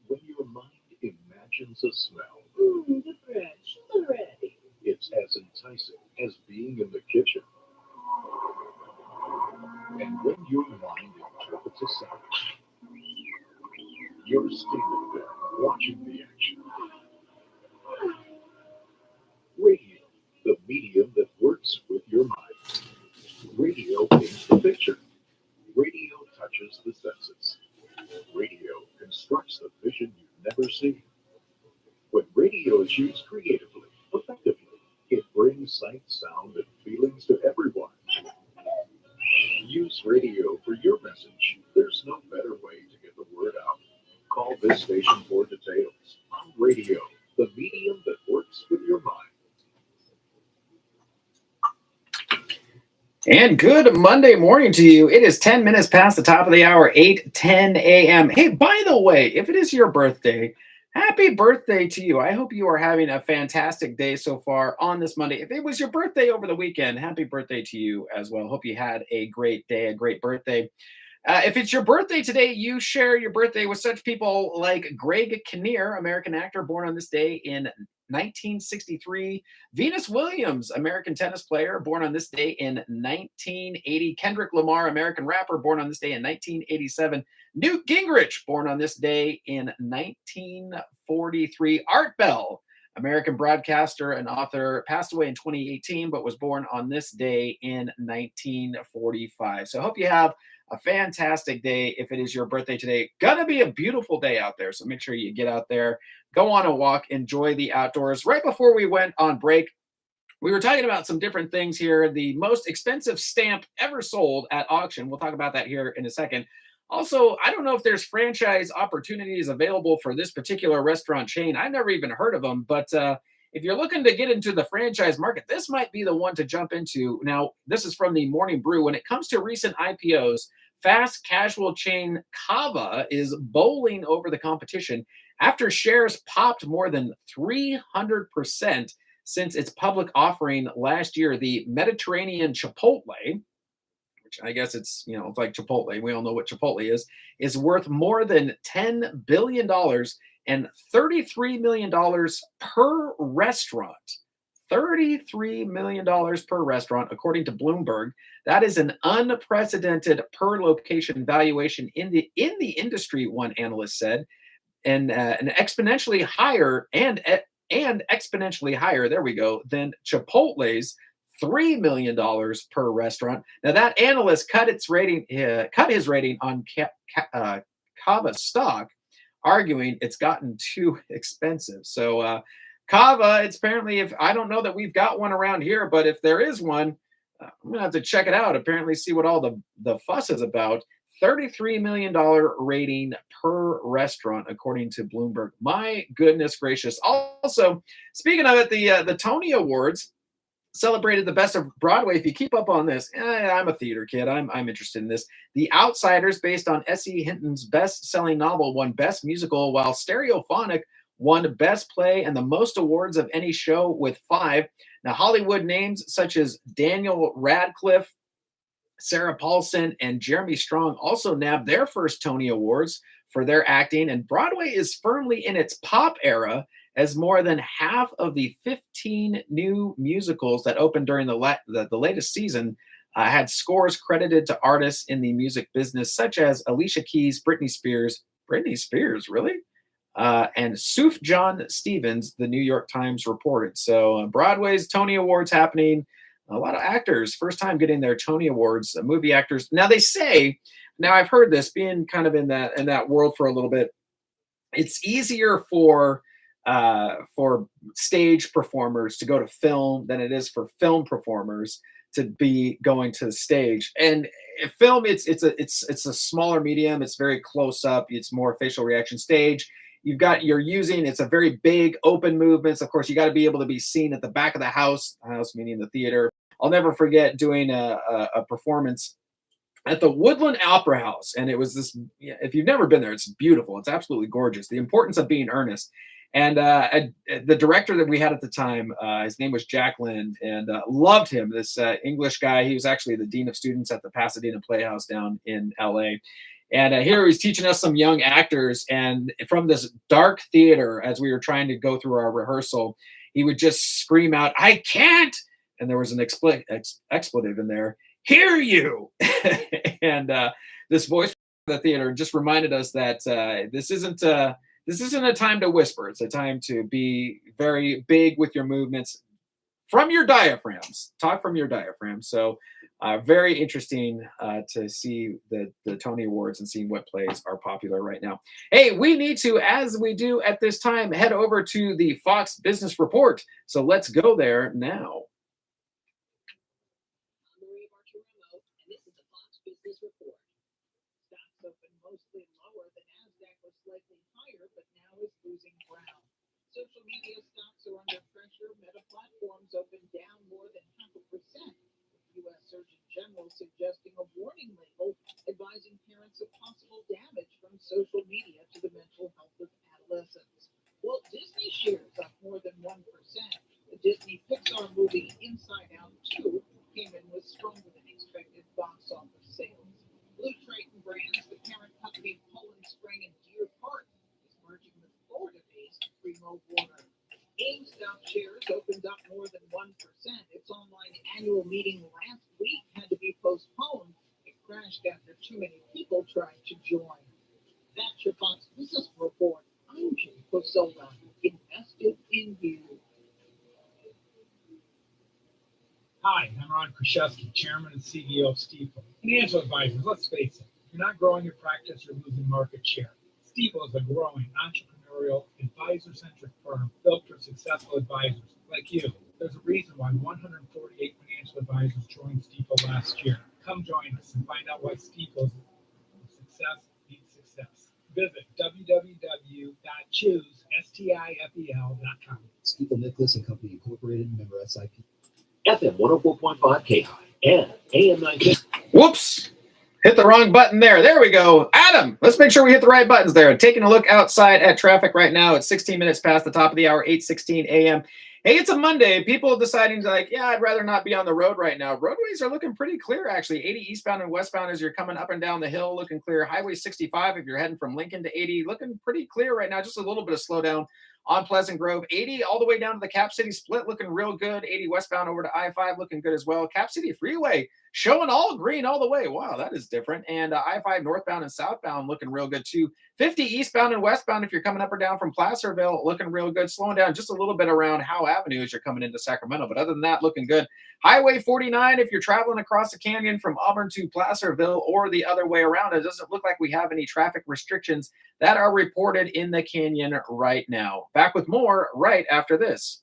When your mind imagines a smell, The bread, already. it's as enticing as being in the kitchen. And when your mind interprets a sound, you're standing there watching the action. Radio, the medium that works with your mind. Radio paints the picture. senses. Radio constructs the vision you never see. When radio is used creatively, effectively, it brings sight, sound, and feelings to everyone. Use radio for your message. There's no better way to get the word out. Call this station for details. On radio, the medium that works with your mind. And good Monday morning to you. It is 10 minutes past the top of the hour, 8:10 a.m. Hey, by the way, if it is your birthday, happy birthday to you. I hope you are having a fantastic day so far on this Monday. If it was your birthday over the weekend, happy birthday to you as well. Hope you had a great day, a great birthday. If it's your birthday today, you share your birthday with such people like Greg Kinnear, American actor born on this day in 1963. Venus Williams, American tennis player born on this day in 1980. Kendrick Lamar, American rapper born on this day in 1987. Newt Gingrich, born on this day in 1943. Art Bell, American broadcaster and author, passed away in 2018, but was born on this day in 1945. So I hope you have a fantastic day if it is your birthday today. Gonna be a beautiful day out there, so make sure you get out there, go on a walk, enjoy the outdoors. Right before we went on break, we were talking about some different things here. The most expensive stamp ever sold at auction. We'll talk about that here in a second. Also, I don't know if there's franchise opportunities available for this particular restaurant chain. I've never even heard of them, but if you're looking to get into the franchise market, this might be the one to jump into. Now, this is from the Morning Brew. When it comes to recent IPOs, fast casual chain KAHI is bowling over the competition after shares popped more than 300% since its public offering last year. The Mediterranean Chipotle, which I guess it's like Chipotle, we all know what Chipotle is worth more than $10 billion and $33 million per restaurant. $33 million per restaurant, according to Bloomberg. That is an unprecedented per location valuation in the industry, one analyst said, and an exponentially higher and exponentially higher. There we go. Than Chipotle's $3 million per restaurant. Now that analyst cut his rating on KAHI stock, arguing it's gotten too expensive. So KAHI, it's apparently, if I don't know that we've got one around here, but if there is one, I'm gonna have to check it out. Apparently, see what all the fuss is about. $33 million rating per restaurant, according to Bloomberg. My goodness gracious. Also, speaking of it, the Tony Awards celebrated the best of Broadway. If you keep up on this, I'm a theater kid. I'm interested in this. The Outsiders, based on S.E. Hinton's best-selling novel, won Best Musical, while Stereophonic won Best Play and the most awards of any show with 5. Now, Hollywood names such as Daniel Radcliffe, Sarah Paulson, and Jeremy Strong also nabbed their first Tony Awards for their acting, and Broadway is firmly in its pop era, as more than half of the 15 new musicals that opened during the latest season had scores credited to artists in the music business, such as Alicia Keys, Britney Spears, really? And Sufjan Stevens, the New York Times reported. So Broadway's Tony Awards happening. A lot of actors, first time getting their Tony Awards, movie actors. Now they say, now I've heard this, being kind of in that world for a little bit, it's easier for stage performers to go to film than it is for film performers to be going to the stage. And film, it's a smaller medium. It's very close up. It's more facial reaction. Stage, it's a very big open movements. Of course, you got to be able to be seen at the back of the house meaning the theater. I'll never forget doing a performance at the Woodland Opera House. And it was this, if you've never been there, it's beautiful. It's absolutely gorgeous. The importance of being earnest. And the director that we had at the time, his name was Jack Lind, and loved him, this English guy. He was actually the dean of students at the Pasadena Playhouse down in LA. And here he's teaching us some young actors. And from this dark theater, as we were trying to go through our rehearsal, he would just scream out, "I can't!" And there was an expletive in there, "Hear you!" And this voice from the theater just reminded us that this isn't a time to whisper. It's a time to be very big with your movements from your diaphragms. Talk from your diaphragm. So Very interesting to see the Tony Awards and seeing what plays are popular right now. Hey, we need to, as we do at this time, head over to the Fox Business Report. So let's go there now. This is the Fox Business Report. Stocks opened mostly lower. The Nasdaq was slightly higher, but now is losing ground. Social media stocks are under pressure. Meta Platforms opened down more than 0.5%. U.S. Surgeon General suggesting a warning label advising parents of possible damage from social media to the mental health of adolescents. Walt Disney shares up more than 1%. The Disney Pixar movie Inside Out 2 came in with stronger than expected box office sales. Blue Triton Brands, the parent company of Poland Spring and Deer Park, is merging with Florida-based Primo Water. GameStop shares opened up more than 1%. Its online annual meeting last week had to be postponed. It crashed after too many people tried to join. That's your Fox Business Report. I'm Jim Posola, invested in you. Hi, I'm Ron Kraszewski, Chairman and CEO of Stifel. Financial advisors, let's face it, you're not growing your practice, you're losing market share. Stifel is a growing, entrepreneurial, advisor-centric firm built for successful advisors like you. There's a reason why 148 financial advisors joined Stifel last year. Come join us and find out why Stifel's success beats success. Visit www.choosestifel.com. Stifel Nicholas and Company Incorporated, member SIP. FM 104.5 KAHI and AM 950. Whoops. Hit the wrong button there. There we go. Adam, let's make sure we hit the right buttons there. Taking a look outside at traffic right now. It's 16 minutes past the top of the hour, 8:16 a.m. Hey, it's a Monday. People deciding to I'd rather not be on the road right now. Roadways are looking pretty clear, actually. 80 eastbound and westbound as you're coming up and down the hill, looking clear. Highway 65, if you're heading from Lincoln to 80, looking pretty clear right now. Just a little bit of slowdown on Pleasant Grove. 80 all the way down to the Cap City split, looking real good. 80 westbound over to I-5, looking good as well. Cap City Freeway showing all green all the way. Wow, that is different. And I-5 northbound and southbound looking real good too. 50 eastbound and westbound if you're coming up or down from Placerville, looking real good. Slowing down just a little bit around Howe Avenue as you're coming into Sacramento. But other than that, looking good. Highway 49 if you're traveling across the canyon from Auburn to Placerville or the other way around. It doesn't look like we have any traffic restrictions that are reported in the canyon right now. Back with more right after this.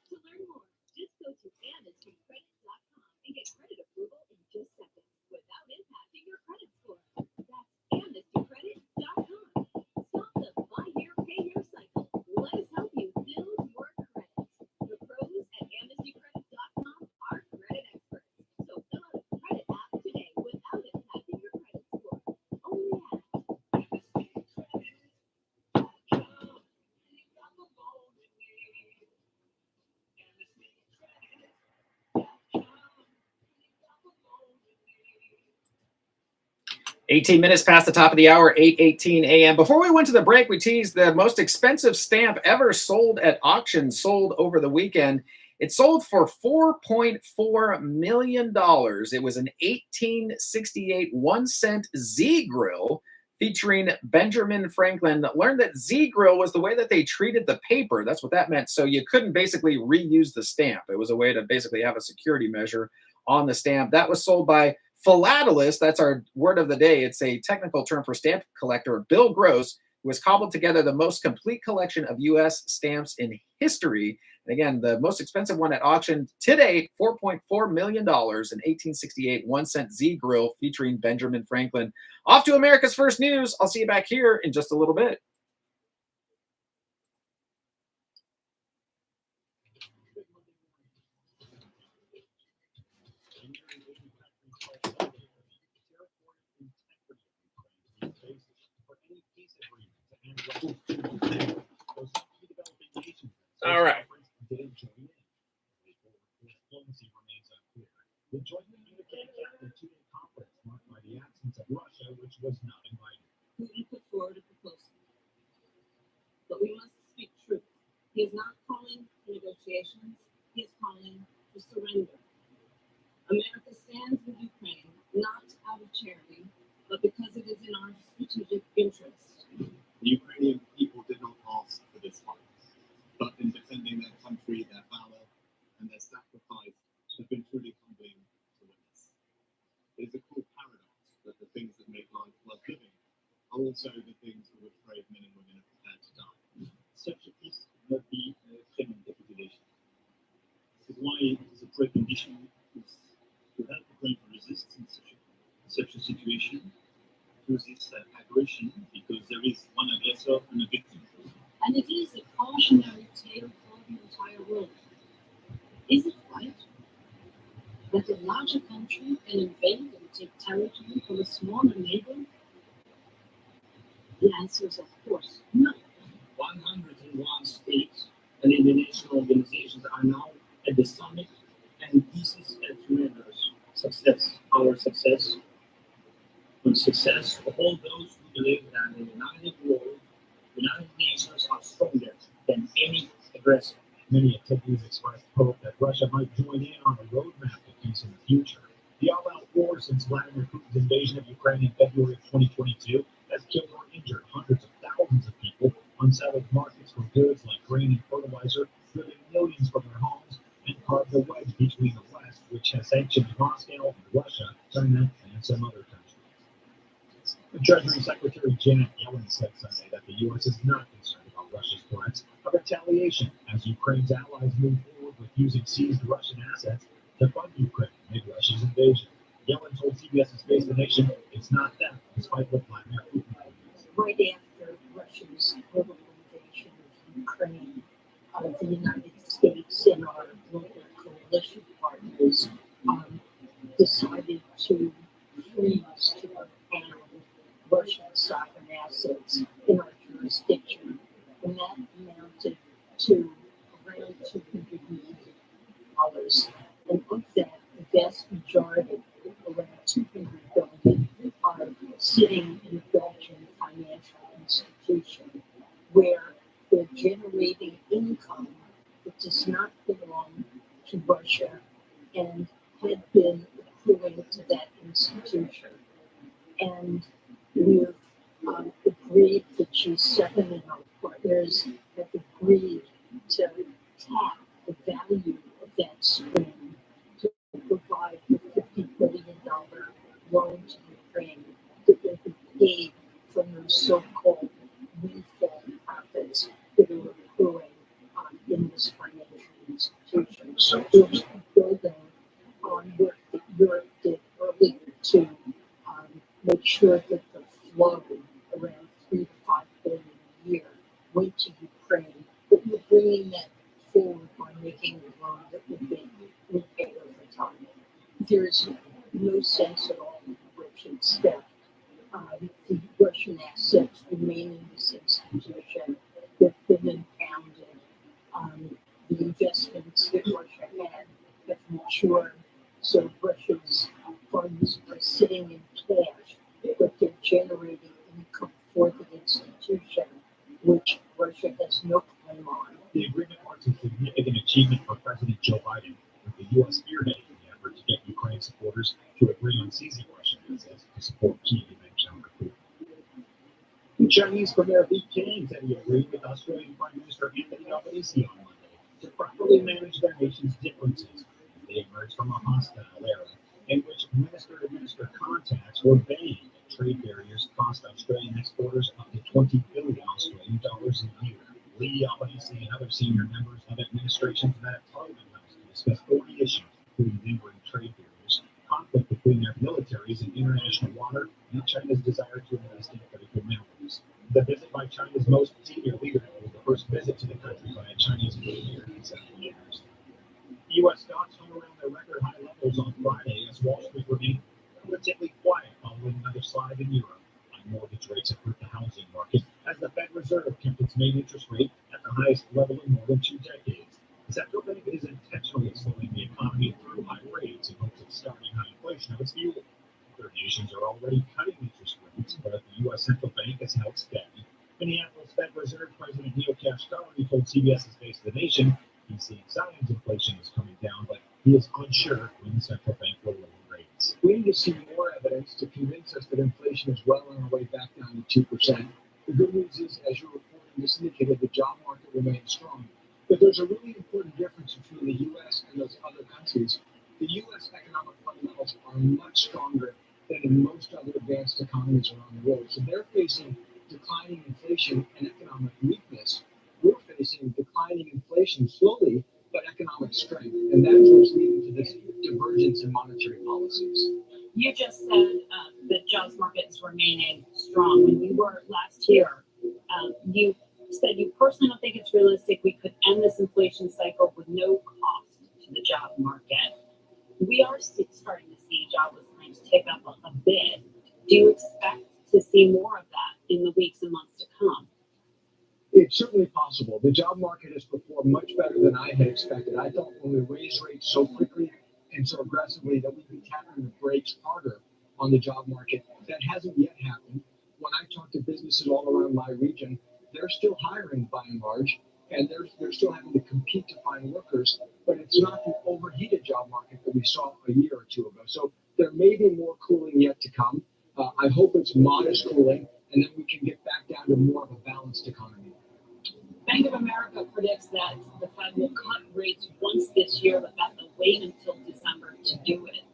To learn more, just go to amnestycredit.com and get credit approval in just seconds without impacting your credit score. That's amnestycredit.com. Stop the buy here, pay here cycle. Let us help you build your credit. The pros at amnestycredit.com are credit experts. So fill out a credit app today without impacting your credit score. Only at $18 minutes past the top of the hour, 8:18 a.m. Before we went to the break, we teased the most expensive stamp ever sold at auction, sold over the weekend. It sold for $4.4 million. It was an 1868 1-cent Z grill featuring Benjamin Franklin. Learned that Z grill was the way that they treated the paper. That's what that meant. So you couldn't basically reuse the stamp. It was a way to basically have a security measure on the stamp. That was sold by philatelist. That's our word of the day. It's a technical term for stamp collector Bill Gross, who has cobbled together the most complete collection of U.S. stamps in history. And again, the most expensive one at auction today, $4.4 million, an 1868 1-cent Z grill featuring Benjamin Franklin. Off to America's First News. I'll see you back here in just a little bit. All right. The joint communique after a two-day conference marked by the absence of Russia, which was not invited. He is not calling for negotiations. He is calling for surrender. America stands with Ukraine not out of charity, but because it is in our strategic interest. The Ukrainian people did not ask for this fight, but in defending their country, their valor and their sacrifice have been truly humbling to witness. It is a cool paradox that the things that make life worth living are also the things for which brave men and women are prepared to die. Such a peace could not be a human capitulation. This is why it is a precondition to help Ukraine to resist in such a situation, to resist aggression, because there is one aggressor and a victim. And it is a cautionary tale for the entire world. Is it right that a larger country can invade and take territory from a smaller neighbor? The answer is, of course, no. 101 states and international organizations are now at the summit, and this is a tremendous success. Our success, and success of all those who believe that in a united world, United Nations are stronger than any aggressor. Many attendees expressed hope that Russia might join in on a roadmap to peace in the future. The all-out war since Vladimir Putin's invasion of Ukraine in February of 2022 has killed or injured hundreds of thousands of people, unsettled markets for goods like grain and fertilizer, driven millions from their homes, and carved a wedge between the West, which has sanctioned Moscow, Russia, China, and some other countries. The Treasury Secretary Janet Yellen said Sunday that the U.S. is not concerned about Russia's threats of retaliation as Ukraine's allies move forward with using seized Russian assets to fund Ukraine amid Russia's invasion. Yellen told CBS's Face the Nation, it's not that, despite what Vladimir Putin believes. Right after Russia's brutal invasion of Ukraine, the United States and our local coalition partners decided to freeze to ban Russian sovereign assets in our jurisdiction, and that amounted to around $200 million. And of that, the vast majority, around $200 billion, are sitting in a Belgian financial institution where they're generating income that does not belong to Russia and had been accruing to that institution. And we've agreed, the G7 and our partners have agreed to tap the value of that stream to provide a $50 billion loan to Ukraine that will be paid from those so-called windfall profits that are accruing in this financial institution. So we're building on work that Europe did earlier to make sure that the flow around 3 to 5 billion a year went to Ukraine, but we're bringing that forward by making a loan that would be repaid over time. There is no sense at all in Russians that the Russian assets remain in this institution. They've been impounded. The investments that Russia had have matured, so Russia's funds are sitting in cash, but they're generating income for the institution, which Russia has no claim on. The agreement marks a significant achievement for President Joe Biden, with the U.S. spearheading the effort to get Ukraine supporters to agree on seizing Russian assets to support key conventional recruitment. The Chinese Premier Li Qiang said he agreed with Australian Prime Minister Anthony Albanese on Monday to properly manage their nation's differences as they emerged from a hostile era in which minister-to-minister contacts were banned and trade barriers cost Australian exporters up to 20 billion Australian dollars a year. Lee, Albanese, and other senior members of administrations met at Parliament House to discuss 40 issues, including lingering trade barriers, conflict between their militaries in international water, and China's desire to invest in critical minerals. The visit by China's most senior leader was the first visit to the country by a Chinese leader in 7 years. The U.S. stocks hung around their record high levels on Friday as Wall Street remained relatively quiet following another slide in Europe. Mortgage rates have hurt the housing market as the Fed Reserve kept its main interest rate at the highest level in more than 2 decades. The central bank is intentionally slowing the economy through high rates in hopes of starting high inflation of its fuel. Other nations are already cutting interest rates, but the U.S. central bank has held steady. Minneapolis Fed Reserve President Neil Kashkari told CBS's Face of the Nation, he's seeing signs inflation is coming down, but he is unsure when the central bank will lower rates. We need to see more evidence to convince us that inflation is well on our way back down to 2%. The good news is, as your reporting just indicated, the job market remains strong. But there's a really important difference between the U.S. and those other countries. The U.S. economic fundamentals are much stronger than in most other advanced economies around the world. So they're facing declining inflation and economic weakness. We're facing declining inflation slowly, but economic strength. And that's what's leading to this divergence in monetary policies. You just said the jobs market is remaining strong. When we were last year, you said you personally don't think it's realistic we could end this inflation cycle with no cost to the job market. We are starting to see jobless claims tick up a bit. Do you expect to see more of that in the weeks and months to come? It's certainly possible. The job market has performed much better than I had expected. I thought when we raised rates so quickly and so aggressively that we'd be tapping the brakes harder on the job market. That hasn't yet happened. When I talk to businesses all around my region, they're still hiring by and large, and they're still having to compete to find workers, but it's not the overheated job market that we saw a year or two ago. So there may be more cooling yet to come. I hope it's modest cooling, and then we can get back down to more of a balanced economy. Bank of America predicts that the Fed will cut rates once this year, but that they'll wait until December to do it.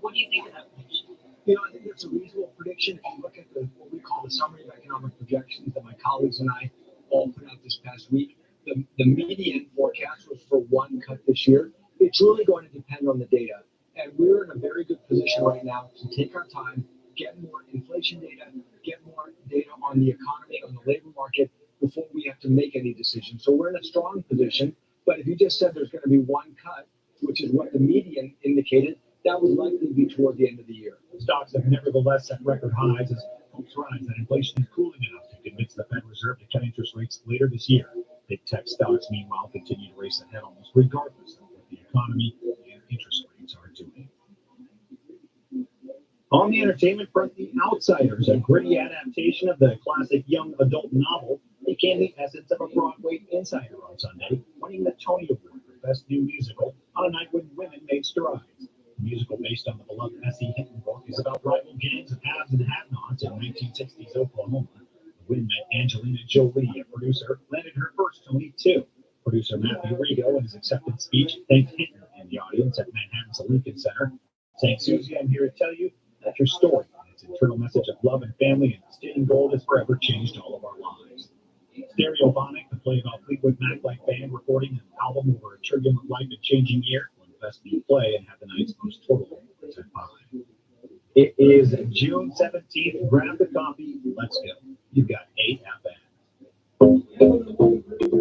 What do you think of that prediction? I think that's a reasonable prediction. If you look at what we call the summary of economic projections that my colleagues and I all put out this past week, the median forecast was for one cut this year. It's really going to depend on the data. And we're in a very good position right now to take our time, get more inflation data, get more data on the economy, on the labor market, before we have to make any decisions. So we're in a strong position. But if you just said there's going to be one cut, which is what the median indicated, that would likely be toward the end of the year. Stocks have nevertheless set record highs as hopes rise that inflation is cooling enough to convince the Federal Reserve to cut interest rates later this year. Big tech stocks, meanwhile, continue to race ahead almost regardless of what the economy and interest rates are doing. On the entertainment front, The Outsiders, a gritty adaptation of the classic young adult novel, became the essence of a Broadway insider on Sunday, winning the Tony Award for Best New Musical on a night when women made strides. The musical, based on the beloved S.E. Hinton book, is about rival gangs of haves and have-nots in 1960s Oklahoma. The win meant Angelina Jolie, a producer, landed her first Tony, too. Producer Matthew Rigo, in his acceptance speech, thanked Hinton and the audience at Manhattan's Lincoln Center, saying, "Susie, I'm here to tell you that your story and its internal message of love and family and staying gold has forever changed all of our lives." Stereophonic, the play about Fleetwood Mac-like band recording an album over a turbulent life and changing year, won Best New Play and had the night's most total awards at 5. It is June 17th. Grab the coffee. Let's go. You've got 8 at-bats.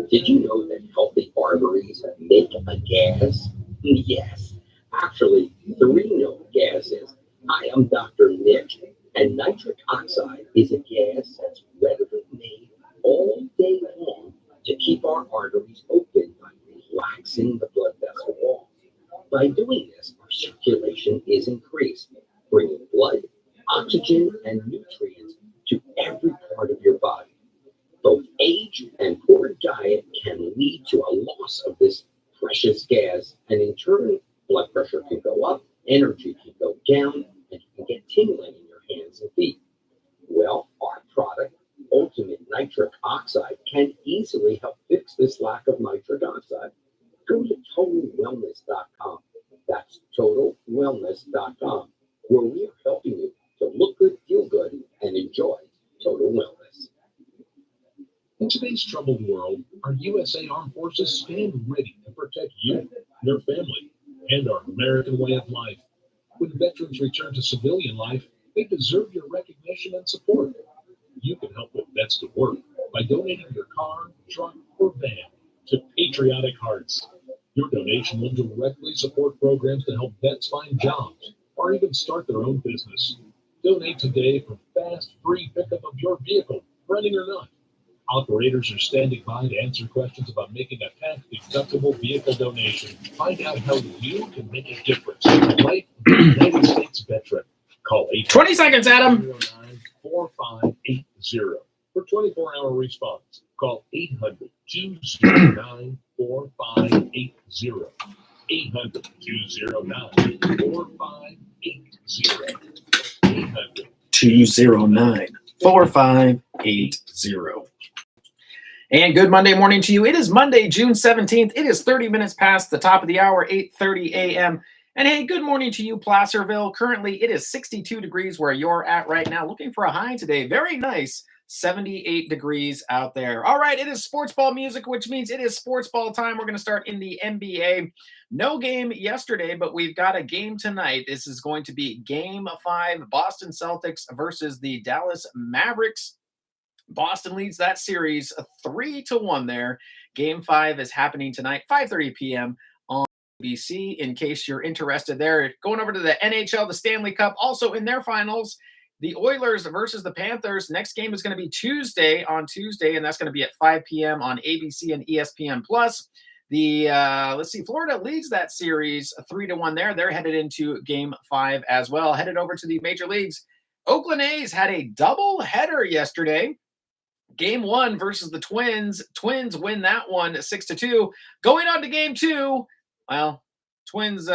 Did you know that healthy arteries make a gas? Yes. Actually, 3 known gases. Hi, I'm Dr. Nick, and nitric oxide is a gas that's readily made all day long to keep our arteries open by relaxing the blood vessel walls. By doing this, our circulation is increased, bringing blood, oxygen, and nutrients to every part of your body. Both age and poor diet can lead to a loss of this precious gas, and in turn, blood pressure can go up, energy can go down, and you can get tingling in your hands and feet. Well, our product, Ultimate Nitric Oxide, can easily help fix this lack of nitric oxide. Go to TotalWellness.com. That's TotalWellness.com, where we are helping you to look good, feel good, and enjoy total wellness. In today's troubled world, our USA Armed Forces stand ready to protect you, your family, and our American way of life. When veterans return to civilian life, they deserve your recognition and support. You can help put vets to work by donating your car, truck, or van to Patriotic Hearts. Your donation will directly support programs to help vets find jobs or even start their own business. Donate today for fast, free pickup of your vehicle, renting or not. Operators are standing by to answer questions about making a tax-deductible vehicle donation. Find out how you can make a difference in the life of a United States veteran. Call 20 seconds, Adam. 4580 for 24-hour response. Call 800-209-4580. 800-209-4580. 209-4580. And good Monday morning to you. It is Monday, June 17th. It is 30 minutes past the top of the hour, 8:30 a.m. And hey, good morning to you, Placerville. Currently, it is 62 degrees where you're at right now. Looking for a high today. Very nice. 78 degrees out there. All right, it is sports ball music, which means it is sports ball time. We're going to start in the NBA. No game yesterday, but we've got a game tonight. This is going to be Game 5, Boston Celtics versus the Dallas Mavericks. Boston leads that series 3-1 there. Game 5 is happening tonight, 5:30 p.m. on ABC, in case you're interested there. Going over to the NHL, the Stanley Cup, also in their finals, the Oilers versus the Panthers. Next game is going to be Tuesday, and that's going to be at 5 p.m. on ABC and ESPN+. Florida leads that series 3-1 there. They're headed into Game 5 as well. Headed over to the major leagues. Oakland A's had a double header yesterday. Game 1 versus the Twins. Twins win that one 6-2. Going on to Game 2, well, Twins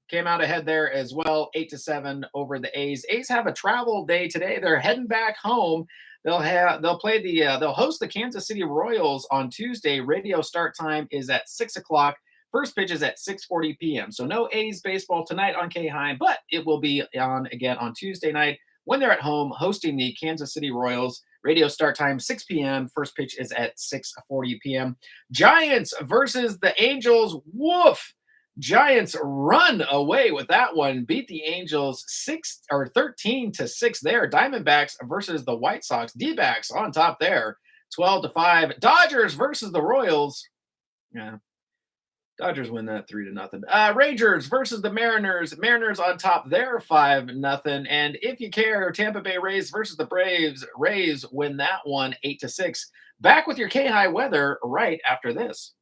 came out ahead there as well, 8-7 over the A's. A's have a travel day today. They're heading back home. They'll host the Kansas City Royals on Tuesday. Radio start time is at 6 o'clock. First pitch is at 6:40 p.m. So no A's baseball tonight on KAHI, but it will be on again on Tuesday night when they're at home hosting the Kansas City Royals. Radio start time 6 p.m. First pitch is at 6:40 p.m. Giants versus the Angels. Woof! Giants run away with that one. Beat the Angels 13-6 there. Diamondbacks versus the White Sox. D-backs on top there, 12-5. Dodgers versus the Royals. Yeah. Dodgers win that 3-0. Rangers versus the Mariners. Mariners on top there, 5-0. And if you care, Tampa Bay Rays versus the Braves. Rays win that one 8-6. Back with your KAHI weather right after this.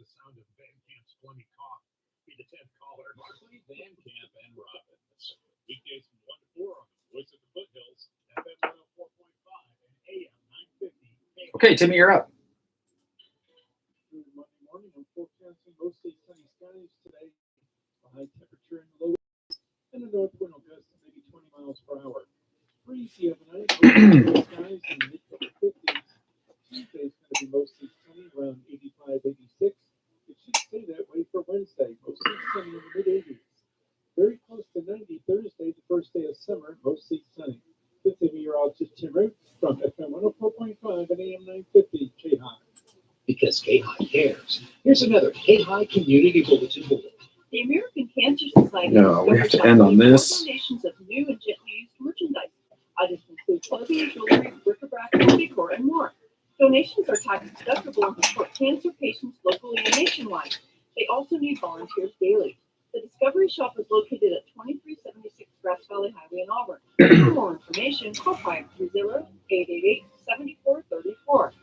Sound of Van Camp's 20 cough. Be the 10th caller. Markley, Van Camp, and Robbins. Weekdays from 1 to 4 on the Voice of the Foothills, FM 104.5 and AM 950. Okay, Timmy, you're up. Good Monday morning. I'm forecasting mostly sunny skies today. A high temperature in the low and a north wind will gust to maybe 20 miles per hour. Breezy overnight, mostly skies in the mid-upper 50s. Tuesday's going to be mostly sunny, around 85, 86. It should stay that way for Wednesday, mostly sunny in the mid-80s. Very close to 90 Thursday, the first day of summer, mostly sunny. This is meteorologist Tim Root from FM 104.5 and AM 950 KAHI. Because KAHI cares. Here's another KAHI Community Bulletin Board. The American Cancer Society No, we have to end on this. Donations of new and gently used merchandise. Items include clothing, jewelry, bric-a-brac, home decor, and more. Donations are tax deductible and support cancer patients locally and nationwide. They also need volunteers daily. The Discovery Shop is located at 2376 Grass Valley Highway in Auburn. For more information, call 530-888-7434.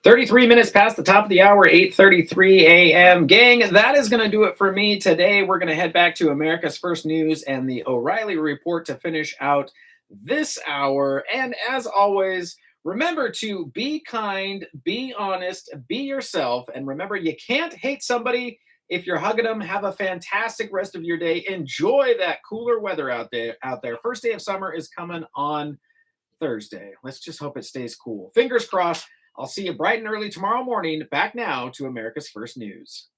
33 minutes past the top of the hour, 8:33 a.m. Gang, that is going to do it for me today. We're going to head back to America's First News and the O'Reilly Report to finish out this hour. And as always, remember to be kind, be honest, be yourself. And remember, you can't hate somebody if you're hugging them. Have a fantastic rest of your day. Enjoy that cooler weather out there. First day of summer is coming on Thursday. Let's just hope it stays cool. Fingers crossed. I'll see you bright and early tomorrow morning. Back now to America's First News.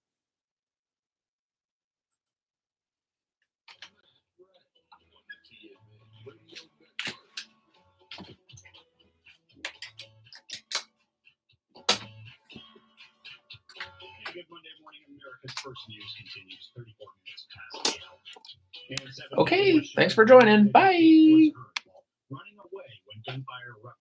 Good Monday morning. America's First News continues 34 minutes past the hour. Okay, thanks for joining. Bye.